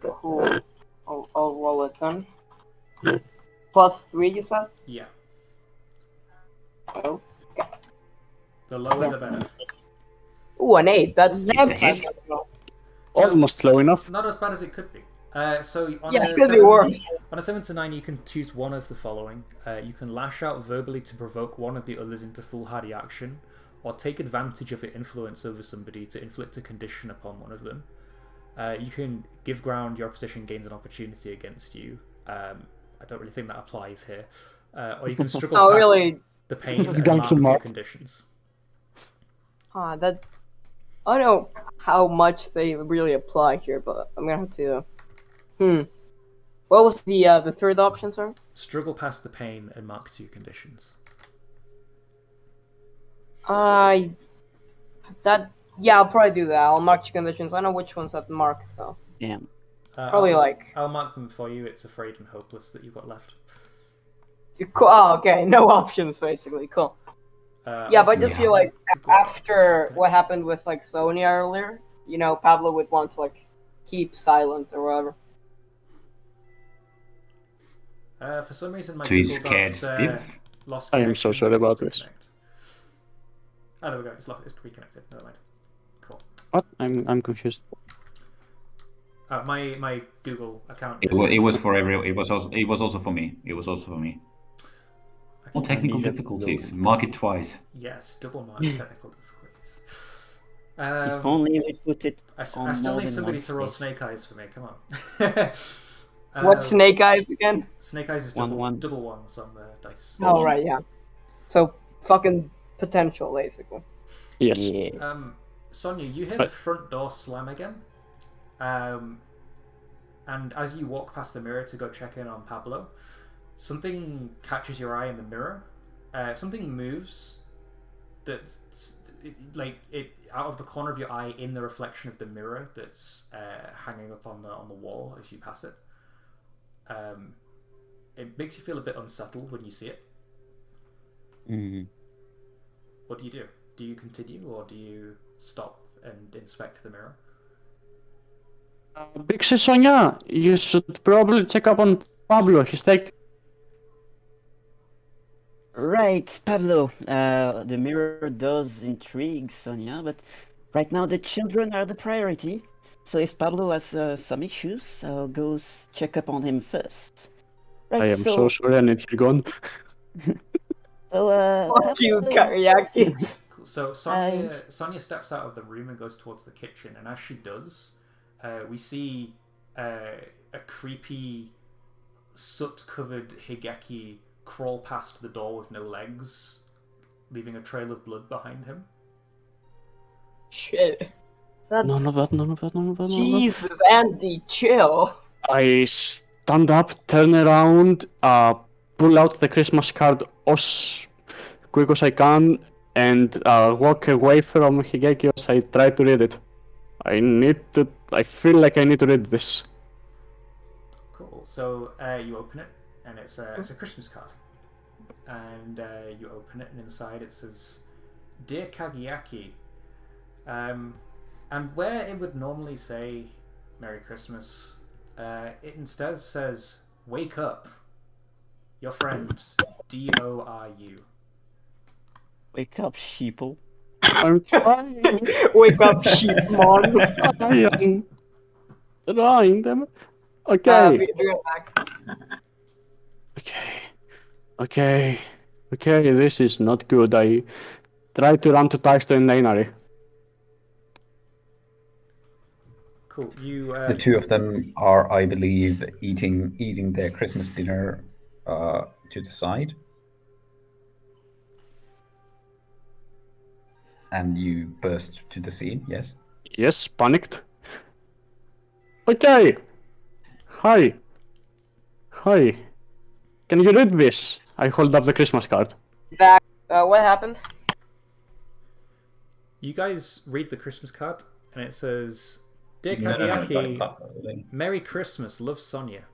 cool. I'll roll it then. Plus 3, you said? Yeah. Oh. The lower the better. Ooh, an 8. That's a hit. Almost low enough. Not as bad as it could be. So on Yeah, a it could be worse. On a 7 to 9, you can choose one of the following. You can lash out verbally to provoke one of the others into foolhardy action, or take advantage of your influence over somebody to inflict a condition upon one of them. You can give ground your opposition gains an opportunity against you. I don't really think that applies here. Or you can struggle Oh, past really? the pain That's and going mark to 2 mark. conditions. That. I don't know how much they really apply here, but I'm gonna have to. What was the third option, sir? Struggle past the pain and mark 2 conditions. Yeah, I'll probably do that. I'll mark 2 conditions. I know which ones I've marked though. Yeah. Probably I'll mark them for you. It's afraid and hopeless that you've got left. Cool. Oh, okay, no options basically. Cool. Yeah, but I just feel like after what happened with like Sonya earlier, Pablo would want to like keep silent or whatever. For some reason, my So he's Google scared Docs stiff? lost I am connection. so sorry about this. Connect. Oh, there we go. It's reconnected. Never mind. Cool. What? I'm confused. My Google account. It was for everyone. It was also for me. It was also for me. Okay. More technical Deja vu. difficulties. Mark it twice. Yes, double mark technical difficulties. If only we put it I on still more need than somebody one to roll space. snake eyes for me. Come on. What's Snake Eyes again? Snake eyes is One, one. double ones on the dice. Oh right, yeah. So fucking potential, basically. Yes. Yeah. Sonia, you hear Right. the front door slam again. And as you walk past the mirror to go check in on Pablo, something catches your eye in the mirror. Something moves that's it out of the corner of your eye in the reflection of the mirror that's hanging up on the wall as you pass it. It makes you feel a bit unsettled when you see it. Mhm. What do you do? Do you continue or do you stop and inspect the mirror? Big sis Sonia, you should probably check up on Pablo. He's like, Right, Pablo. The mirror does intrigue Sonia, but right now the children are the priority. So if Pablo has some issues, I'll go check up on him first. Right, I am so sorry, I need you gone. Fuck you, Pablo, Kariaki. Cool. So Sonia steps out of the room and goes towards the kitchen, and as she does, we see a creepy, soot-covered Higeki crawl past the door with no legs, leaving a trail of blood behind him. Shit. That's... None of that, none of that, none of that, none of that. Jesus, Andy, chill. I stand up, turn around, pull out the Christmas card as quick as I can, and walk away from Higeki as I try to read it. I feel like I need to read this. Cool. So you open it, and it's a Christmas card. And you open it, and inside it says, "Dear Kageyaki," and where it would normally say "Merry Christmas," it instead says, "Wake up. Your friends, DORU." Wake up, sheeple. I'm trying. Wake up, sheepmon. I am trying them. Okay. Be right back. Okay, this is not good. I try to run to Taisto and Nainari. Cool. You. The two of them are, I believe, eating their Christmas dinner to the side. And you burst to the scene, yes? Yes, panicked. Okay. Hi. Can you read this? I hold up the Christmas card. Back. What happened? You guys read the Christmas card, and it says, "Dear No, Kageyaki, but- Merry Christmas, love Sonia."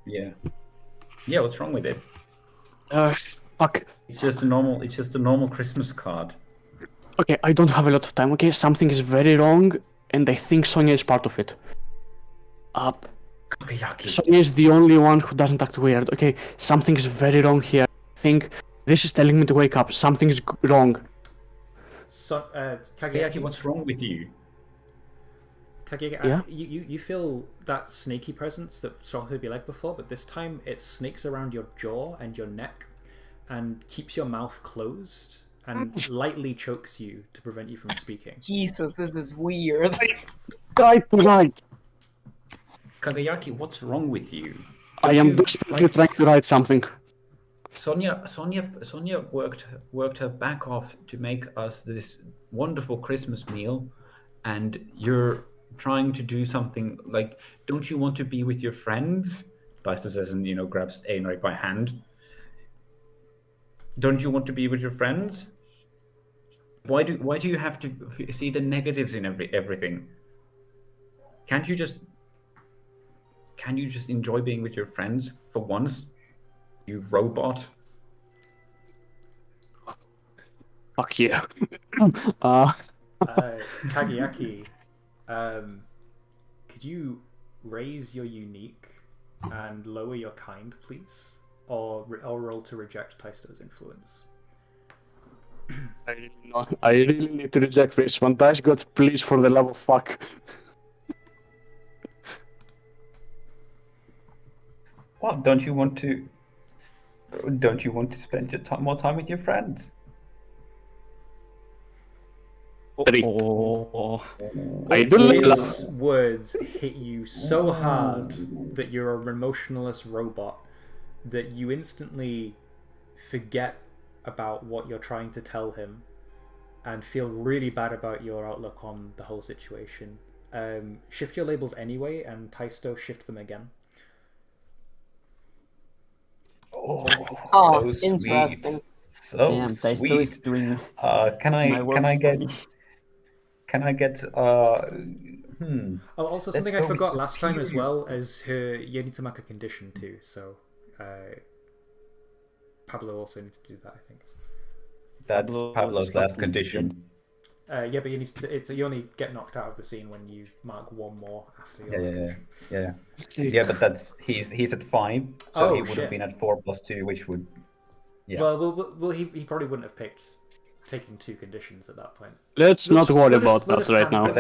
Yeah. Yeah, what's wrong with it? Fuck. It's just a normal Christmas card. Okay, I don't have a lot of time, okay? Something is very wrong, and I think Sonia is part of it. Kageyaki. Sonia is the only one who doesn't act weird, okay? Something is very wrong here. I think this is telling me to wake up. Something is wrong. So, Kageyaki, what's wrong with you? Kageyaki, Yeah? you feel that snaky presence that Strongly be like before, but this time it snakes around your jaw and your neck and keeps your mouth closed and lightly chokes you to prevent you from speaking. Jesus, this is weird. Right. Kageyaki, what's wrong with you? I am desperately trying to write something. Sonia worked her back off to make us this wonderful Christmas meal, and you're trying to do something like, don't you want to be with your friends? Taisto says, and grabs Einar by hand. Don't you want to be with your friends? Why do you have to see the negatives in everything? Can you just enjoy being with your friends for once? You robot. Fuck yeah. Kageyaki, could you raise your unique and lower your kind, please? Or roll to reject Taisto's influence. I really need to reject this one. Dice God, please, for the love of fuck. What? Don't you want to spend more time with your friends? Three. Oh. I do His words hit you so hard that you're an emotionless robot that you instantly forget about what you're trying to tell him and feel really bad about your outlook on the whole situation. Shift your labels anyway, and Taisto, shift them again. Oh, so sweet. interesting. So Damn, Taisto sweet. is doing Can my work I for me. Oh, also, something I go with forgot last time as superior. well is you need to make a condition too. So Pablo also needs to do that, I think. That's Pablo's Pablo's last fucking condition. Yeah, but you only get knocked out of the scene when you mark one more after your Yeah, but he's at 5, so Oh, he would shit. have been at 4 + 2, which would. Yeah. Well, he probably wouldn't have picked taking 2 conditions at that point. Let's We'll not just- worry we'll just- about we'll that just right handle now.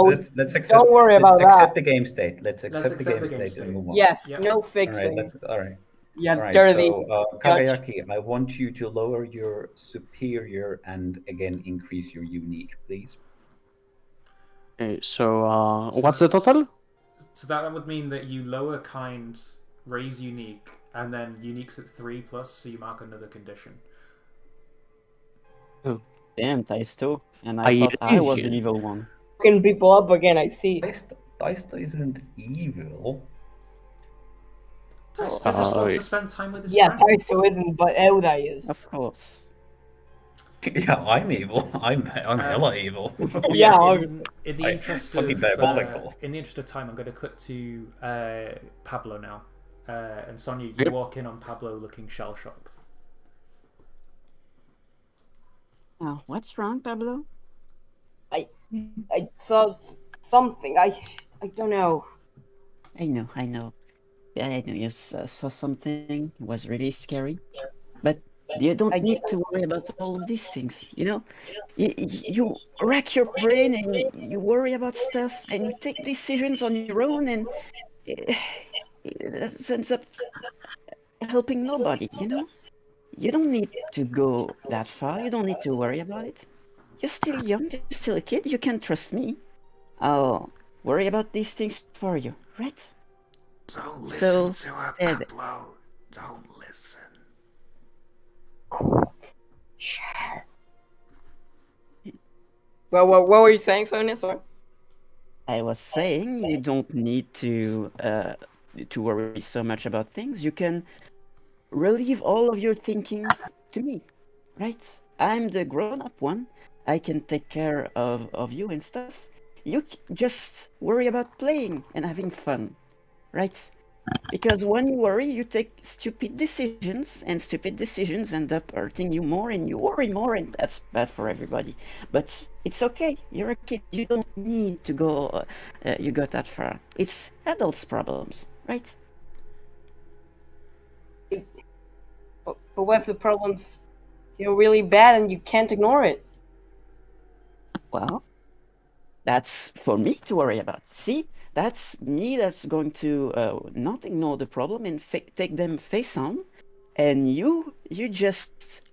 it. Let's accept. Don't worry about let's accept that. the game state. Let's accept the accept game the game state and state. move on. Yes, Yep. no All right. fixing. All right. Yeah, All right. dirty. So, Kageyaki, I want you to lower your superior and again increase your unique, please. Okay, so what's the total? So that would mean that you lower kind, raise unique, and then unique's at 3+, so you mark another condition. Damn, Taisto. And I I thought I erase was you. the evil one. Fucking people up again, I see. Taisto isn't evil. Tyson Oh, just wants to Uh, spend time with his Yeah, friends. Taisto isn't, but Elda is. of course. Yeah, I'm evil. I'm hella evil. But Yeah, yeah, obviously. in the interest fucking of diabolical. in the interest of time, I'm going to cut to Pablo now. And Sonia, you Yep. walk in on Pablo looking shell shocked. Now, what's wrong, Pablo? I saw something. I don't know. I know. Yeah, I know you saw something. It was really scary. But you don't need to worry about all of these things. You rack your brain and you worry about stuff and you take decisions on your own and it, it ends up helping nobody. You don't need to go that far. You don't need to worry about it. You're still young. You're still a kid. You can trust me. I'll worry about these things for you, right? Don't listen to her, Ed. Pablo. Don't listen. Shit. Well, what were you saying, Sonia? Sorry. I was saying you don't need to worry so much about things. You can relieve all of your thinking to me, right? I'm the grown-up one. I can take care of you and stuff. You just worry about playing and having fun, right? Because when you worry, you take stupid decisions, and stupid decisions end up hurting you more, and you worry more, and that's bad for everybody. But it's okay. You're a kid. You don't need to go. You got that far. It's adults' problems, right? But what if the problem's really bad and you can't ignore it? Well, that's for me to worry about. See, that's me that's going to not ignore the problem and take them face on, and you just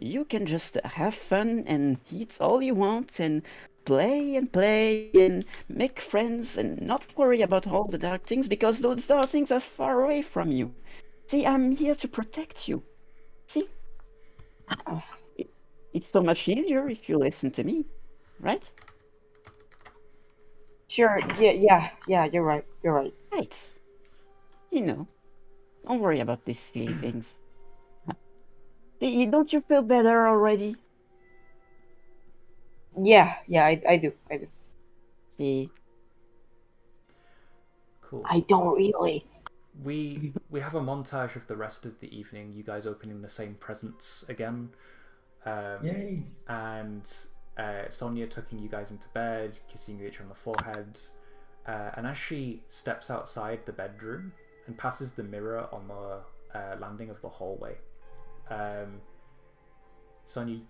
you can just have fun and eat all you want and play and make friends and not worry about all the dark things because those dark things are far away from you. See, I'm here to protect you. See, it's so much easier if you listen to me, right? Sure. Yeah. You're right. Right. Don't worry about these silly things. Don't you feel better already? Yeah. I do. See, Cool. I don't really. We have a montage of the rest of the evening. You guys opening the same presents again. Yay! And Sonia tucking you guys into bed, kissing you each on the forehead. And as she steps outside the bedroom and passes the mirror on the landing of the hallway, Sonia,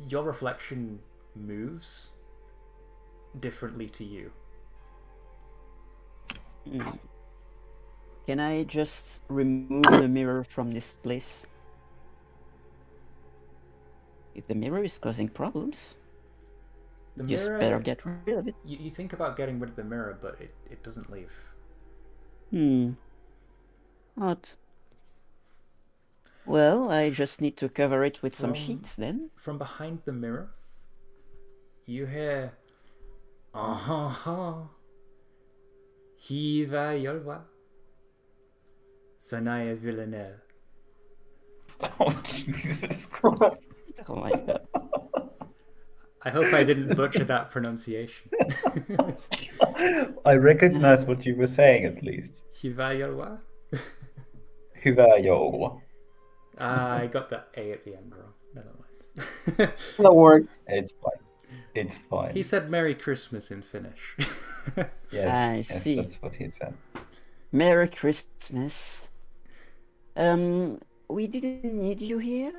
your reflection moves differently to you. Can I just remove the mirror from this place? If the mirror is causing problems, The just mirror, better get rid of it. you think about getting rid of the mirror, but it doesn't leave. What? Well, I just need to cover it with some sheets then. From behind the mirror, you hear, "Ah, Hiva Yolwa, Sanaya Villanelle." Oh, Jesus Christ. Oh my god. I hope I didn't butcher that pronunciation. I recognize what you were saying at least. Hiva Yolwa? Hyvä joulua. I got the A at the end wrong. Never mind. That works. It's fine. It's fine. He said Merry Christmas in Finnish. Yes, I yes, see. that's what he said. Merry Christmas. We didn't need you here.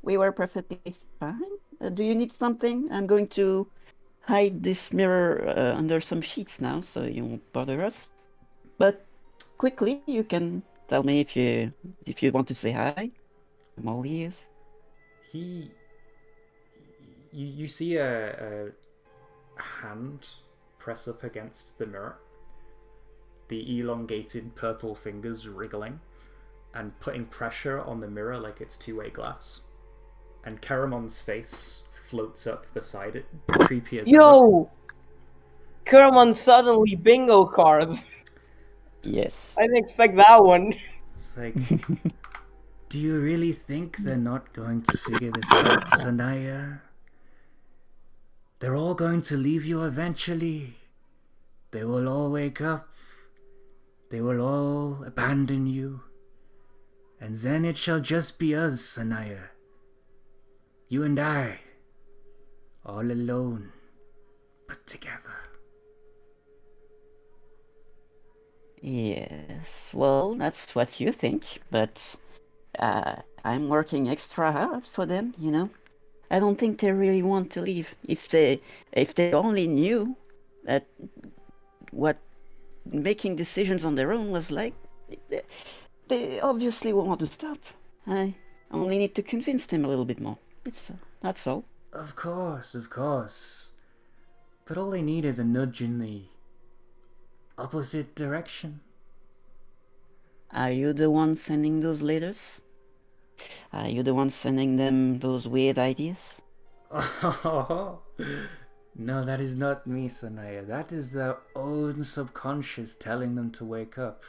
We were perfectly fine. Do you need something? I'm going to hide this mirror under some sheets now, so you won't bother us. But quickly, you can tell me if you want to say hi. I'm all ears. You see a hand press up against the mirror, the elongated purple fingers wriggling and putting pressure on the mirror like it's two-way glass. and Karamon's face floats up beside it, creepy as ever. Yo! Kermon suddenly bingo card. Yes. I didn't expect that one. It's like, do you really think they're not going to figure this out, Sanaya? They're all going to leave you eventually. They will all wake up. They will all abandon you. And then it shall just be us, Sanaya. You and I. All alone. But together. Yes, well, that's what you think, but I'm working extra hard for them, you know. I don't think they really want to leave. If they only knew that what making decisions on their own was like, they obviously won't want to stop. I only need to convince them a little bit more. That's all. Of course, of course. But all they need is a nudge in the opposite direction. Are you the one sending those letters? Are you the one sending them those weird ideas? No, that is not me, Sanaya. That is their own subconscious telling them to wake up.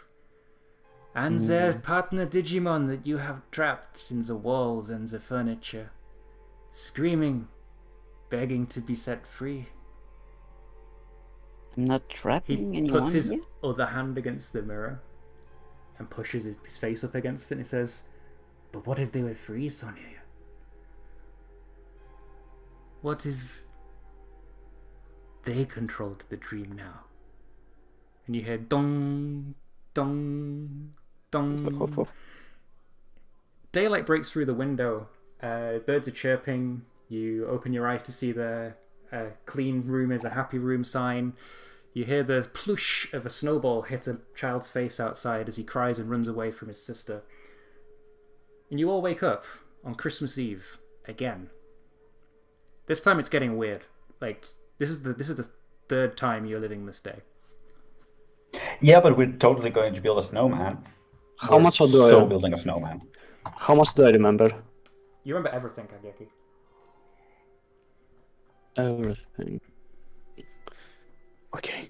And their partner Digimon that you have trapped in the walls and the furniture. Screaming, begging to be set free. I'm not He trapping anyone puts his here. other hand against the mirror and pushes his face up against it and he says, but what if they were free, Sonia? What if they controlled the dream now? And you hear dong, dong, dong. Daylight breaks through the window. Birds are chirping. You open your eyes to see the clean room is a happy room sign. You hear the plush of a snowball hit a child's face outside as he cries and runs away from his sister. And you all wake up on Christmas Eve again. This time it's getting weird. Like this is the third time you're living this day. Yeah, but we're totally going to build a snowman. How much do so I? building a snowman. How much do I remember? You remember everything, Kageki. Everything. Okay.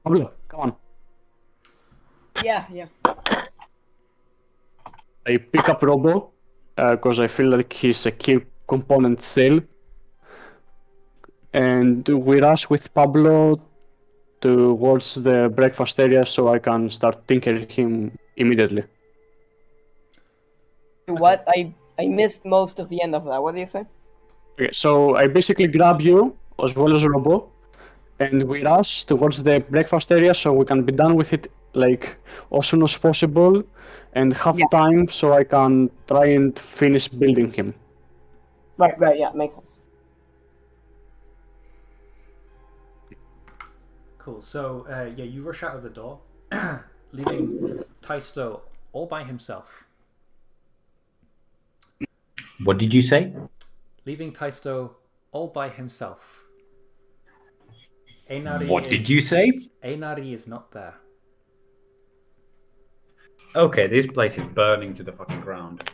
Pablo, come on. Yeah. I pick up Robo because I feel like he's a key component still. And we rush with Pablo towards the breakfast area so I can start tinkering him immediately. What? I missed most of the end of that. What do you say? Okay, so I basically grab you as well as Robo, and we rush towards the breakfast area so we can be done with it like as soon as possible and have time so I can try and finish building him. Right, yeah, makes sense. Cool. So, you rush out of the door, leaving Taisto all by himself. What did you say? Leaving Taisto all by himself. Einari What did you say? Einari is not there. Okay, this place is burning to the fucking ground.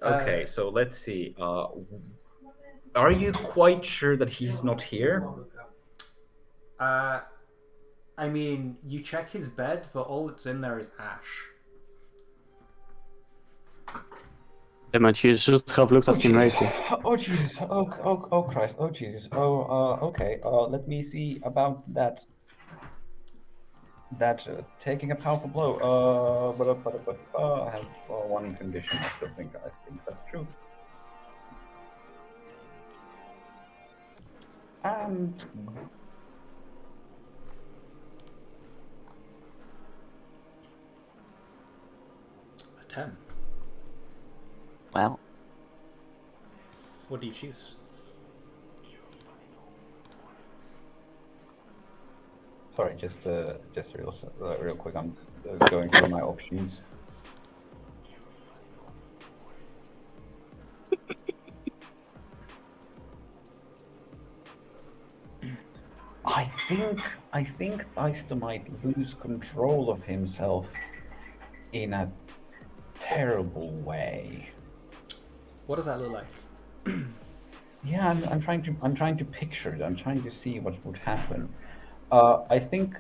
Okay, so let's see. Are you quite sure that he's not here? I mean, you check his bed, but all that's in there is ash. Damn it, you should have looked at him right. Oh Jesus! Oh Christ! Oh Jesus! Okay. Let me see about that. Taking a powerful blow. But I have one condition. I think that's true. A 10. Well, What do you choose? Sorry, just real quick. I'm going through my options. I think Deister might lose control of himself in a terrible way. What does that look like? Yeah, I'm trying to picture it. I'm trying to see what would happen. I think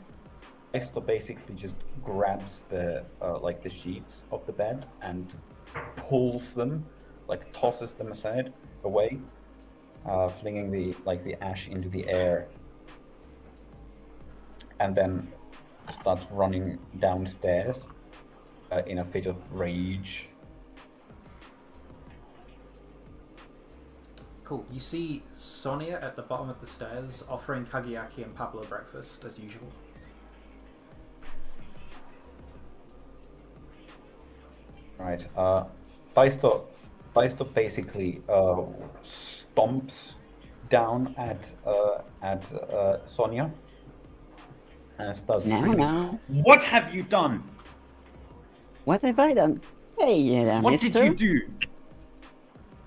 Deister basically just grabs the like the sheets of the bed and pulls them, like tosses them aside away, flinging the ash into the air, and then starts running downstairs in a fit of rage. Cool. You see Sonia at the bottom of the stairs offering Kageaki and Pablo breakfast as usual. Right. Deister basically stomps down at Sonia and starts screaming, Now. "What have you done? What have I done? Hey, What mister. did you do?"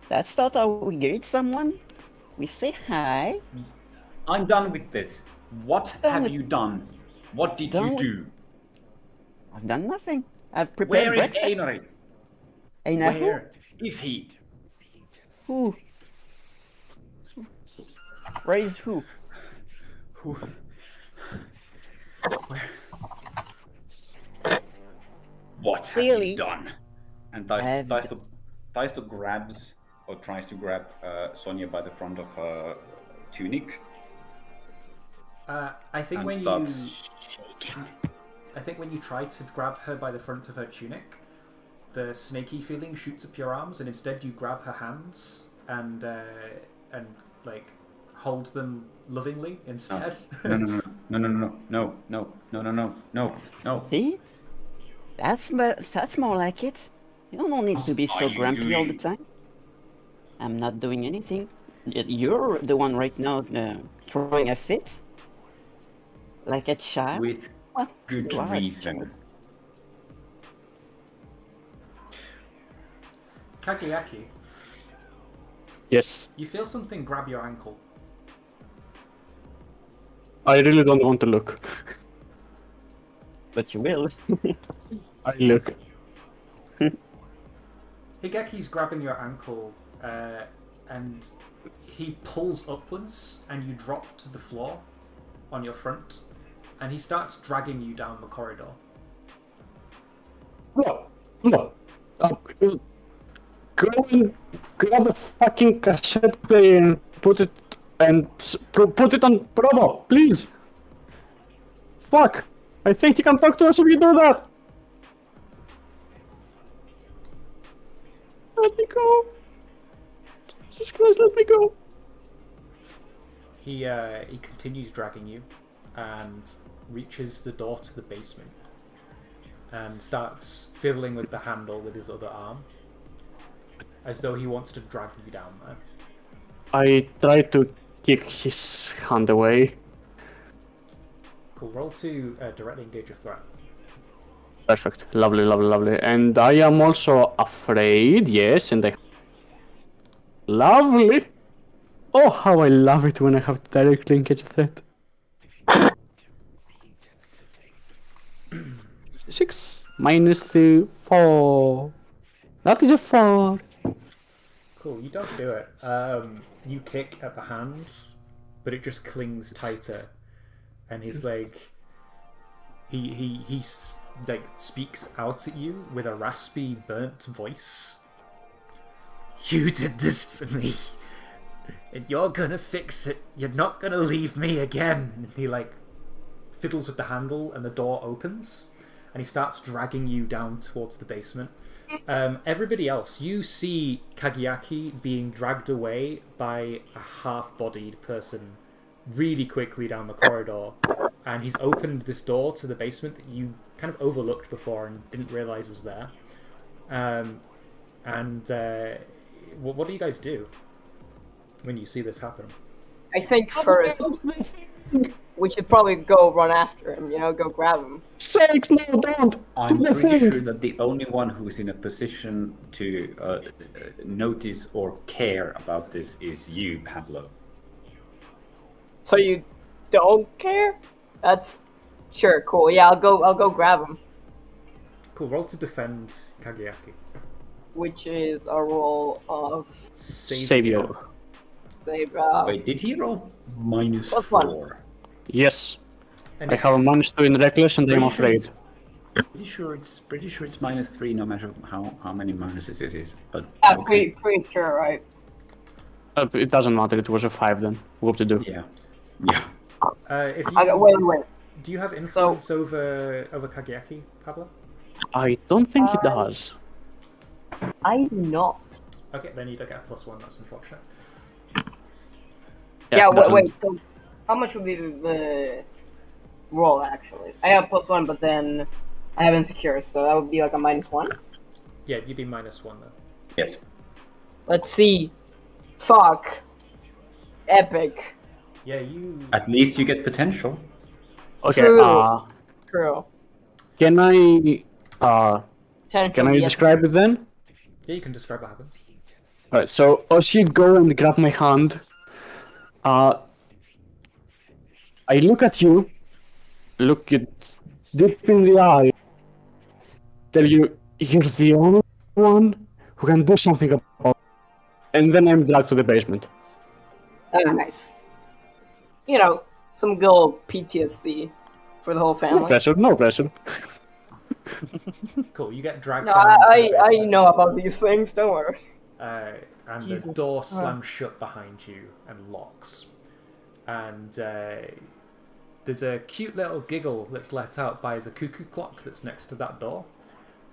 That's not how we greet someone. We say hi. I'm done with this. What Done have with- you done? What did Done you with- do? I've done nothing. I've prepared Where is breakfast. Einari? Einar who? Where is he? Who? Where is who? Who? Where? What have Clearly, you done? And I've Deister grabs or tries to grab Sonia by the front of her tunic I think and when starts shaking. I think when you try to grab her by the front of her tunic, the snaky feeling shoots up your arms, and instead you grab her hands and like hold them lovingly instead. No. See? That's more like it. You don't need to be so Are you grumpy all the doing- time. I'm not doing anything. You're the one right now throwing a fit. Like a child. With What? good You are a reason. child. Kageaki, Yes. you feel something grab your ankle. I really don't want to look. But you will. I look. Higeki's grabbing your ankle, and he pulls upwards, and you drop to the floor on your front, and he starts dragging you down the corridor. No. Go and grab a fucking cassette player and put it on promo, please. Fuck. I think you can talk to us if you do that. Let me go. Jesus Christ, let me go. He continues dragging you, and reaches the door to the basement, and starts fiddling with the handle with his other arm, as though he wants to drag you down there. I try to kick his hand away. Cool. Roll to directly engage a threat. Perfect. Lovely. And I am also afraid, yes, and I... Lovely! Oh, how I love it when I have to directly engage a threat. 6 minus 2, 4. That is a 4. Cool. You don't do it. You kick at the hand, but it just clings tighter, and his leg. He like speaks out at you with a raspy, burnt voice. You did this to me, and you're gonna fix it. You're not gonna leave me again. And he like fiddles with the handle, and the door opens, and he starts dragging you down towards the basement. Everybody else, you see Kageaki being dragged away by a half-bodied person really quickly down the corridor, and he's opened this door to the basement that you kind of overlooked before and didn't realize was there. What do you guys do when you see this happen? I think first we should probably go run after him. Go grab him. Sake, no, don't! I'm Do the pretty thing! sure that the only one who's in a position to notice or care about this is you, Pablo. So you don't care. That's sure cool. Yeah, I'll go grab him. Cool. Roll to defend Kageaki. Which is a roll of Savior. save. Wait, did he roll minus Plus one. 4? Yes. And I have a -2 in reckless and I'm Pretty sure afraid. Pretty sure it's minus 3, no matter how many minuses it is. But Yeah, okay. pretty sure, right? It doesn't matter, it was a 5 then. Whoop to do. Yeah. Yeah. if you Wait. do you have influence over Kageaki, Pablo? I don't think he does. I do not. Okay, then you don't get a +1. That's unfortunate. Yeah, doesn't. wait. So, how much would be the roll actually? I have +1, but then I have insecure, so that would be like a -1. Yeah, you'd be -1 then. Yes. Let's see. Fuck. Epic. Yeah, you. At least you get potential. Okay, True. True. can I Potential. yes. describe it then? Yeah, you can describe what happens. Alright, so as you go and grab my hand, I look at you, look you deep in the eye, tell you you're the only one who can do something about it, and then I'm dragged to the basement. Ah, nice. You know, some good old PTSD for the whole No family. pressure, no pressure. Cool. You get dragged No, down. into the I basement, know about these things. Don't worry. and the Jesus. door slams shut behind you and locks. And there's a cute little giggle that's let out by the cuckoo clock that's next to that door.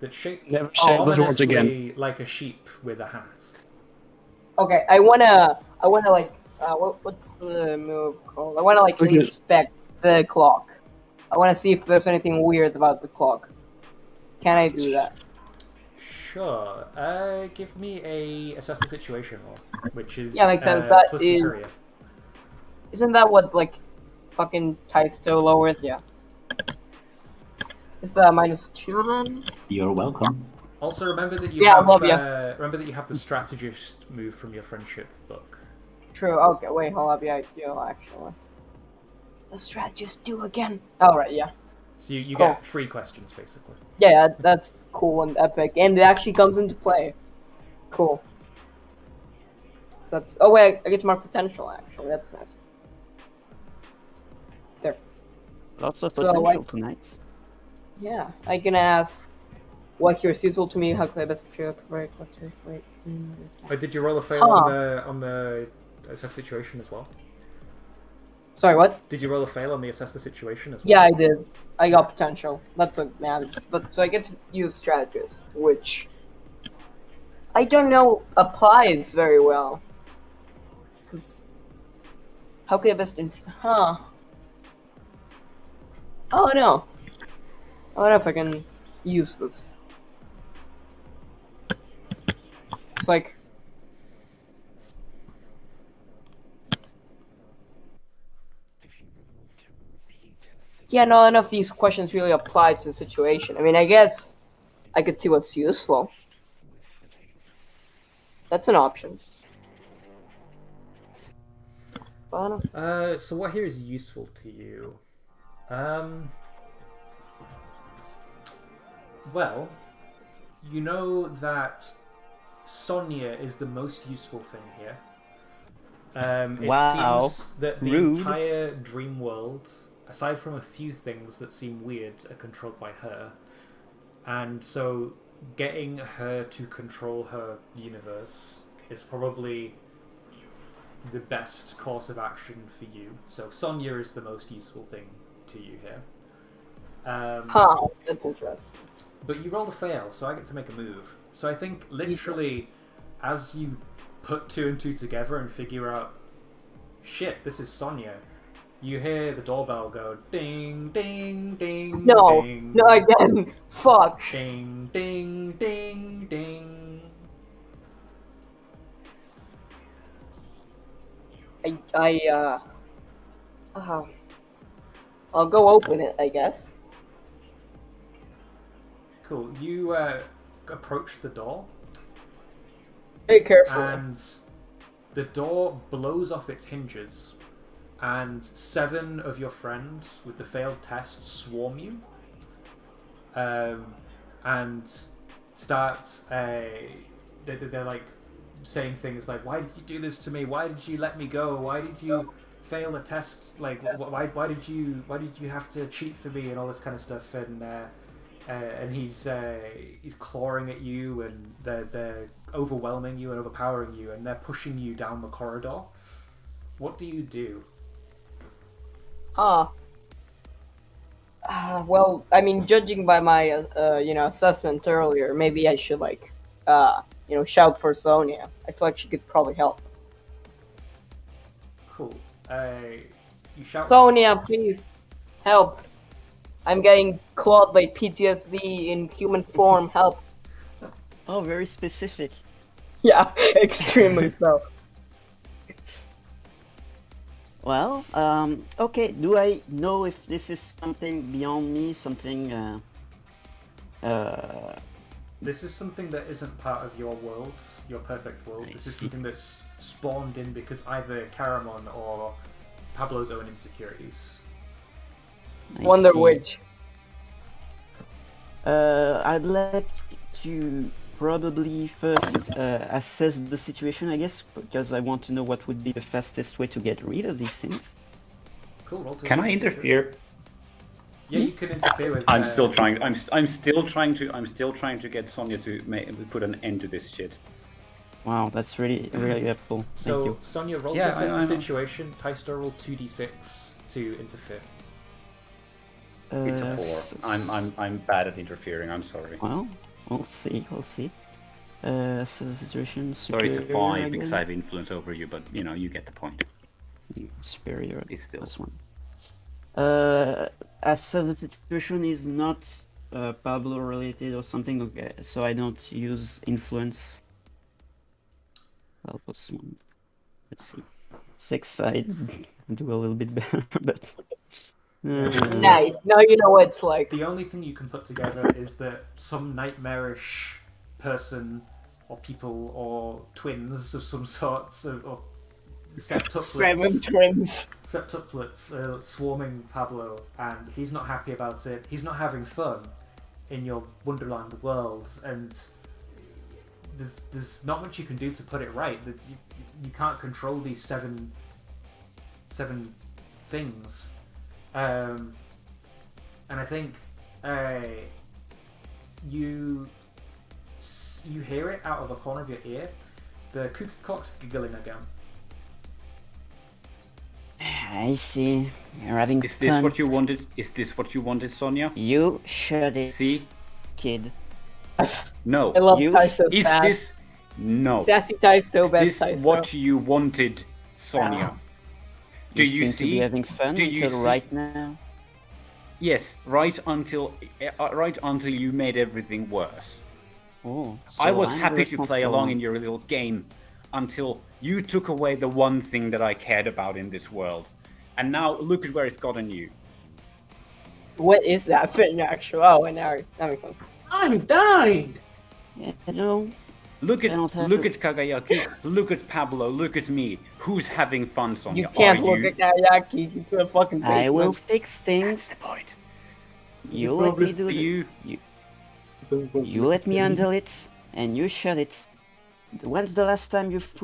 That's shaped Never say those words again. ominously like a sheep with a hat. Okay, I wanna like, what's the move called? I wanna like Okay. inspect the clock. I wanna see if there's anything weird about the clock. Can I do that? Sure. Give me a assess the situation roll, which is Yeah, makes sense. That plus is- superior. Isn't that what like fucking Taisto lowered? Yeah. Is that -2 then? You're welcome. Also, remember that you Yeah, I have love ya. remember that you have the strategist move from your friendship book. True. Okay, wait, hold up. Yeah, I do actually. The strategist do again. Oh right, yeah. So you Cool. get 3 questions basically. Yeah, that's cool and epic, and it actually comes into play. Cool. That's. Oh wait, I get to mark potential. Actually, that's nice. There. Lots of So, potential like- tonight. Yeah, I can ask. What here is useful to me? How can I best feel correct? What's your wait? Wait, did you roll a fail Huh. on the assess situation as well? Sorry, what? Did you roll a fail on the assess the situation as well? Yeah, I did. I got potential. That's what matters. But so I get to use strategist, which I don't know applies very well. Cause how can I best huh? Oh no. I don't know if I can use this. It's like yeah, no, none of these questions really apply to the situation. I mean, I guess I could see what's useful. That's an option. But I don't know. So what here is useful to you? Well, you know that Sonia is the most useful thing here. It Wow. seems that the Rude. entire dream world, aside from a few things that seem weird, are controlled by her. And so getting her to control her universe is probably the best course of action for you. So Sonia is the most useful thing to you here. Huh, that's interesting. But you rolled a fail, so I get to make a move. So I think literally, as you put 2 and 2 together and figure out, shit, this is Sonia, you hear the doorbell go ding, ding, ding, No, ding, no, again. Fuck. ding, ding, ding, ding. I'll go open it, I guess. Cool. You approach the door, Very carefully. and the door blows off its hinges, and 7 of your friends with the failed test swarm you, and start. They're like saying things like, "Why did you do this to me? Why did you let me go? Why did you fail a test? Like, why did you have to cheat for me?" and all this kind of stuff. And he's clawing at you, and they're overwhelming you and overpowering you, and they're pushing you down the corridor. What do you do? Well, I mean, judging by my assessment earlier, maybe I should shout for Sonia. I feel like she could probably help. Cool. You shout. Sonia, please help. I'm getting clawed by PTSD in human form. Help. Oh, very specific. Yeah, extremely so. Well, okay. Do I know if this is something beyond me? Something? This is something that isn't part of your world, your perfect world. This is something that's spawned in because either Caramon or Pablo's own insecurities. Wonder which. I'd like to probably first assess the situation, I guess, because I want to know what would be the fastest way to get rid of these things. Cool. Roll to Can I assess the interfere? situation. Yeah, you can interfere with. I'm still trying. I'm still trying to get Sonia to put an end to this shit. Wow, that's really helpful. Thank So you. Sonia, roll Yeah, to assess I the know. situation. Tystor roll 2d6 to interfere. It's a 4. I'm bad at interfering. I'm sorry. Well, we'll see. So the situation. Sorry, it's a superior 5 because again? I have influence over you, but you get the point. Superior. It's still. Plus 1. As the situation is not Pablo related or something, okay, so I don't use influence. Well, plus 1. Let's see. 6, I do a little bit better, but. Nice. Now you know what it's like. The only thing you can put together is that some nightmarish person or people or twins of some sorts or Seven septuplets twins. Swarming Pablo, and he's not happy about it. He's not having fun in your Wonderland world, and there's not much you can do to put it right. You can't control these seven things, and I think you hear it out of the corner of your ear. The cuckoo clock's giggling again. I see. You're having Is this fun. what you wanted? Is this what you wanted, Sonia? You shut it, See? kid. No. I love You- Tyso Is fast. this no? Sassy Tyso, Is best this Tyso. what you wanted, Sonia? Wow. Do You you seem to be see? having fun Do you until see- right now. Yes, right until you made everything worse. Oh, I so was I'm happy the to play responsible along one. in your little game until you took away the one thing that I cared about in this world. And now look at where it's gotten you. What is that thing, actually? Oh, and now that makes sense. I'm dying! Yeah, no, Look I don't have at to- Kagayaki, look at Pablo, look at me. Who's having fun, Sonia? You can't Are look you? at Kayaki into the fucking basement. I will fix things. That's the point. You let me do You You let me handle it, and you shut it. When's the last time you've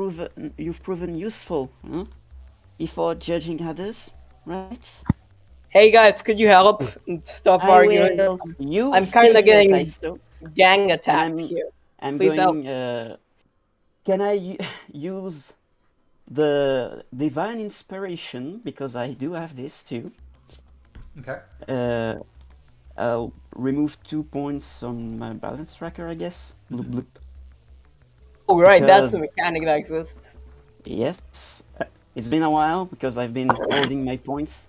proven useful, huh? Before judging others, right? Hey guys, could you help and stop I arguing? will. You I'm stay kinda here, getting Taisto. Gang attacked I'm- here. I'm Please going. Can I use the divine inspiration, because I do have this too? Okay. I'll remove 2 points on my balance tracker, I guess. Bloop bloop. Oh, right, that's Because- a mechanic that exists. Yes. It's been a while because I've been holding my points.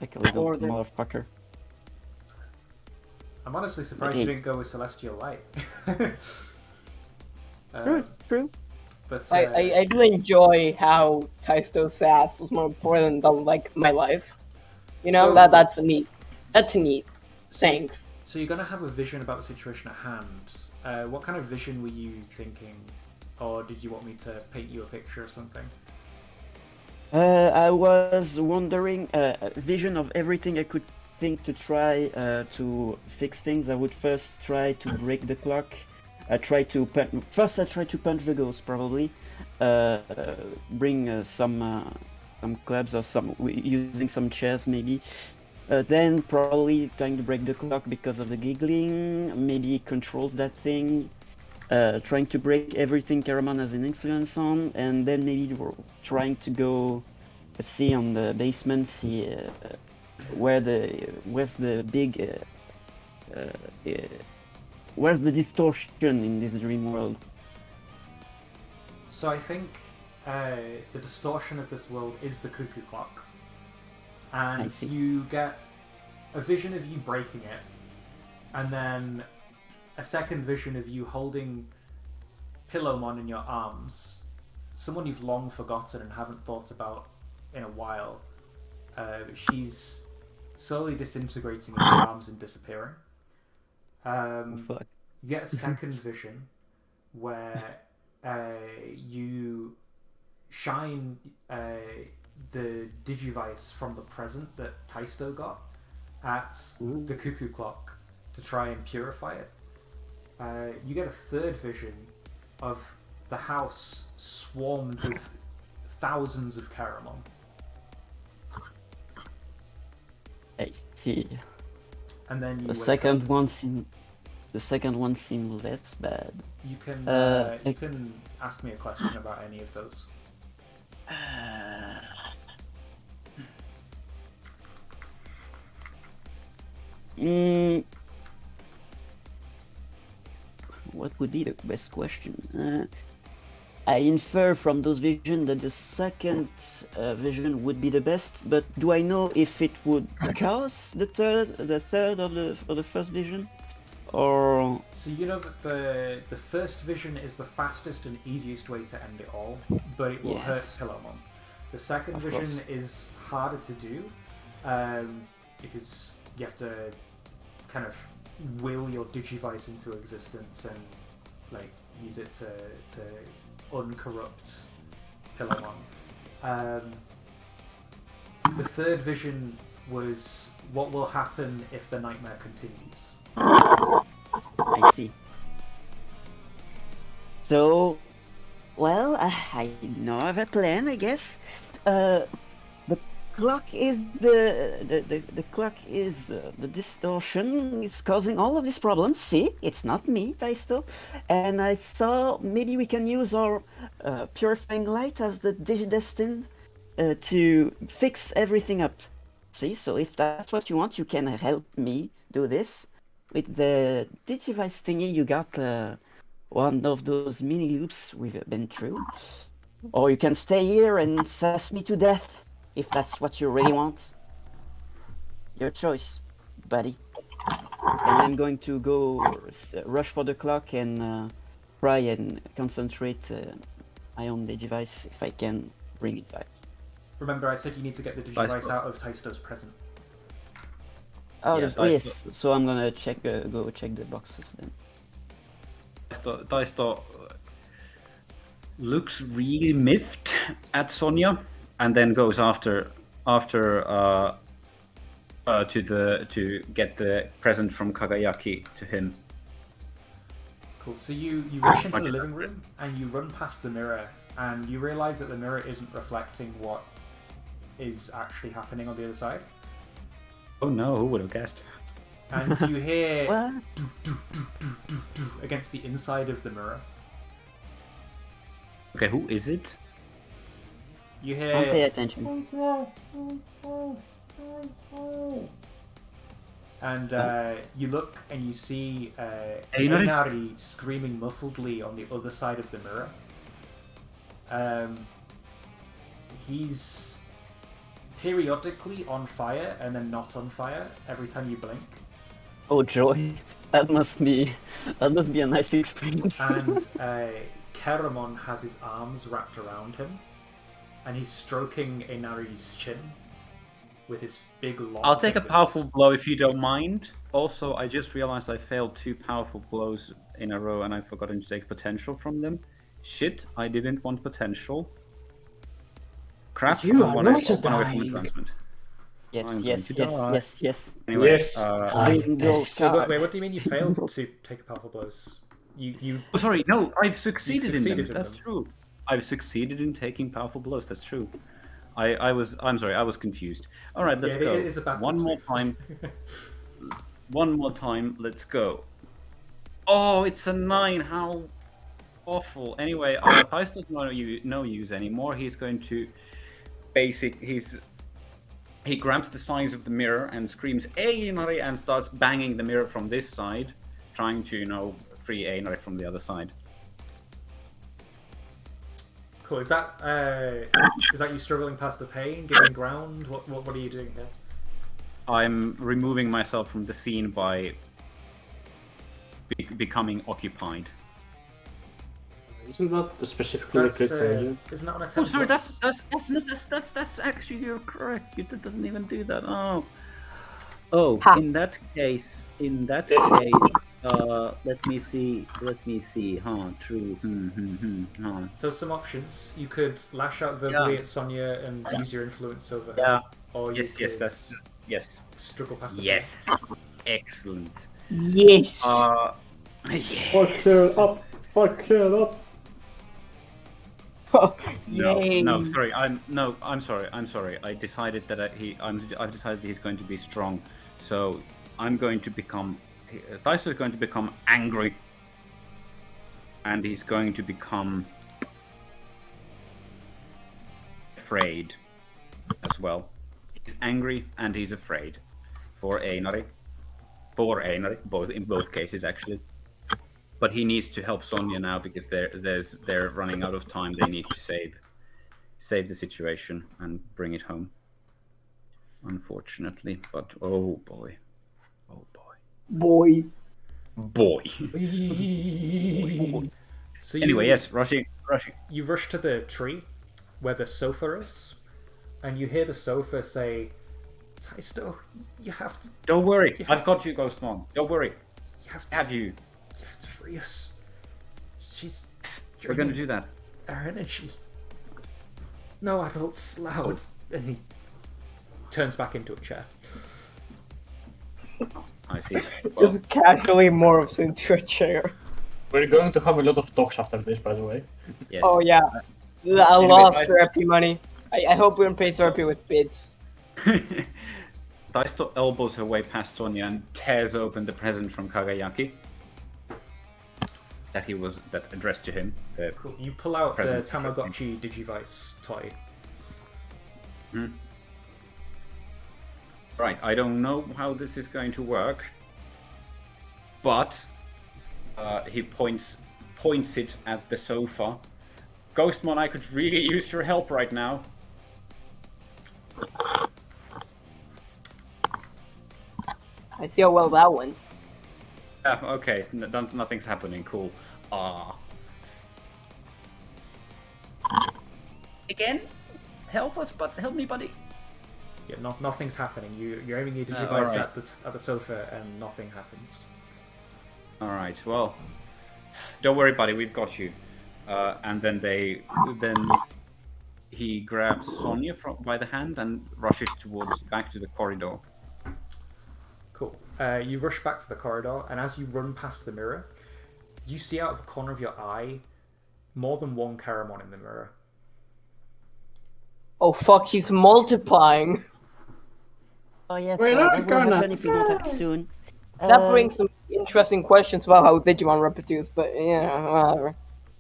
Like a little Or the- motherfucker. I'm honestly surprised you didn't go with Celestial Light. True. But I do enjoy how Taisto's sass was more important than like my life. You know, So- that's neat. That's neat. Thanks. So you're gonna have a vision about the situation at hand. What kind of vision were you thinking, or did you want me to paint you a picture of something? I was wondering, a vision of everything I could think to try to fix things. I would first try to break the clock. I try to punch the ghost probably. Bring some clubs or using some chairs maybe. Then probably trying to break the clock because of the giggling. Maybe controls that thing. Trying to break everything Caramon has an influence on, and then maybe we're trying to go see on the basement, see where's the where's the distortion in this dream world. So I think the distortion of this world is the cuckoo clock, I and see. you get a vision of you breaking it, and then a second vision of you holding Pillowmon in your arms, someone you've long forgotten and haven't thought about in a while. She's slowly disintegrating in your arms and disappearing. Fuck. You get a second vision where you shine the Digivice from the present that Taisto got at the cuckoo clock to try and purify it. You get a third vision of the house swarmed with thousands of Caramon. I see. And then you The wake second up. one seemed less bad. You can I- ask me a question about any of those. What would be the best question? I infer from those visions that the second vision would be the best, but do I know if it would cause the third of the first vision, or So you know that the first vision is the fastest and easiest way to end it all, but it will hurt Yes. Pillowmon. The second Of vision course. is harder to do because you have to kind of will your Digivice into existence and like use it to uncorrupt Pillowmon. The third vision was what will happen if the nightmare continues. I see. So, well, I know I have a plan, I guess. The clock is the clock is the distortion is causing all of these problems. See, it's not me, Taisto. And I saw maybe we can use our purifying light as the Digidestined to fix everything up. See, so if that's what you want, you can help me do this. With the Digivice thingy, you got one of those mini loops we've been through. Or you can stay here and sass me to death, if that's what you really want. Your choice, buddy. And I'm going to go rush for the clock and try and concentrate my own Digivice if I can bring it back. Remember, I said you need to get the Digivice out of Taisto's present. Oh, Yeah, yes. So I'm gonna go check the boxes then. Taisto looks really miffed at Sonia, and then goes after to get the present from Kagayaki to him. Cool. So you rush into the living room and you run past the mirror and you realize that the mirror isn't reflecting what is actually happening on the other side. Oh no, who would have guessed? And you hear What? do, do, do, do, do, do, against the inside of the mirror. Okay, who is it? You Don't pay hear attention. and you look and you see Einari? Einari screaming muffledly on the other side of the mirror. He's periodically on fire and then not on fire every time you blink. Oh joy, that must be a nice experience. And Keramon has his arms wrapped around him, and he's stroking Einari's chin with his big long I'll take a fingers. powerful blow if you don't mind. Also, I just realized I failed 2 powerful blows in a row and I've forgotten to take potential from them. Shit, I didn't want potential. Crap, You I'm are one not away from dying. advancement. Yes, I'm yes, going to yes, die. yes, yes. Anyway, Yes. Bingo Wait, card. what do you mean you failed to take a powerful blows? You oh, sorry, no, I've succeeded in them. succeeded in That's them. true. I've succeeded in taking powerful blows. That's true. I'm sorry, I was confused. All right, let's yeah, go. it is a backwards One more move. time. One more time. Let's go. Oh, it's a 9. How awful. Anyway, Thais does not no use anymore. He's going to he grabs the sides of the mirror and screams Einari and starts banging the mirror from this side, trying to free Einari from the other side. Cool. Is that you struggling past the pain, giving ground? What are you doing here? I'm removing myself from the scene by becoming occupied. Isn't that specifically That's click for you? isn't that on a 10 Oh, sorry, plus? that's actually you're correct. It doesn't even do that. Oh, Ha. in that case, let me see. True. Huh. So some options. You could lash out verbally at Sonia and use your influence over her. Yeah. Or you Yes, could yes. struggle past the Yes. Excellent. Yes. Yes. Fuck her up! Fuck her up! Yay. No, sorry. I'm sorry. I decided that I've decided that he's going to be strong. So I'm going to become. Thais is going to become angry, and he's going to become afraid as well. He's angry and he's afraid for Einari. Both in both cases actually. But he needs to help Sonia now because they're running out of time. They need to save the situation and bring it home. Unfortunately, but oh boy. Boy. So Anyway, yes, rushing. You rush to the tree where the sofa is, and you hear the sofa say, Taisto, you have to Don't worry, I've got you, Ghostmon. Don't worry. Have you? You have to free us. She's We're going to do that. our energy. No adults allowed. And he turns back into a chair. I see. Well, Just casually morphs into a chair. We're going to have a lot of talks after this, by the way. yes. Oh yeah. I Anyway, love guys- therapy money. I hope we don't pay therapy with bits. Taisto elbows her way past Sonia and tears open the present from Kagayaki that addressed to him. Cool. You pull out the Present. Tamagotchi Digivice toy. Right, I don't know how this is going to work, but he points it at the sofa. Ghostmon, I could really use your help right now. I see how well that went. Yeah, okay, nothing's happening. Cool. Again? Help us, but help me, buddy. Yeah, nothing's happening. You're aiming your Digivice alright. at the sofa and nothing happens. All right. Well, don't worry, buddy. We've got you. And then he grabs Sonia by the hand and rushes back to the corridor. Cool. You rush back to the corridor, and as you run past the mirror, you see out of the corner of your eye more than one Karamon in the mirror. Oh fuck, he's multiplying. Oh yes, We're that not will gonna happen if we don't act soon. That brings some interesting questions about how Digimon reproduce, but yeah, whatever.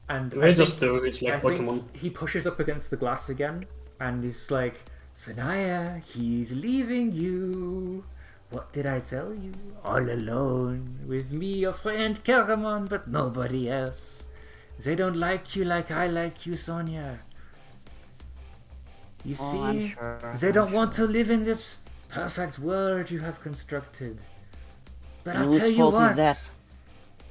And They I just think, do, it's like I think Pokemon. he pushes up against the glass again, and he's like, Sanaya, he's leaving you. What did I tell you? All alone with me, your friend Karamon, but nobody else. They don't like you like I like you, Sonia. You see, I'm sure, they I'm don't want to live in this perfect world you have constructed. But And I'll whose tell you fault is what. that?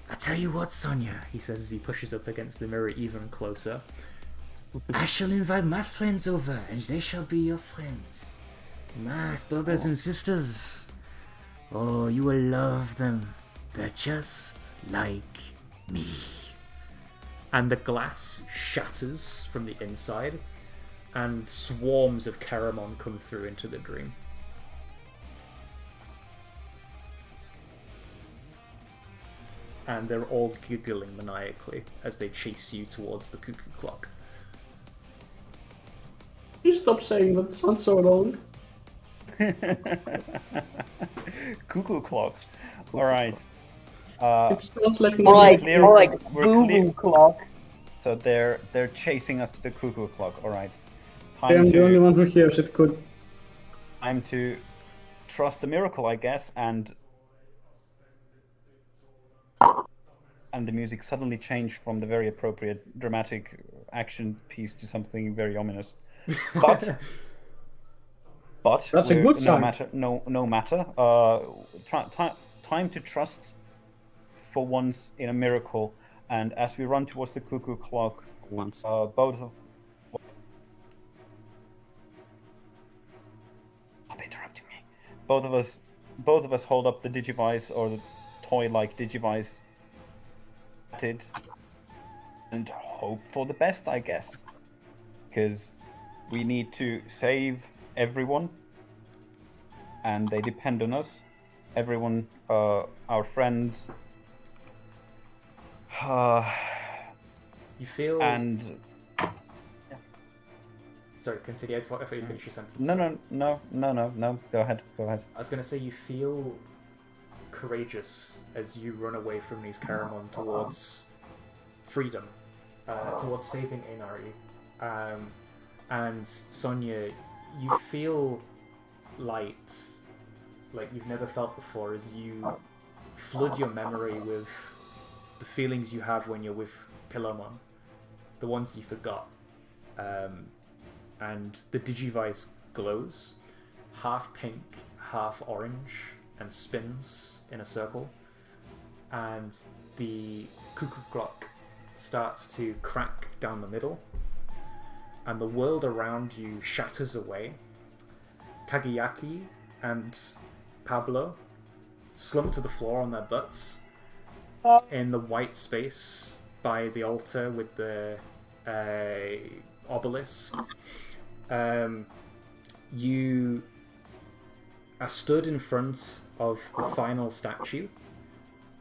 I tell you what, Sonia, he says as he pushes up against the mirror even closer. I shall invite my friends over, and they shall be your friends. My brothers and sisters. Oh, you will love them. They're just like me. And the glass shatters from the inside, and swarms of Keramon come through into the dream. And they're all giggling maniacally as they chase you towards the cuckoo clock. You stop saying that, it sounds so wrong. Cuckoo clock. All right. It sounds like More like, clear- more like we're boo clear- boo clock. So they're chasing us to the cuckoo clock. All right. I'm the only one who hears it good. Time to trust the miracle, I guess, and the music suddenly changed from the very appropriate dramatic action piece to something very ominous. But That's a good sign. No matter. Time to trust for once in a miracle. And as we run towards the cuckoo clock, Once. both of stop interrupting me. Both of us hold up the Digivice or the toy-like Digivice at it and hope for the best, I guess, because we need to save everyone, and they depend on us. Everyone, our friends. You feel... And Sorry, continue. I thought you finish your sentence. no. Go ahead. I was going to say you feel courageous as you run away from these Keramon towards freedom, towards saving Inari. And Sonia, you feel light, like you've never felt before, as you flood your memory with the feelings you have when you're with Pillarmon, the ones you forgot. And the Digivice glows, half pink, half orange, and spins in a circle. And the cuckoo clock starts to crack down the middle, and the world around you shatters away. Kagayaki and Pablo slump to the floor on their butts in the white space by the altar with the obelisk. You are stood in front of the final statue,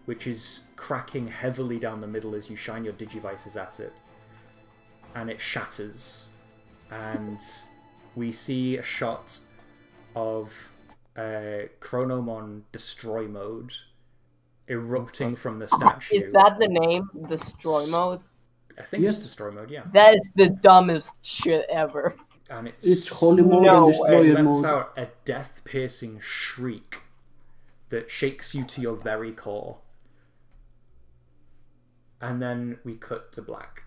which is cracking heavily down the middle as you shine your Digivices at it, and it shatters, and we see a shot of Chronomon Destroy Mode erupting from the statue. Is that the name? Destroy mode? I think it's Destroy Mode, yeah. That is the dumbest shit ever. And It's holy mode No and destroyer it lets mode. out a death-piercing shriek that shakes you to your very core. And then we cut to black.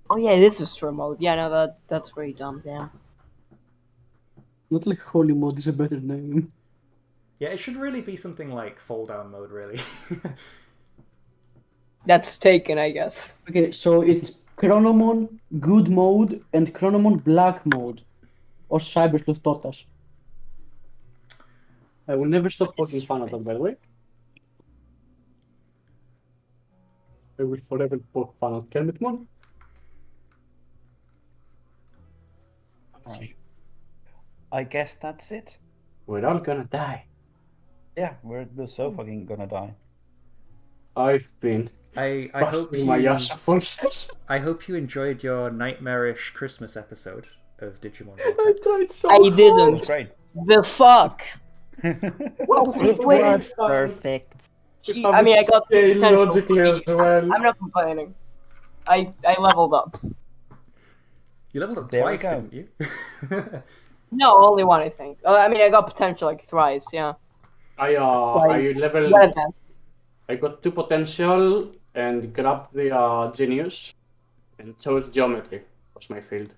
Oh yeah, it is Destroy mode. Yeah, no, that's very dumb, damn. Not like holy mode is a better name. Yeah, it should really be something like fall-down mode, really. That's taken, I guess. Okay, so it's Chronomon good mode and Chronomon black mode. Or Cybersleuth taught us. I will never stop poking fun at them, by the way. I will forever poke fun at Kermitmon. Okay. I guess that's it. We're all gonna die. Yeah, we're so fucking gonna die. I've been I hope busting my you ass for sex. I hope you enjoyed your nightmarish Christmas episode of Digimon I Vortex. tried so I hard. didn't. Great. The fuck? It Wait. was perfect. Gee, I mean, I got the Okay, potential. logically as well. I'm not complaining. I leveled up. You leveled up There we twice, go. didn't you? No, only one, I think. I mean, I got potential like thrice, yeah. I leveled. One advance. I got 2 potential and grabbed the genius and chose geometry was my field.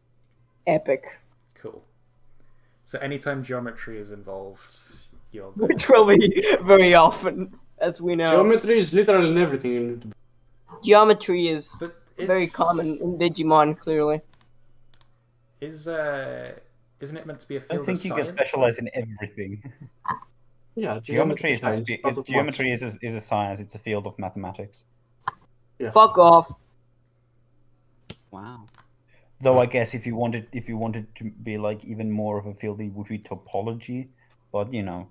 Epic. Cool. So anytime geometry is involved, you're good. Which will be very often, as we know. Geometry is literally in everything. Geometry is But very common in Digimon, clearly. Isn't it meant to be a I field don't think of you science? can specialize in everything. Yeah, Geometry is science, part of geometry is a science. It's a field of mathematics. Yeah. Fuck off. Wow. Though I guess if you wanted to be like even more of a field, it would be topology. But you know,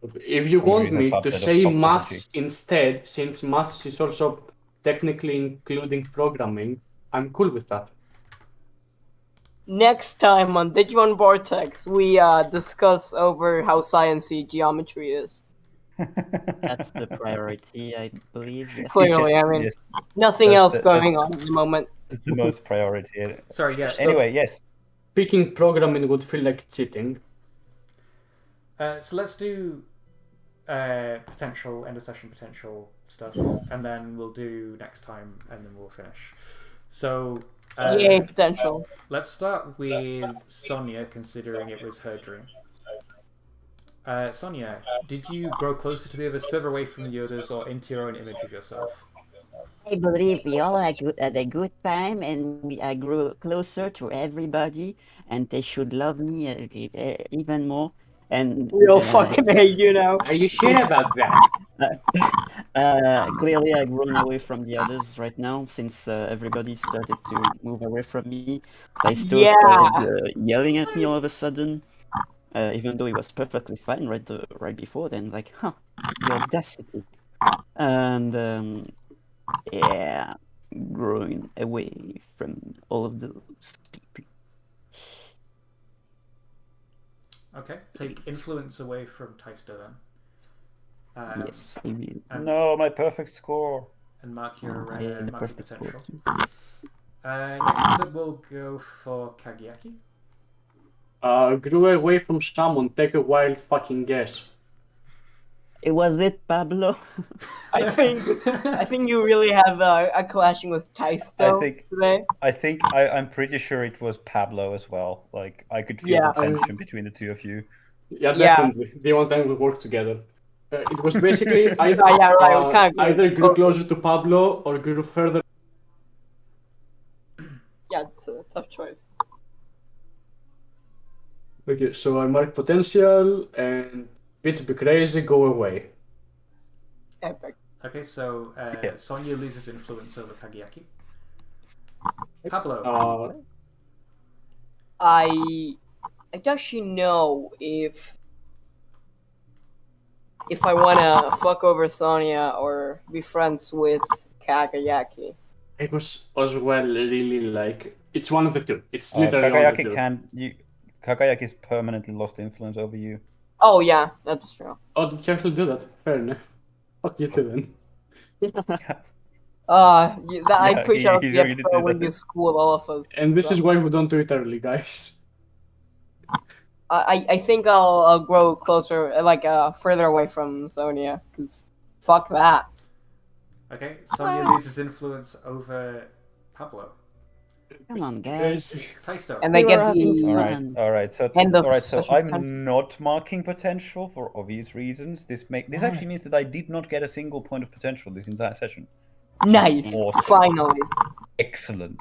If you Computer want is a me to subset of say topology. maths instead, since maths is also technically including programming, I'm cool with that. Next time on Digimon Vortex, we discuss over how sciencey geometry is. That's the priority, I believe. Yes. Clearly, I mean, Yes, nothing That's else going on at the moment. it's the most priority. Sorry, yeah. Anyway, yes. Picking programming would feel like cheating. So let's do potential end of session potential stuff, and then we'll do next time, and then we'll finish. So Yay, potential. let's start with Sonia, considering it was her dream. Sonia, did you grow closer to the others, further away from the others, or into your own image of yourself? I believe we all had a good time, and I grew closer to everybody, and they should love me even more. And We all fucking hate you now. Are you sure about that? clearly, I've grown away from the others right now since everybody started to move away from me. Taisto Yeah. started yelling at me all of a sudden, even though he was perfectly fine right before then. Like, huh, the audacity. And yeah, growing away from all of those people. Okay, take influence away from Taisto then. Yes, I mean, No, my perfect score. And mark your, I had the mark your perfect potential. score. Next up, we'll go for Kagiaki. Grew away from someone. Take a wild fucking guess. Was it Pablo? I think you really have a clashing with Taisto today. I'm pretty sure it was Pablo as well. Like I could feel Yeah. the tension between the two of you. Yeah, Yeah. definitely. The one time we worked together. It was basically either, Yeah, right, we can't go either grew closer. closer to Pablo or grew further. Yeah, it's a tough choice. Okay, so I mark potential and bit be crazy, go away. Epic. Okay, so Yeah. Sonia loses influence over Kagiaki. Pablo. I don't actually know if I wanna fuck over Sonia or be friends with Kagayaki. It was as well really like it's one of the two. It's literally one of the two. Kagayaki's permanently lost influence over you. Oh yeah, that's true. Oh, did you actually do that? Fair enough. Fuck you too then. I push he out the really did episode do when that. you school all of us. And this so. is why we don't do it early, guys. I think I'll grow closer, further away from Sonia, because fuck that. Okay, Sonia loses influence over Pablo. Come on, guys. Taisto. And they We get were having the fun. All right. So end of so session I'm potential. not marking potential for obvious reasons. This actually means that I did not get a single point of potential this entire session. Nice. Awesome. Finally. Excellent.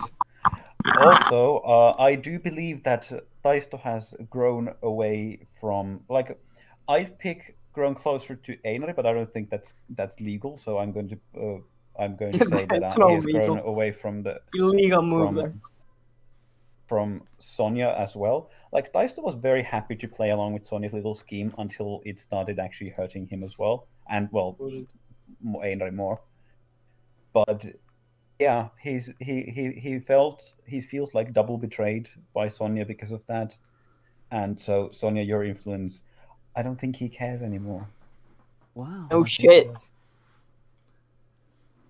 Also, I do believe that Taisto has grown away from I pick grown closer to Einari, but I don't think that's legal. So I'm going to say that It's he not has grown legal. away from the Illegal move there. from Sonia as well. Like Taisto was very happy to play along with Sonia's little scheme until it started actually hurting him as well, and well, Einari more. But yeah, he feels like double betrayed by Sonia because of that, and so Sonia, your influence, I don't think he cares anymore. Wow. Oh shit.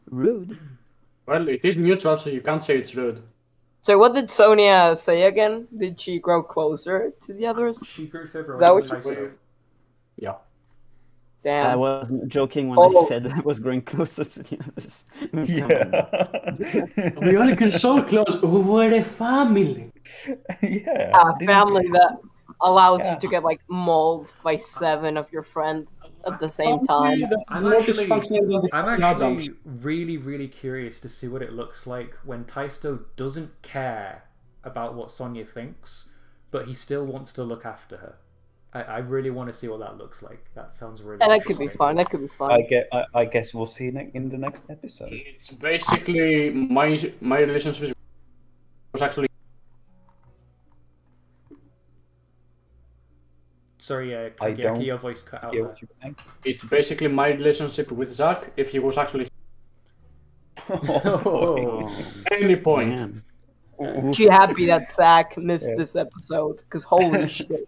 Rude. Well, it is mutual, so you can't say it's rude. So what did Sonia say again? Did she grow closer to the others? She grew further Is that away what from you Taisto. Yeah. Damn. I wasn't joking when I said I was growing closer to the others. Yeah. We all get so close. We're a family. Yeah. A family that allows Yeah. you to get mauled by 7 of your friends at the same time. I'm actually really, really curious to see what it looks like when Taisto doesn't care about what Sonia thinks, but he still wants to look after her. I really want to see what that looks like. That sounds really And that could be interesting. fun. I guess we'll see in the next episode. It's basically my relationship was actually Sorry, I Kagiaki, don't your voice cut out hear there. what you think. It's basically my relationship with Zach if he was actually Oh, any point. Man. She happy that Zach missed this episode, because holy shit.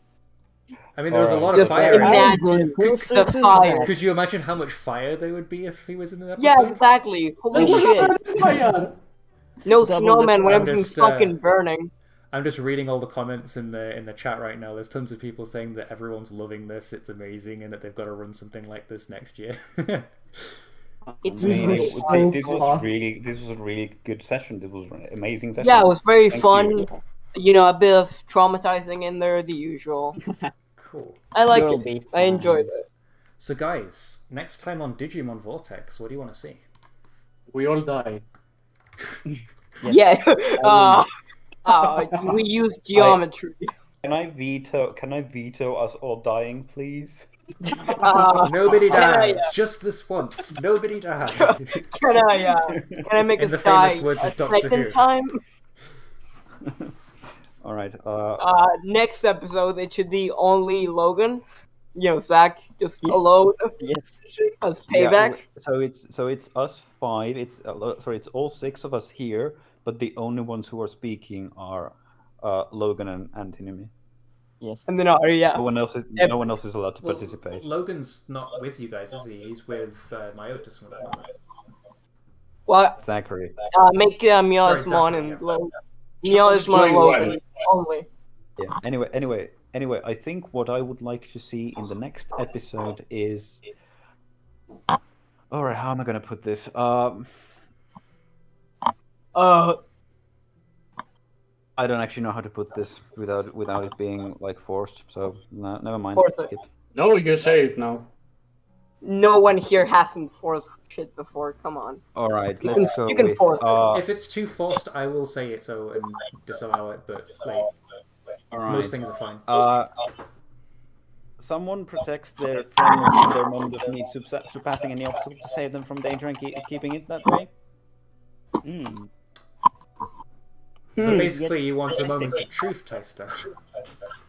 I mean, there was a Alright. lot of Just fire. imagine Closer the to fire. Zach. Could you imagine how much fire there would be if he was in the episode? Yeah, exactly. Holy shit. Fire! No Double snowman when I'm everything's just, fucking burning. I'm just reading all the comments in the chat right now. There's tons of people saying that everyone's loving this, it's amazing, and that they've got to run something like this next year. It's I mean, really this was fun. a really good session. This was an amazing session. Yeah, it was very Thank fun. you. You know, a bit of traumatizing in there, the usual. Cool. I like You'll it. be I enjoyed it. So guys, next time on Digimon Vortex, what do you want to see? We all die. Yeah. We use geometry. Can I veto us all dying, please? Nobody I- dies. Just this once. Nobody dies. Can I make In the us die famous words a of Doctor second Who. time? All right. Next episode, it should be only Logan. You know, Zach just alone Yes. as Yeah, payback. so it's us five. It's all six of us here, but the only ones who are speaking are Logan and Anthony. Yes. And then, yeah. No one else is allowed to Well, participate. Logan's not with you guys, is he? He's with Myotis at the moment. Well, Zachary. make Miasmon Zachary, and yeah. Logan. Miasmon and Logan only. Yeah. Anyway, I think what I would like to see in the next episode is. All right, how am I gonna put this? I don't actually know how to put this without it being like forced. So no, never mind. Force it. Skip. No, you say it now. No one here hasn't forced shit before. Come on. All right, You let's can- go you can with. force it. If it's too forced, I will say it so and disallow it. But like, all right. most things are fine. Someone protects their friends in their moment of need, surpassing any obstacle to save them from danger and keeping it that way. Mm. So basically, yes. you want a moment of truth, Taster.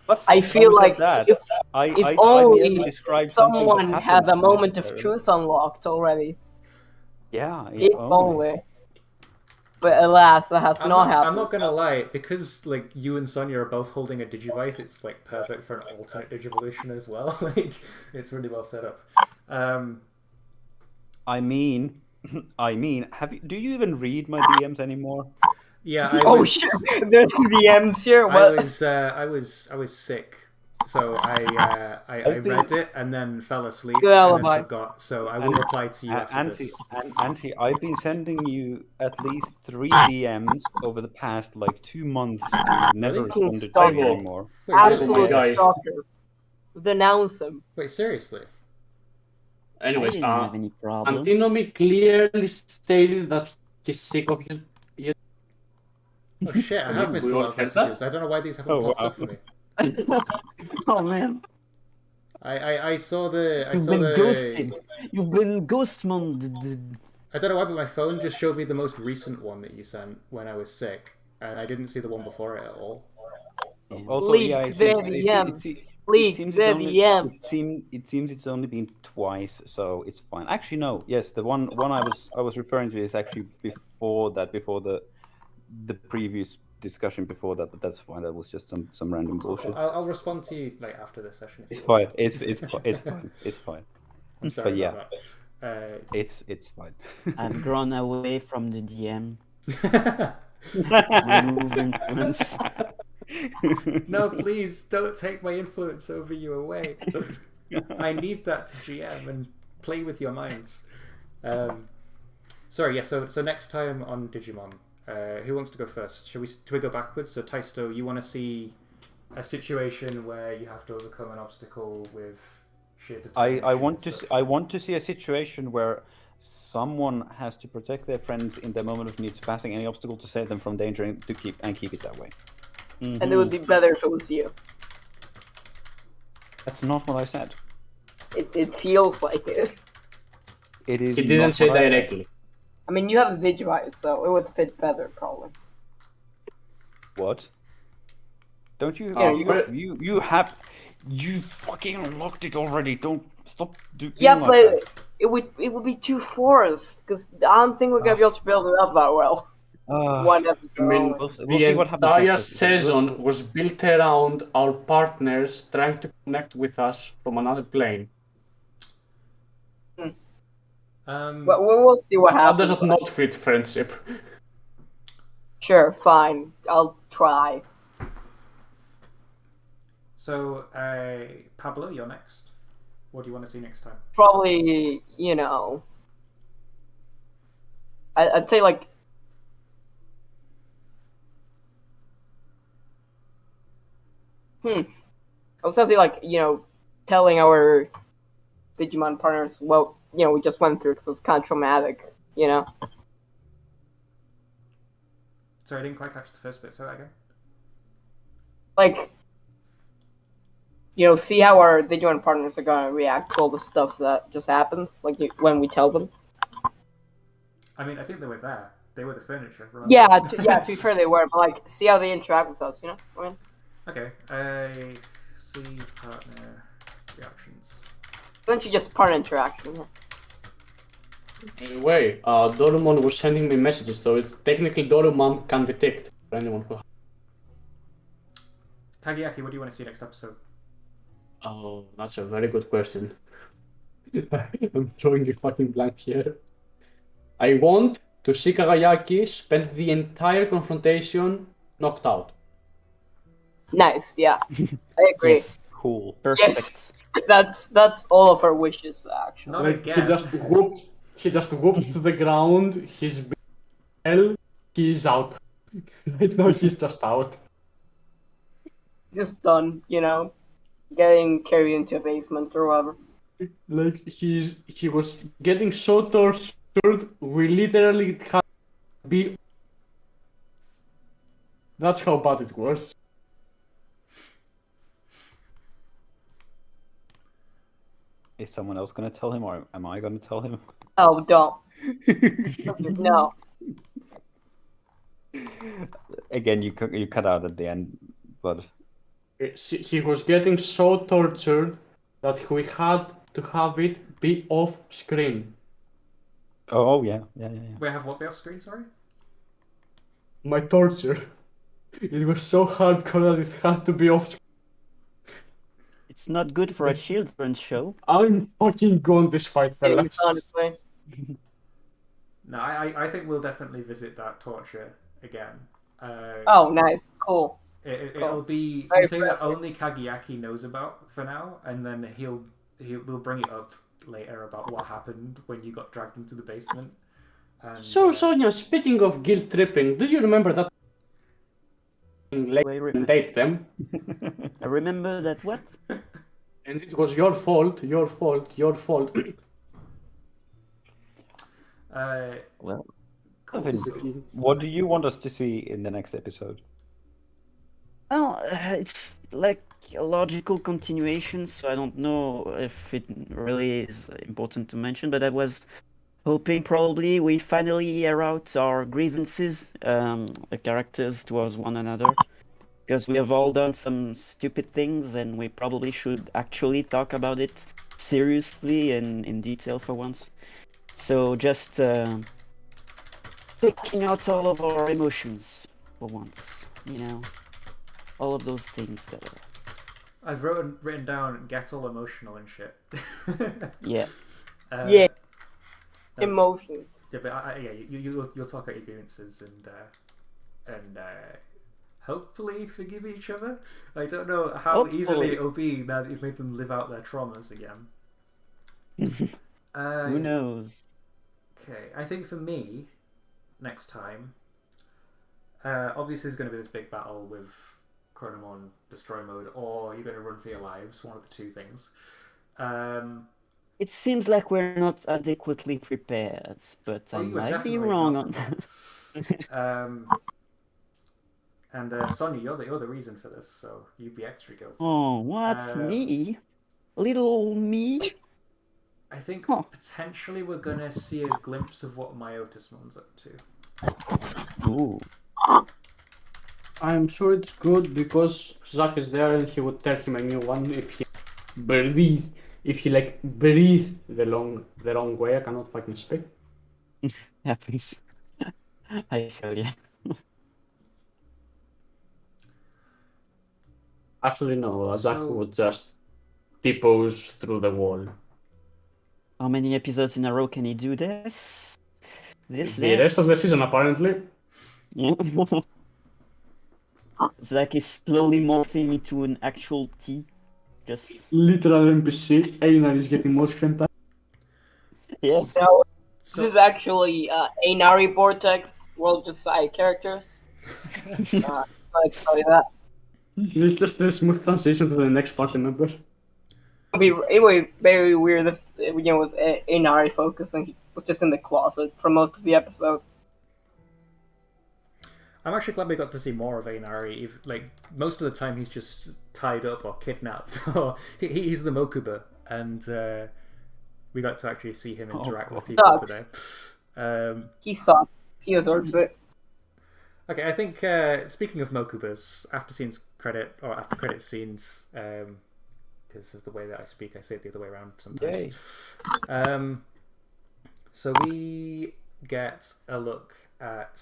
But I feel who said like that? if I only never described something that someone had happens a moment of necessarily. truth unlocked already. Yeah, If only. But alas, that has not happened. I'm not gonna lie, because like you and Sonya are both holding a Digivice, it's like perfect for an alternate Digivolution as well. Like it's really well set up. I mean, do you even read my DMs anymore? Yeah, Oh shit! There's DMs here. What? I was sick, so I read it and then fell asleep Good and alibi. then forgot. So I will reply to you after this. Auntie, I've been sending you at least 3 DMs over the past like 2 months, and you've never Really? responded to Stop me it. anymore. Wait, really? Absolute guys. stalker. Denounce him. Wait, seriously? I Anyways, didn't have any problems. Antinomy clearly stated that he's sick of you. Oh shit! I have missed We a all lot of heard that? messages. I don't know why these haven't Oh, popped wow. up for me. Oh man, I saw the you've been ghosted. You've been ghostmonded. I don't know why, but my phone just showed me the most recent one that you sent when I was sick, and I didn't see the one before it at all. Also, Leak yeah, it the seems, DMs. Leak seems the it's only, DM. it seems it's only been twice, so it's fine. Actually, no. Yes, the one I was referring to is actually before the previous discussion before that, but that's fine. That was just some random bullshit. I'll respond to you like after this session. If It's you want. fine. It's fine. It's fine. I'm sorry But yeah. about that. It's fine. I've grown away from the DM. Uh, Remove influence. no, please don't take my influence over you away. I need that to GM and play with your minds. Sorry, yeah. So next time on Digimon, who wants to go first? Should we go backwards? So Taisto, you want to see a situation where you have to overcome an obstacle with sheer determination. I want to see a situation where someone has to protect their friends in their moment of need, surpassing any obstacle to save them from danger and to keep it that way. Mhm. And it would be better if it was you. That's not what I said. It feels like it. It is. He didn't not say what I said. directly. I mean, you have a Digivice, so it would fit better, probably. What? Don't you? Oh, you have. You fucking unlocked it already. Don't stop doing Yeah, like but that. it would be too forced because I don't think we're gonna be able to build it up that well. One episode. I mean, only. We'll see what happens entire next episode. season was built around our partners trying to connect with us from another plane. But we'll see what How does happens. that not fit friendship? Sure, fine. I'll try. So, Pablo, you're next. What do you want to see next time? Probably, I'd say like. I was gonna say like telling our Digimon partners what we just went through because it was kind of traumatic. Sorry, I didn't quite catch the first bit. Say that again. Like see how our Digimon partners are gonna react to all the stuff that just happened, like when we tell them. I mean, I think they were there. They were the furniture. Remember? Yeah, to be fair, they were, but like see how they interact with us. I mean. Okay. See partner reactions. Don't you just partner interaction? Anyway, Dorumon was sending me messages, so technically Dorumon can detect for anyone who. Tagiaki, what do you want to see next episode? Oh, that's a very good question. I'm drawing a fucking blank here. I want to see Kagayaki spend the entire confrontation knocked out. Nice, yeah, I agree. Yes, Cool. perfect. That's all of our wishes, actually. Not Like again. he just whooped to the ground. He's hell. He's out. Right now he's just out. Just done, getting carried into a basement or whatever. Like he was getting so tortured. We literally had to be. That's how bad it was. Is someone else gonna tell him, or am I gonna tell him? Oh, don't. No. Again, you cut out at the end, but He was getting so tortured that we had to have it be off screen. oh yeah. We have what be off screen? Sorry. My torture. It was so hardcore that it had to be off screen. It's not good for a children's show. I'm fucking gone this fight, fellas. Honestly. No, I think we'll definitely visit that torture again. Oh, nice, cool. It'll be Very something that friendly. only Kagiaki knows about for now, and then we'll bring it up later about what happened when you got dragged into the basement. And, So, Sonia, speaking of guilt tripping, do you remember that Wait, and date them? I remember that what? And it was your fault. Well, cool. Evan, what do you want us to see in the next episode? well, it's like a logical continuation, so I don't know if it really is important to mention, but I was hoping probably we finally air out our grievances, the characters towards one another, because we have all done some stupid things, and we probably should actually talk about it seriously and in detail for once. So just taking out all of our emotions for once, all of those things that are. I've written down get all emotional and shit. Yeah. Yeah. Emotions. Yeah, but you'll talk about your experiences and hopefully forgive each other. I don't know how easily Hopefully. it'll be now that you've made them live out their traumas again. Who knows? Okay, I think for me, next time, obviously there's going to be this big battle with Chronomon Destroy Mode, or you're going to run for your lives, one of the two things. It seems like we're not adequately prepared, but I you are might be definitely wrong not on that. And Sonia, you're the reason for this, so you'd be extra guilty. Oh, what? Me? Little me? I think Huh. potentially we're gonna see a glimpse of what Myotismon's up to. Ooh. I'm sure it's good because Zach is there and he would tell him a new one if he breathe, if he like breathe the wrong way. I cannot fucking speak. Happens. I feel you. Actually, no. Zach So- would just T-pose through the wall. How many episodes in a row can he do this? The rest of the season, apparently. Yeah. Zach is slowly morphing into an actual T. Just Literal NPC. Einar is getting more screen time. yeah. No, So- this is actually Anari Vortex, world just side characters. I'll tell you that. It's just a smooth transition to the next party member. It would be very weird if it was Anari focused and he was just in the closet for most of the episode. I'm actually glad we got to see more of Einari. Like most of the time, he's just tied up or kidnapped, or he's the Mokuba, and we got to actually see him interact with people Sucks. today. He sucks. He deserves it. Okay, I think speaking of Mokubas, after credit scenes, because of the way that I speak, I say it the other way around sometimes. So we get a look at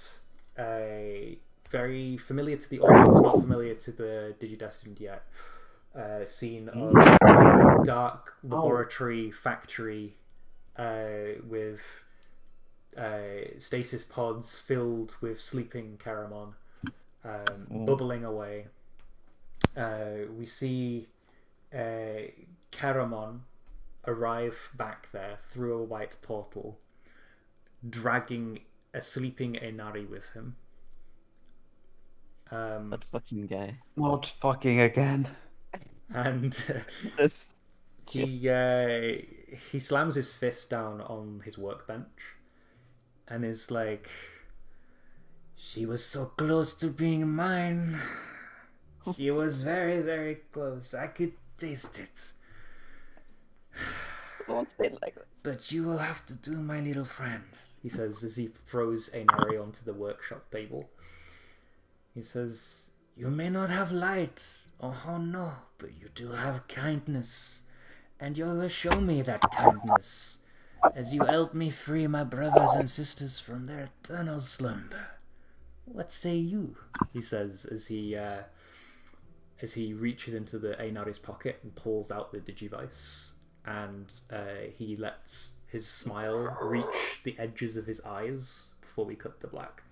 a very familiar to the audience, not familiar to the Digidestined yet, scene of a dark laboratory factory with stasis pods filled with sleeping Caramon, bubbling away. We see Caramon arrive back there through a white portal, dragging a sleeping Einari with him. That fucking guy. Not fucking again. And This. he slams his fist down on his workbench and is like, "She was so close to being mine. She was very, very close. I could taste it. Don't say it like that. But you will have to do, my little friend," he says as he throws Einari onto the workshop table. He says, "You may not have light, oh no, but you do have kindness, and you will show me that kindness as you help me free my brothers and sisters from their eternal slumber. What say you?" he says as he reaches into the Einari's pocket and pulls out the Digivice, and he lets his smile reach the edges of his eyes before we cut to black.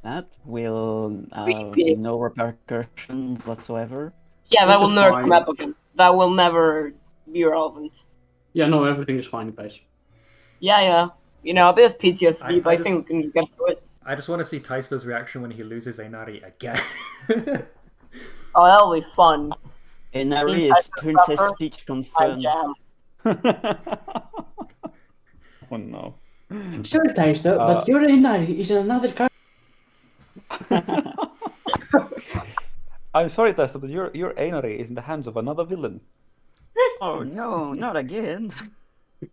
That will Creepy. no repercussions whatsoever. Yeah, that This will is never fine. come up again. That will never be relevant. Yeah, no, everything is fine, guys. Yeah. You know, a bit of PTSD, but I just- think we can get through it. I just want to see Taisto's reaction when he loses Einari again. Oh, that'll be fun. Inari Team is Tiger Princess Pepper, Peach I confirmed. jam. Oh no. Sorry, Taisto, but your Einari is another character. I'm sorry, Tessa, but your Einari is in the hands of another villain. Oh no, not again.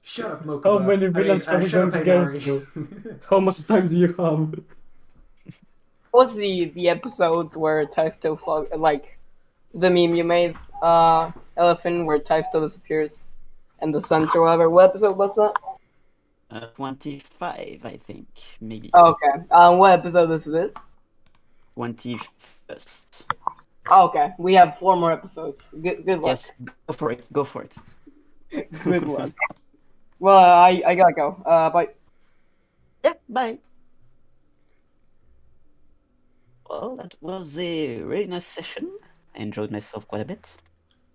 Shut up, Mokuba. How many villains are we shut going up, to get Einari. to? How much time do you have? What's the episode where Taisto like the meme you made, Elephant, where Taisto disappears and the suns or whatever? What episode was that? 25, I think, maybe. Oh, okay. What episode is this? 21st. Oh, okay. We have 4 more episodes. Good luck. Yes, go for it. Go for it. Good luck. Well, I gotta go. Bye. Yeah, bye. Well, that was a really nice session. I enjoyed myself quite a bit.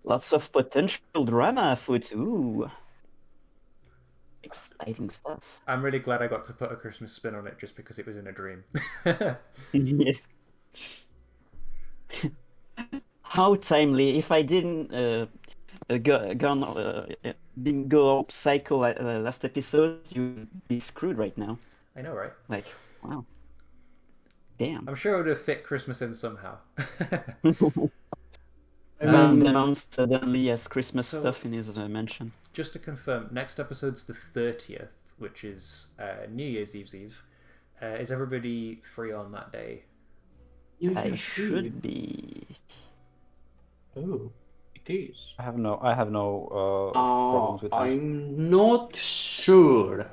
Lots of potential drama afoot. Ooh. Exciting stuff. I'm really glad I got to put a Christmas spin on it just because it was in a dream. Yes. How timely. If I didn't didn't go up psycho last episode, you'd be screwed right now. I know, right? Like, wow. Damn. I'm sure it would have fit Christmas in somehow. Van announced suddenly as Christmas So- stuff in his mention. Just to confirm, next episode's the 30th, which is New Year's Eve. Is everybody free on that day? I should be. Oh, it is. I have no problems with that. I'm not sure.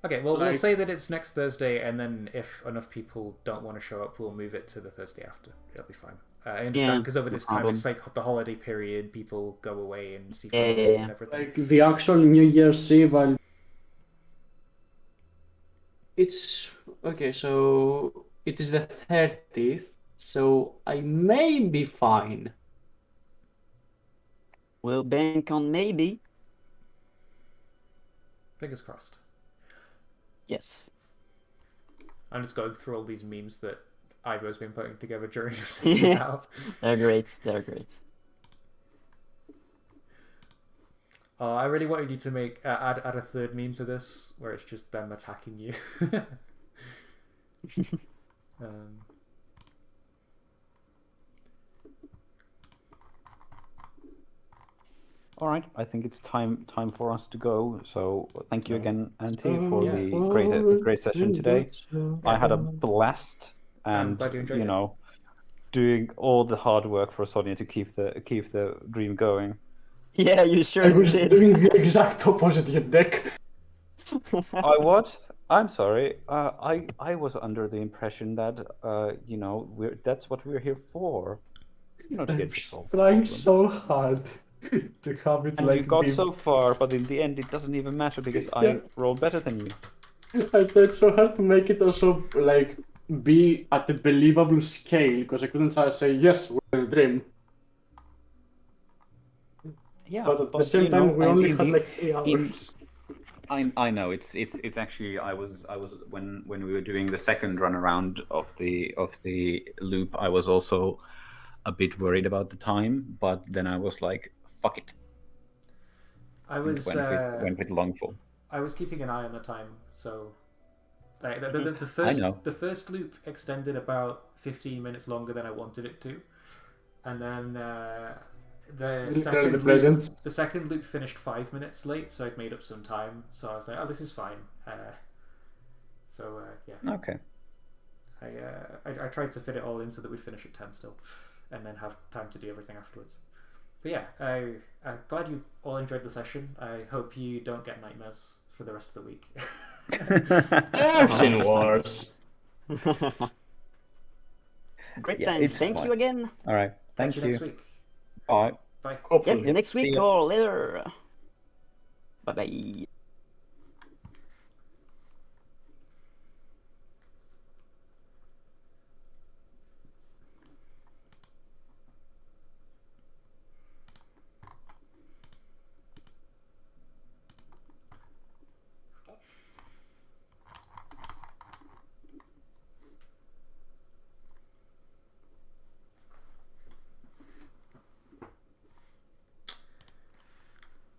Okay, well, we'll Like- say that it's next Thursday, and then if enough people don't want to show up, we'll move it to the Thursday after. It'll be fine. I understand Yeah, because over no this time problem. it's like the holiday period. People go away and see Yeah, family yeah, yeah. and everything. Like the actual New Year's Eve, it's okay. So it is the 30th. So I may be fine. We'll bank on maybe. Fingers crossed. Yes. I'm just going through all these memes that Ivo's been putting together during the session now. They're great. They're great. Oh, I really wanted you to make add a third meme to this where it's just them attacking you. um, All right, I think it's time for us to go. So thank you again, Auntie, for Yeah. the great session today. I had a blast, and glad you enjoyed it. know, doing all the hard work for Sonia to keep the dream going. Yeah, you I sure was did. doing the exact opposite your deck. I what? I'm sorry. I was under the impression that you know, that's what we're here for. You know, to I'm get to solve trying problems. so hard to have it And like you got be... so far, but in the end, it doesn't even matter because Yeah. I rolled better than you. I tried so hard to make it also like be at a believable scale because I couldn't say yes, we're in a dream. Yeah, But at the same time, we only had like 3 hours. I know it's actually I was when we were doing the second run around of the loop, I was also a bit worried about the time, but then I was like, fuck it. I was went with Longfall. I was keeping an eye on the time, so like know. the first loop extended about 15 minutes longer than I wanted it to, and then the second loop finished 5 minutes late, so I'd made up some time. So I was like, oh, this is fine. Yeah. Okay. I tried to fit it all in so that we'd finish at 10 still, and then have time to do everything afterwards. But yeah, I'm glad you all enjoyed the session. I hope you don't get nightmares for the rest of the week. I've seen worse. Great Yeah, times. it's Thank fine. you again. All right. Catch Thank you you. next week. Bye. Bye. Hopefully. Yep, next See week ya. or later. Bye bye.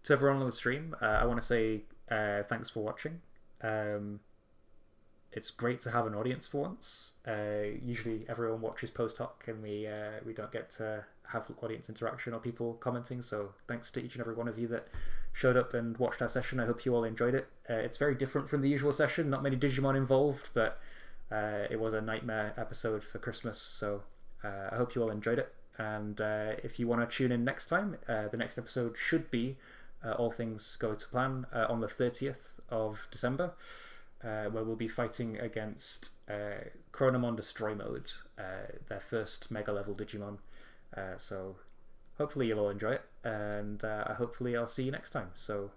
To everyone on the stream, I want to say thanks for watching. It's great to have an audience for once. Usually everyone watches post hoc and we don't get to have audience interaction or people commenting, so thanks to each and every one of you that showed up and watched our session. I hope you all enjoyed it. It's very different from the usual session, not many Digimon involved, but it was a nightmare episode for Christmas, so I hope you all enjoyed it. And if you want to tune in next time, the next episode should be all things go to plan on the 30th of December, where we'll be fighting against Chronomon Destroy Mode, their first mega level Digimon. So hopefully you'll all enjoy it, and hopefully I'll see you next time. So